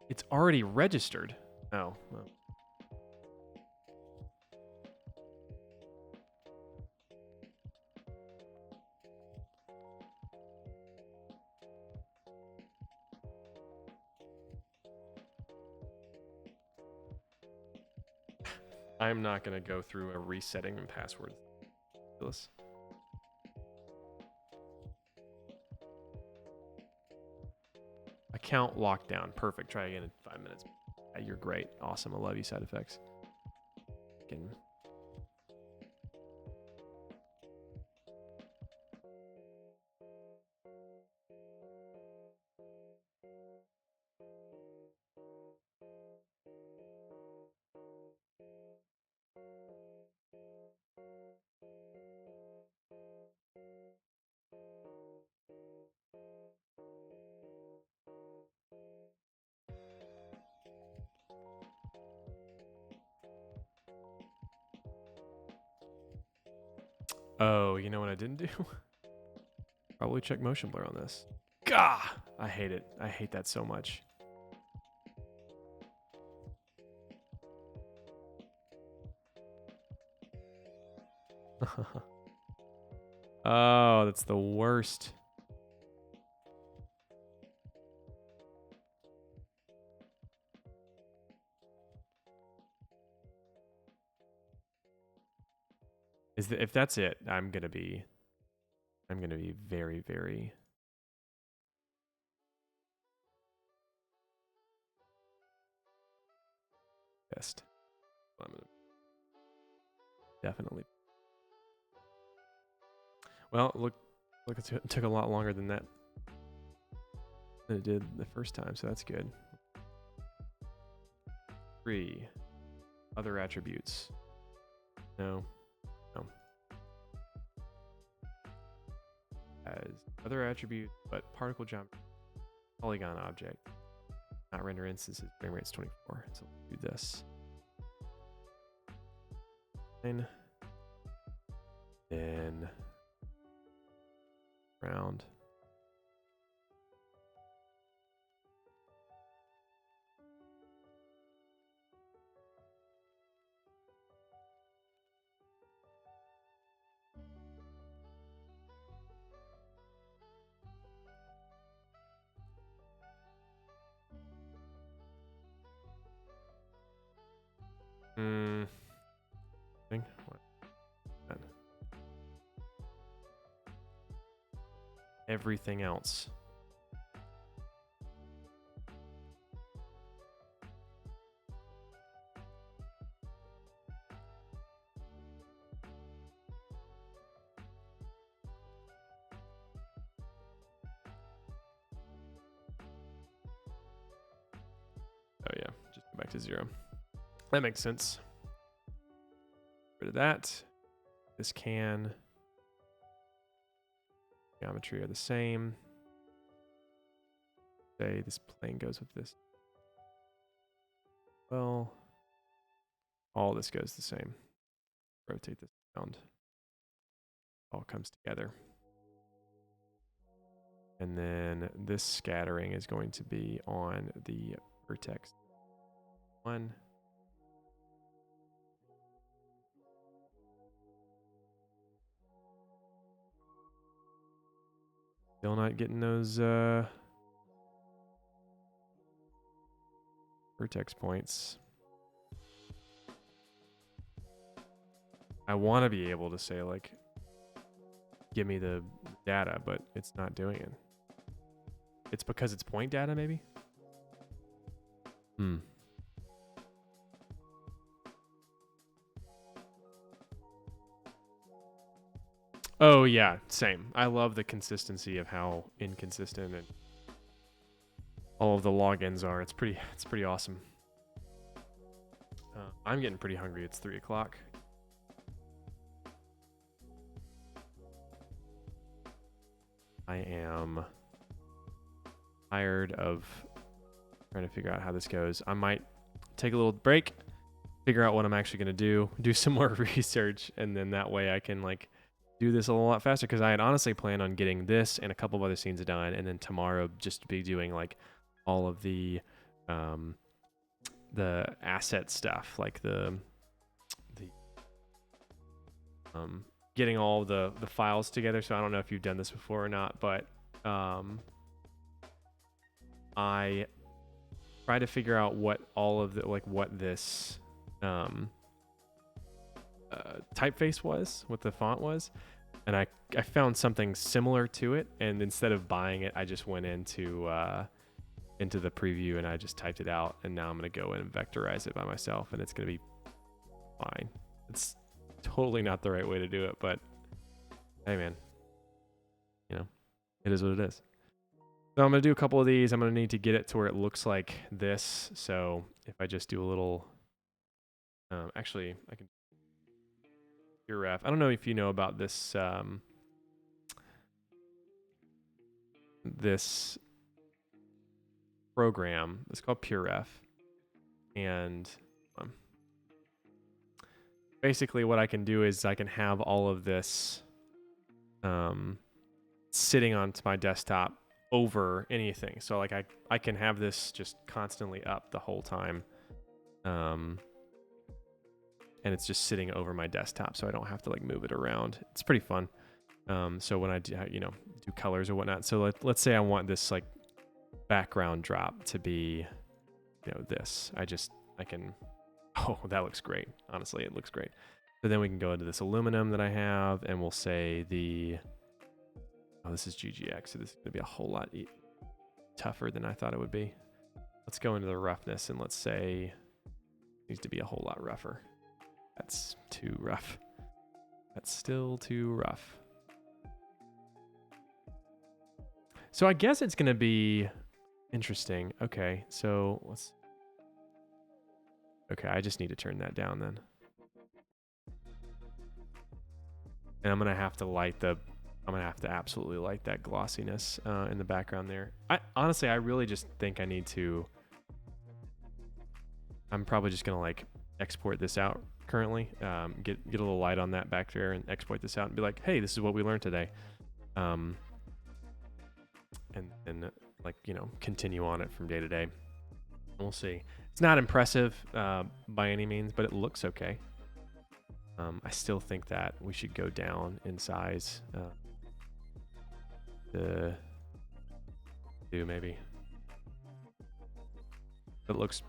It's already registered. Oh, well. I'm not gonna go through a resetting password. Ridiculous. Account lockdown. Perfect. Try again in 5 minutes. You're great. Awesome. I love you, SideFX. Fucking- Oh, you know what I didn't do? Probably check motion blur on this. Gah! I hate it. I hate that so much. Oh, that's the worst. If that's it, I'm gonna be very, very pissed. I'm gonna definitely. Well, look, it took a lot longer than that than it did the first time, so that's good. 3 other attributes. No. As other attributes, but particle geometry, polygon object, not render instances, frame rate's 24. So let's do this. Then round. Thing. What? That. Everything else. Oh yeah, just go back to 0. That makes sense. Rid of that. This can. Geometry are the same. Say this plane goes with this. Well, all this goes the same. Rotate this around. All comes together. And then this scattering is going to be on the vertex 1. Still not getting those vertex points. I want to be able to say like, give me the data, but it's not doing it. It's because it's point data, maybe? Hmm. Oh yeah, same. I love the consistency of how inconsistent and all of the logins are. It's pretty awesome. I'm getting pretty hungry. It's 3 o'clock. I am tired of trying to figure out how this goes. I might take a little break, figure out what I'm actually going to do some more research, and then that way I can like do this a lot faster, because I had honestly planned on getting this and a couple of other scenes done, and then tomorrow just be doing like all of the asset stuff, like the getting all the files together. So I don't know if you've done this before or not, but I try to figure out what all of the what this typeface was, what the font was, and I found something similar to it, and instead of buying it, I just went into the preview and I just typed it out, and now I'm gonna go in and vectorize it by myself, and it's gonna be fine. It's totally not the right way to do it, but hey man, you know, it is what it is. So I'm gonna do a couple of these. I'm gonna need to get it to where it looks like this. So if I just do a little, actually I can pure ref. I don't know if you know about this this program. It's called pure ref, and basically what I can do is I can have all of this sitting onto my desktop over anything. So like I can have this just constantly up the whole time, and it's just sitting over my desktop, so I don't have to like move it around. It's pretty fun. So when I do, do colors or whatnot, so let's say I want this like background drop to be this, I can, oh, that looks great. Honestly, it looks great. So then we can go into this aluminum that I have, and we'll say this is GGX, so this is gonna be a whole lot tougher than I thought it would be. Let's go into the roughness, and let's say it needs to be a whole lot rougher. That's too rough. That's still too rough. So I guess it's gonna be interesting. Okay, so okay, I just need to turn that down then. And I'm gonna have to absolutely light that glossiness in the background there. Honestly, I really just think I need to. I'm probably just gonna like export this out currently. Get a little light on that back there and export this out and be like, hey, this is what we learned today. And like continue on it from day to day. We'll see. It's not impressive by any means, but it looks okay. I still think that we should go down in size. Maybe. It looks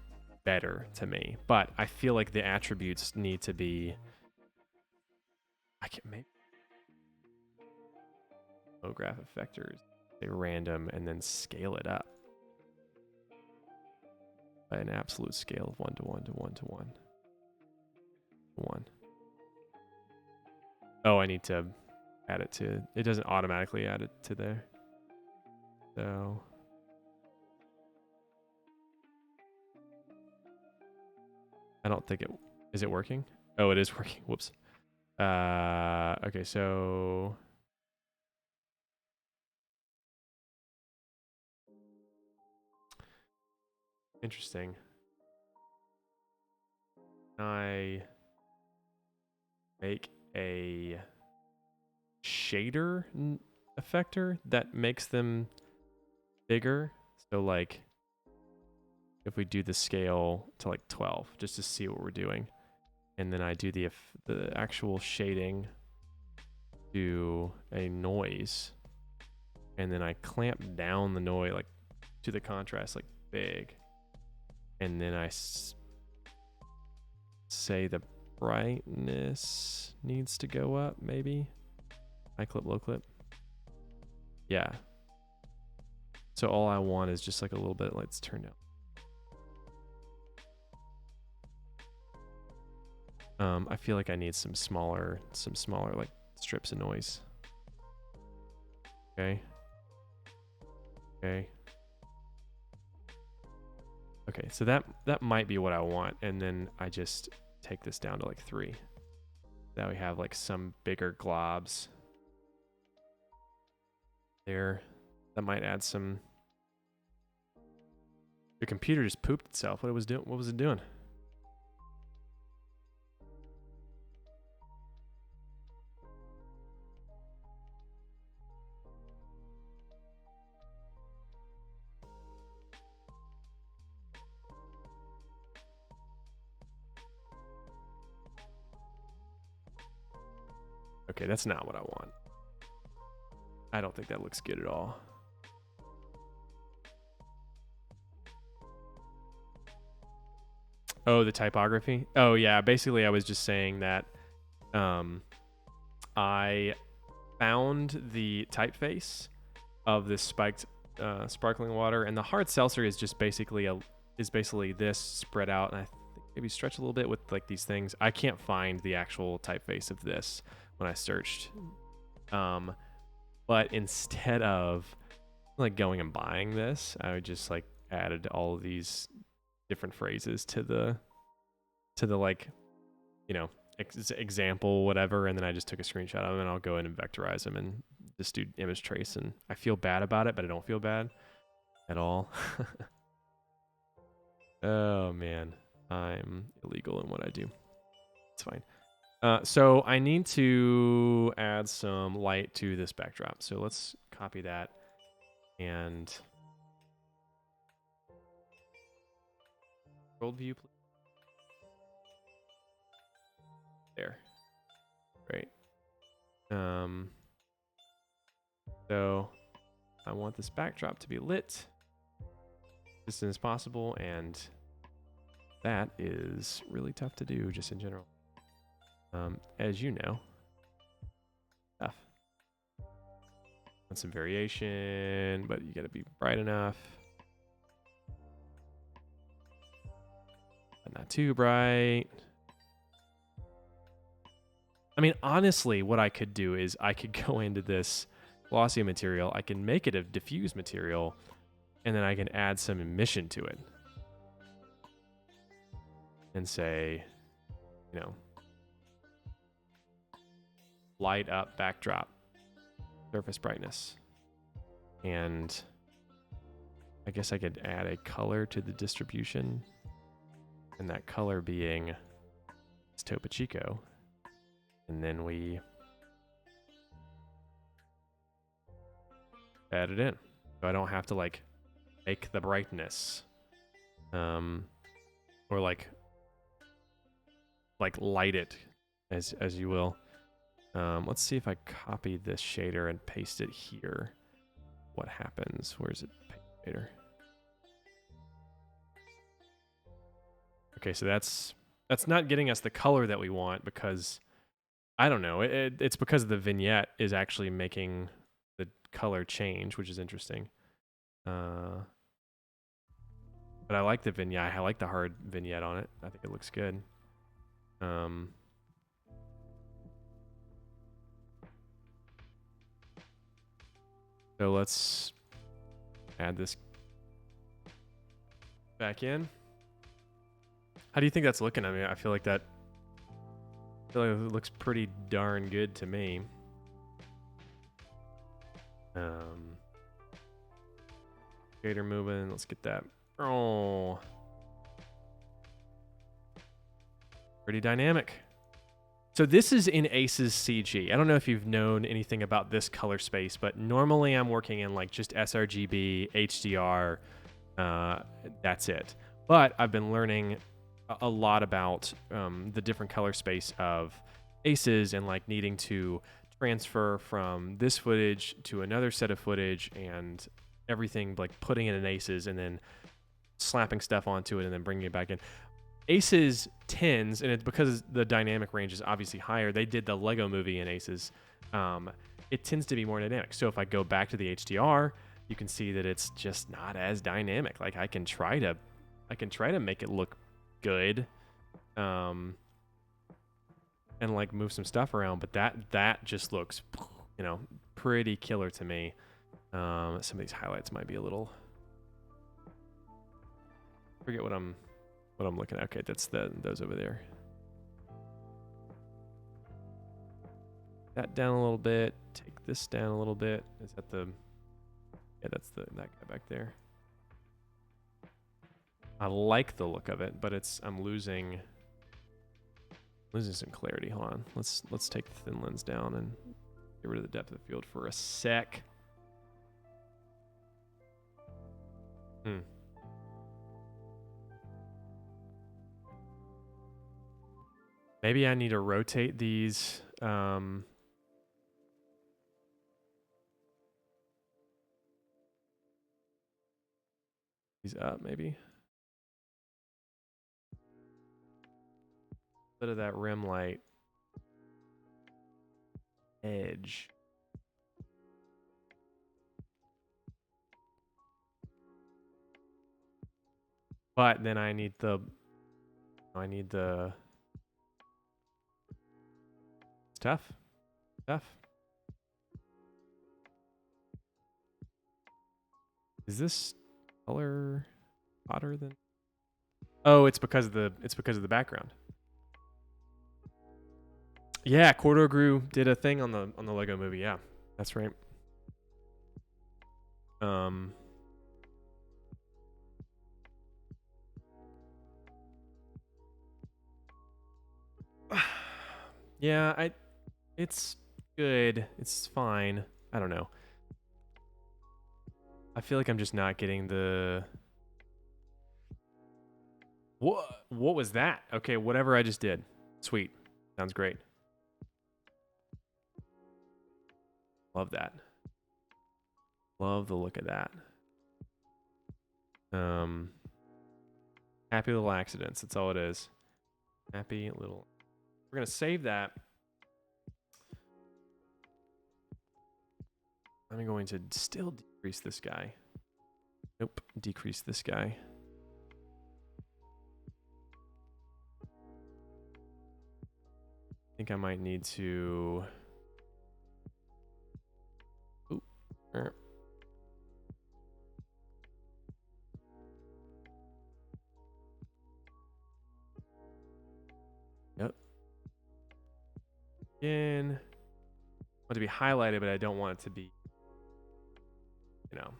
better to me, but I feel like the attributes need to be. I can maybe low graph effectors, say random, and then scale it up by an absolute scale of 1 to 1 to 1 to 1 to 1. Oh, I need to add it to. It doesn't automatically add it to there. So I don't think is it working? Oh, it is working. Whoops. Okay, so interesting. I make a shader effector that makes them bigger. So like if we do the scale to like 12 just to see what we're doing, and then I do the actual shading to a noise, and then I clamp down the noise like to the contrast like big, and then I say the brightness needs to go up, maybe. High clip, low clip. Yeah. So all I want is just like a little bit. Let's turn down. I feel like I need some smaller like strips of noise. Okay. Okay. Okay, so that might be what I want, and then I just take this down to like 3. Now we have like some bigger globs there. That might add some. The computer just pooped itself. What was it doing? Okay, that's not what I want. I don't think that looks good at all. Oh, the typography? Oh, yeah. Basically, I was just saying that I found the typeface of this spiked sparkling water, and the hard seltzer is just basically this spread out, and I think maybe stretch a little bit with like these things. I can't find the actual typeface of this when I searched. But instead of like going and buying this, I would just like added all of these different phrases to the like, you know, example, whatever. And then I just took a screenshot of them, and I'll go in and vectorize them and just do image trace. And I feel bad about it, but I don't feel bad at all. Oh man, I'm illegal in what I do. It's fine. So I need to add some light to this backdrop. So let's copy that and world view, please. There. Great. So I want this backdrop to be lit as soon as possible, and that is really tough to do just in general. As you know, tough. Want some variation, but you gotta be bright enough. But not too bright. I mean, honestly, what I could do is I could go into this glossy material, I can make it a diffuse material, and then I can add some emission to it. And say, you know, light up backdrop, surface brightness. And I guess I could add a color to the distribution, and that color being Topo Chico. And then we add it in. So I don't have to like make the brightness. Or like light it as you will. Let's see if I copy this shader and paste it here. What happens? Where's it? Shader. Okay, so that's not getting us the color that we want, because I don't know. It's because the vignette is actually making the color change, which is interesting. But I like the vignette. I like the hard vignette on it. I think it looks good. So let's add this back in. How do you think that's looking? I mean, I feel like it looks pretty darn good to me. Shader moving. Let's get that. Oh, pretty dynamic. So this is in Ace's CG. I don't know if you've known anything about this color space, but normally I'm working in like just sRGB, HDR. That's it. But I've been learning a lot about the different color space of Aces, and like needing to transfer from this footage to another set of footage and everything, like putting it in Aces and then slapping stuff onto it and then bringing it back in. Aces tends, and it's because the dynamic range is obviously higher. They did the Lego movie in Aces. It tends to be more dynamic. So if I go back to the HDR, you can see that it's just not as dynamic. Like I can try to make it look good, and like move some stuff around, but that just looks, you know, pretty killer to me. Some of these highlights might be a little. Forget what I'm looking at. Okay, that's those over there. That down a little bit. Take this down a little bit. Is that the? Yeah, that's that guy back there. I like the look of it, but I'm losing some clarity. Hold on. Let's take the thin lens down and get rid of the depth of field for a sec. Maybe I need to rotate these. These up, maybe. Bit of that rim light edge. But then I need the. It's tough. Is this color hotter than? Oh, it's because of the background. Yeah, Cordo Grew did a thing on the Lego movie. Yeah, that's right. Yeah, it's good. It's fine. I don't know. I feel like I'm just not getting the. What was that? Okay, whatever I just did. Sweet. Sounds great. Love that. Love the look of that. Happy little accidents. That's all it is. Happy little. We're gonna save that. I'm going to still decrease this guy. Nope, decrease this guy. I think I might need to. Ooh. Yep. Again. I want it to be highlighted, but I don't want it to be, you know,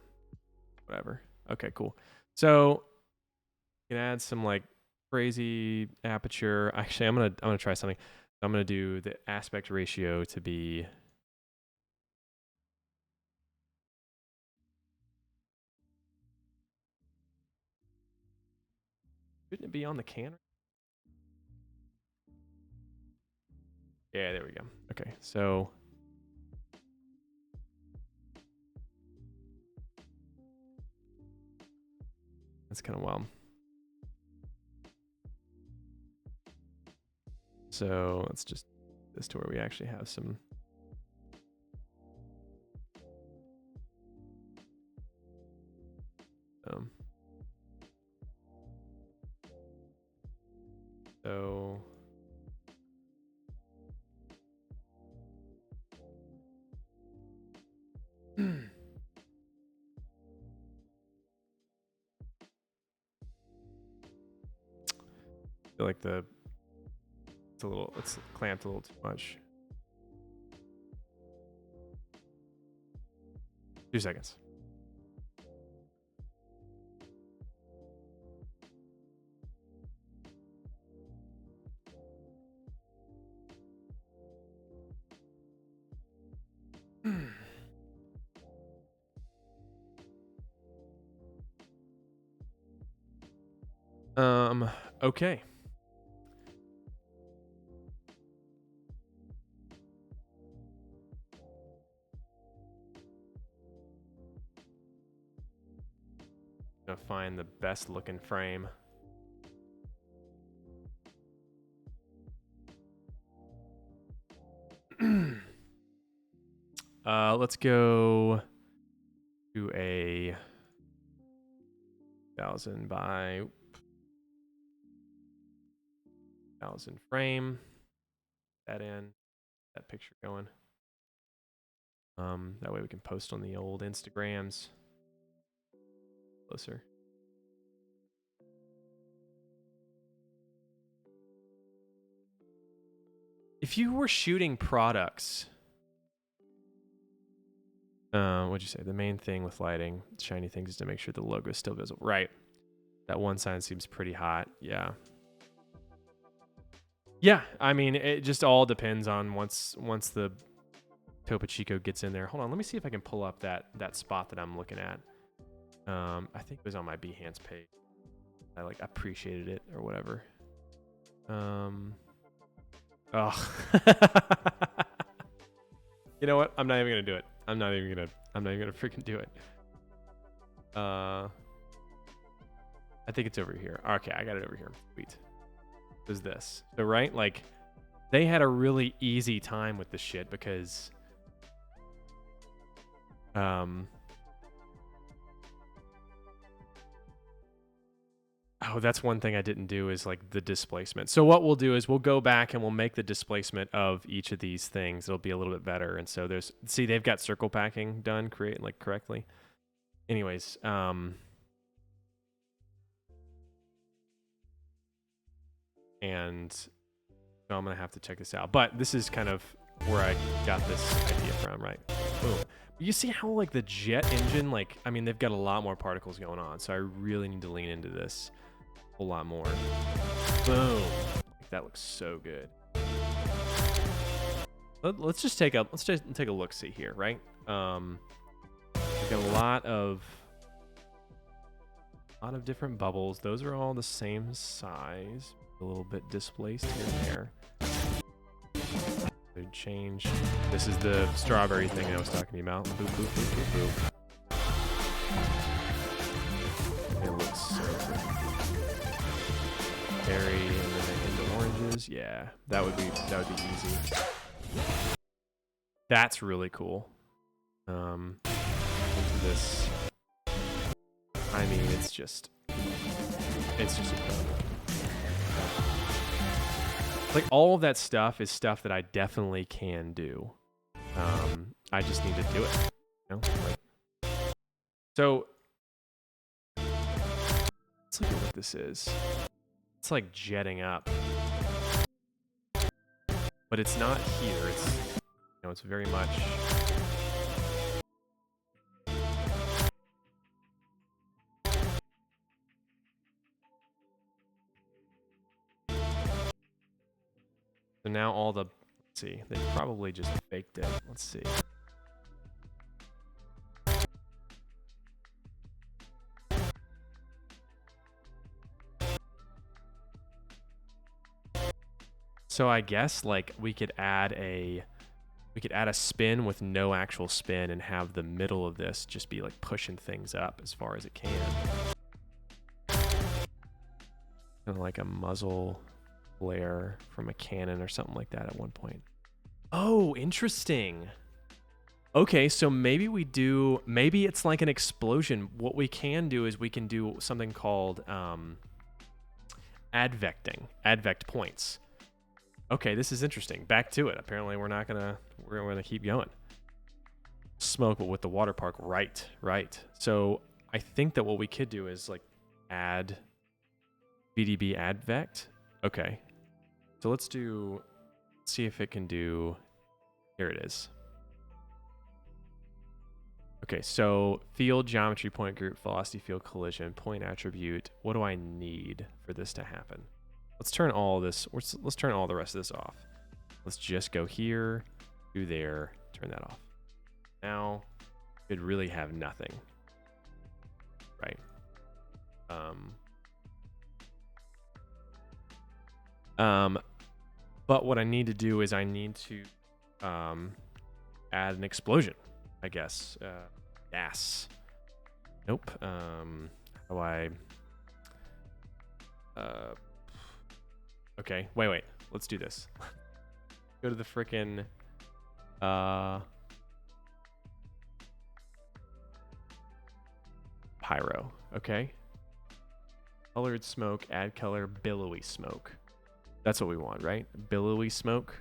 whatever. Okay, cool. So you can add some like crazy aperture. Actually, I'm gonna try something. I'm gonna do the aspect ratio to be. Shouldn't it be on the can? Yeah, there we go. Okay, so that's kind of wild. So let's just this to where we actually have some. So I feel like it's clamped a little too much. 2 seconds. Okay. to find the best looking frame. Let's go to a 1000 by 1000 frame. That in, that picture going. That way we can post on the old Instagrams. Closer. If you were shooting products, what'd you say? The main thing with lighting, shiny things, is to make sure the logo is still visible. Right. That one sign seems pretty hot. Yeah. Yeah. I mean, it just all depends on once the Topo Chico gets in there. Hold on. Let me see if I can pull up that spot that I'm looking at. I think it was on my Behance page. I like appreciated it or whatever. Oh. You know what? I'm not even gonna do it. I'm not even gonna freaking do it. I think it's over here. Okay, I got it over here. Sweet. Is this so? Right, like they had a really easy time with this shit because oh, that's one thing I didn't do is like the displacement. So what we'll do is we'll go back and we'll make the displacement of each of these things. It'll be a little bit better. And so see, they've got circle packing done, correctly. Anyways, and so I'm gonna have to check this out. But this is kind of where I got this idea from, right? Boom. You see how like the jet engine, like, I mean, they've got a lot more particles going on. So I really need to lean into this a whole lot more. Boom. That looks so good. Let's just take a look see here, right? We've got a lot of different bubbles. Those are all the same size, a little bit displaced here and there. So change. This is the strawberry thing I was talking about. Boop, boop, boop, boop, boop. It looks so good. Berry and then into oranges. Yeah, that would be easy. That's really cool. Into this. I mean, it's just incredible. Like all of that stuff is stuff that I definitely can do. I just need to do it. You know? Like, so let's look at what this is. It's like jetting up, but it's not here. It's very much. So now all the, let's see, they probably just faked it. Let's see. So I guess like we could add a spin with no actual spin and have the middle of this just be like pushing things up as far as it can. Kind of like a muzzle flare from a cannon or something like that at one point. Oh, interesting. Okay, so maybe it's like an explosion. What we can do is we can do something called advect points. Okay, this is interesting. Back to it. Apparently we're gonna keep going. Smoke, but with the water park, right. So I think that what we could do is like add VDB advect. Okay. So let's see if it can do, here it is. Okay, so field, geometry, point group, velocity field, collision, point attribute. What do I need for this to happen? Let's turn all this, let's turn all the rest of this off. Let's just go here, do there, turn that off. Now, it really have nothing, right? But what I need to do is I need to add an explosion, I guess. Gas. Nope. How do I... Okay, wait. Let's do this. Go to the frickin' pyro. Okay. Colored smoke, add color, billowy smoke. That's what we want, right? Billowy smoke.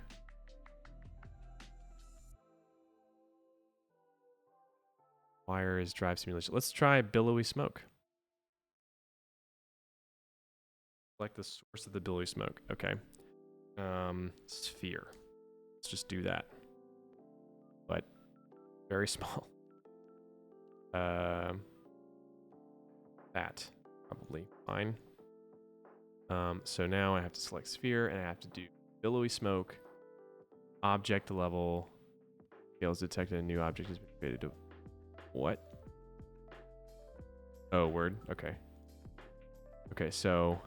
Wires, drive simulation. Let's try billowy smoke. Select the source of the billowy smoke. Okay. Sphere. Let's just do that. But very small. That probably fine. So now I have to select sphere and I have to do billowy smoke. Object level. Scales detected. A new object has been created. What? Oh, word. Okay. Okay, so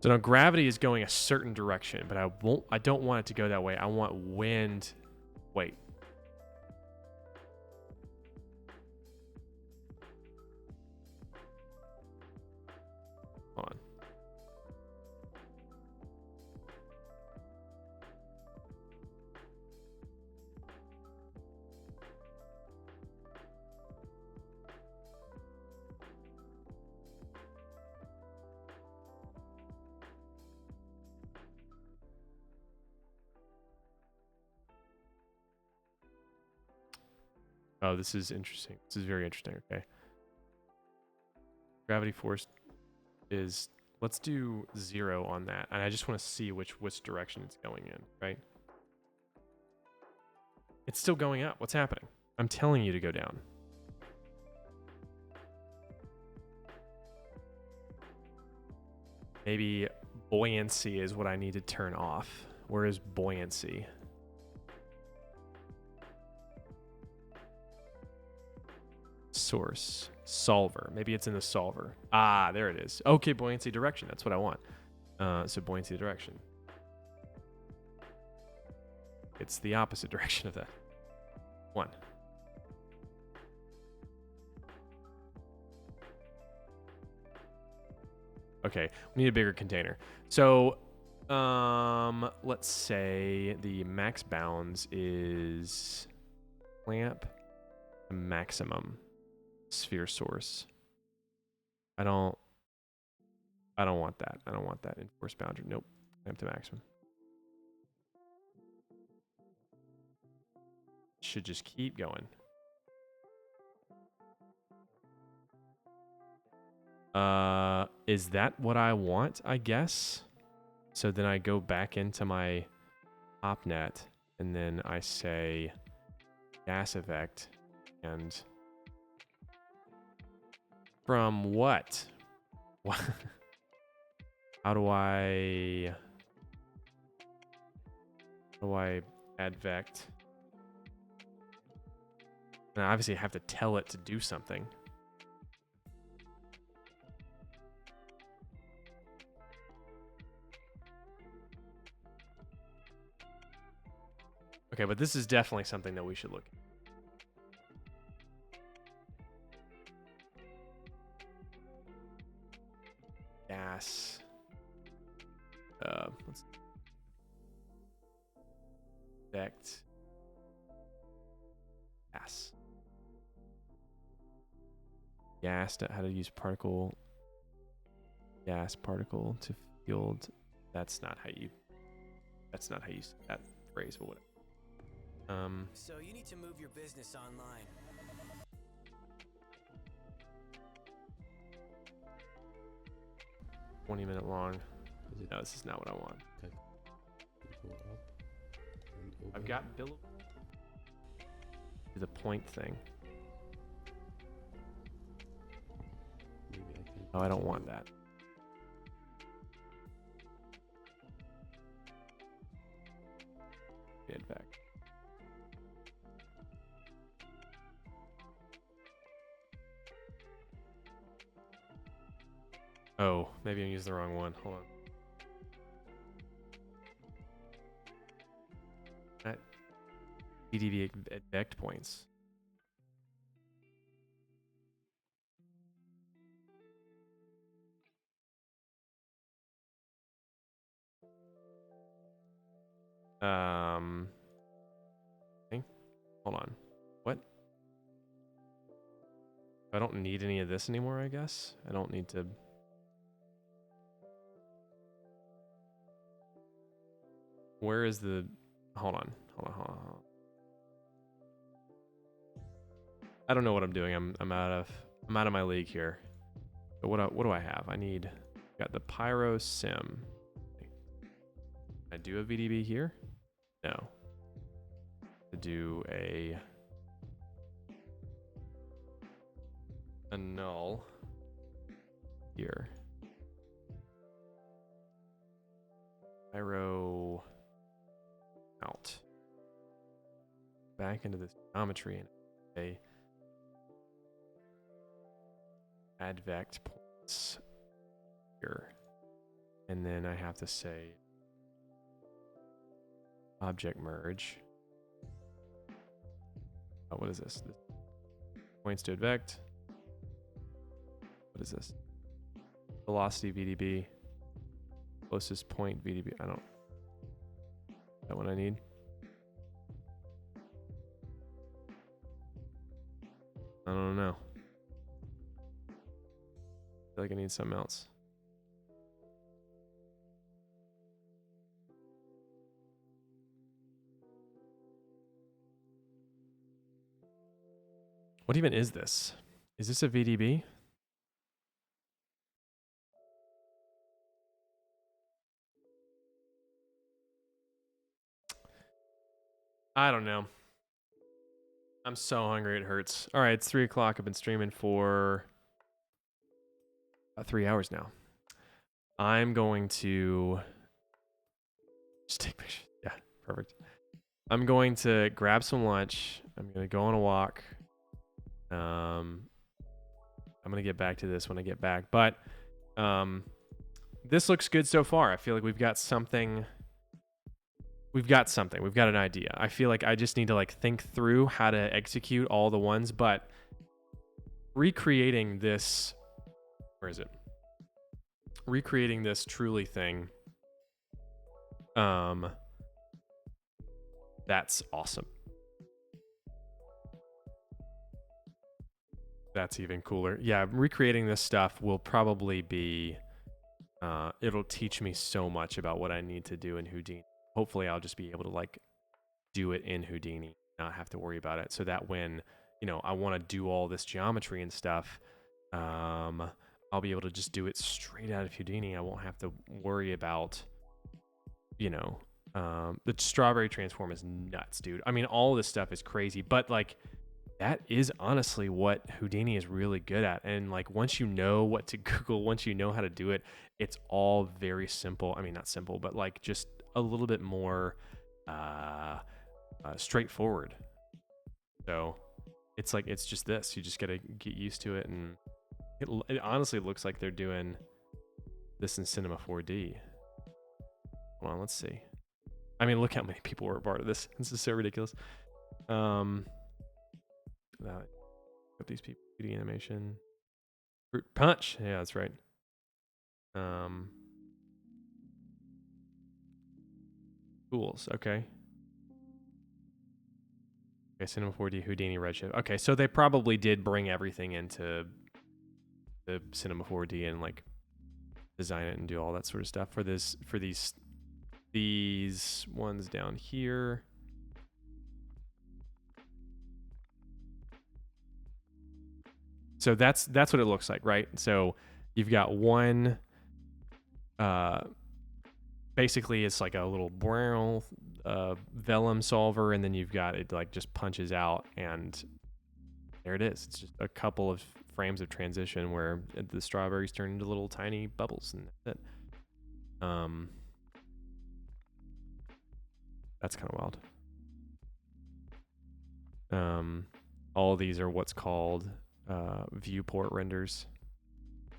now gravity is going a certain direction, but I don't want it to go that way. I want wind. Wait. Hold on. Oh, this is interesting. This is very interesting. Okay. Gravity force is, let's do 0 on that. And I just want to see which direction it's going in, right? It's still going up. What's happening? I'm telling you to go down. Maybe buoyancy is what I need to turn off. Where is buoyancy? Source. Solver. Maybe it's in the solver. Ah, there it is. Okay, buoyancy direction. That's what I want. So buoyancy direction. It's the opposite direction of that. 1. Okay, we need a bigger container. So, let's say the max bounds is clamp maximum sphere source. I don't want that. I don't want that. Enforce boundary. Nope. Clamp to maximum. Should just keep going. Is that what I want? I guess. So then I go back into my opnet and then I say gas effect and from what? What? How do I add vect? And obviously I have to tell it to do something. Okay, but this is definitely something that we should look at. Gas. Let's vect. Gas. Gas. How to use particle. Gas particle to field. That's not how you say that phrase, but whatever. So you need to move your business online. 20-minute long. No, this is not what I want. Okay. Go up and over. I've got bill. The point thing. Maybe I can. Oh, I don't want that. In fact. Oh, maybe I used the wrong one. Hold on. That DDV at vect points. Okay. Hold on. What? I don't need any of this anymore, I guess. I don't need to. Where is the? Hold on. I don't know what I'm doing. I'm out of my league here. But what do I have? I need. Got the Pyro Sim. I do a VDB here? No. To do a null here. Pyro out. Back into this geometry and a add vect points here. And then I have to say object merge. Oh, what is this? Points to advect. What is this? Velocity VDB. Closest point VDB. I don't. Is that what I need? I don't know. I feel like I need something else. What even is this? Is this a VDB? I don't know. I'm so hungry it hurts. All right, it's 3 o'clock. I've been streaming for about 3 hours now. I'm going to just take pictures. Yeah, perfect. I'm going to grab some lunch. I'm going to go on a walk. I'm going to get back to this when I get back. But this looks good so far. I feel like we've got something. We've got an idea. I feel like I just need to like think through how to execute all the ones, but recreating this, where is it? Recreating this truly thing. That's awesome. That's even cooler. Yeah, recreating this stuff will probably be, it'll teach me so much about what I need to do in Houdini. Hopefully I'll just be able to like do it in Houdini, not have to worry about it. So that when, you know, I want to do all this geometry and stuff, I'll be able to just do it straight out of Houdini. I won't have to worry about, you know, the strawberry transform is nuts, dude. I mean, all this stuff is crazy, but like that is honestly what Houdini is really good at. And like, once you know what to Google, once you know how to do it, it's all very simple. I mean, not simple, but like just a little bit more straightforward. So it's like, it's just this, you just got to get used to it. And it honestly looks like they're doing this in Cinema4D. Hold on, let's see. I mean, look how many people were a part of this. This is so ridiculous. Put these people, 3D animation, fruit punch. Yeah, that's right. Tools. Okay. Okay, Cinema4D, Houdini, Redshift. Okay, so they probably did bring everything into the Cinema4D and like design it and do all that sort of stuff for this, for these ones down here. So that's what it looks like, right? So you've got one, basically it's like a little brown vellum solver, and then you've got it like just punches out, and there it is. It's just a couple of frames of transition where the strawberries turn into little tiny bubbles, and that's it. That's kind of wild. All these are what's called viewport renders.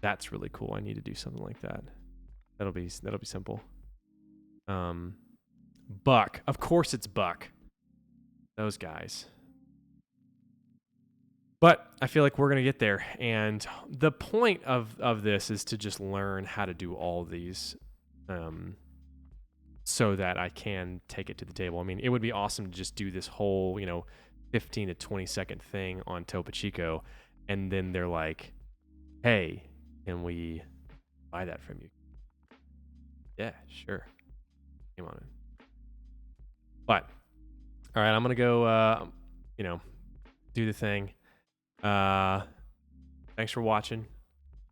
That's really cool. I need to do something like that. That'll be simple. Buck. Of course it's Buck. Those guys. But I feel like we're going to get there. And the point of this is to just learn how to do all these so that I can take it to the table. I mean, it would be awesome to just do this whole, 15 to 20-second thing on Topo Chico, and then they're like, hey, can we buy that from you? Yeah, sure. Game on it. But, all right, I'm going to go, do the thing. Thanks for watching.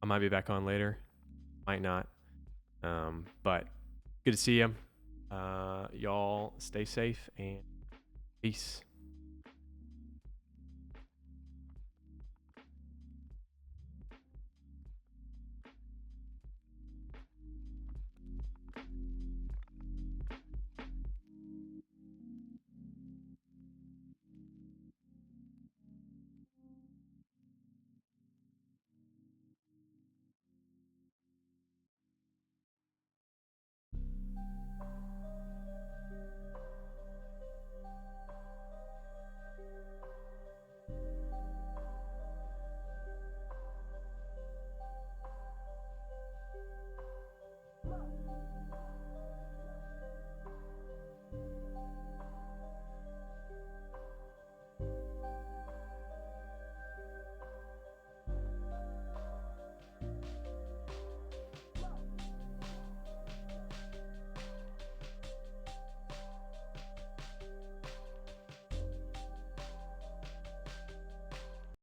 I might be back on later. Might not. But good to see you. Y'all stay safe and peace.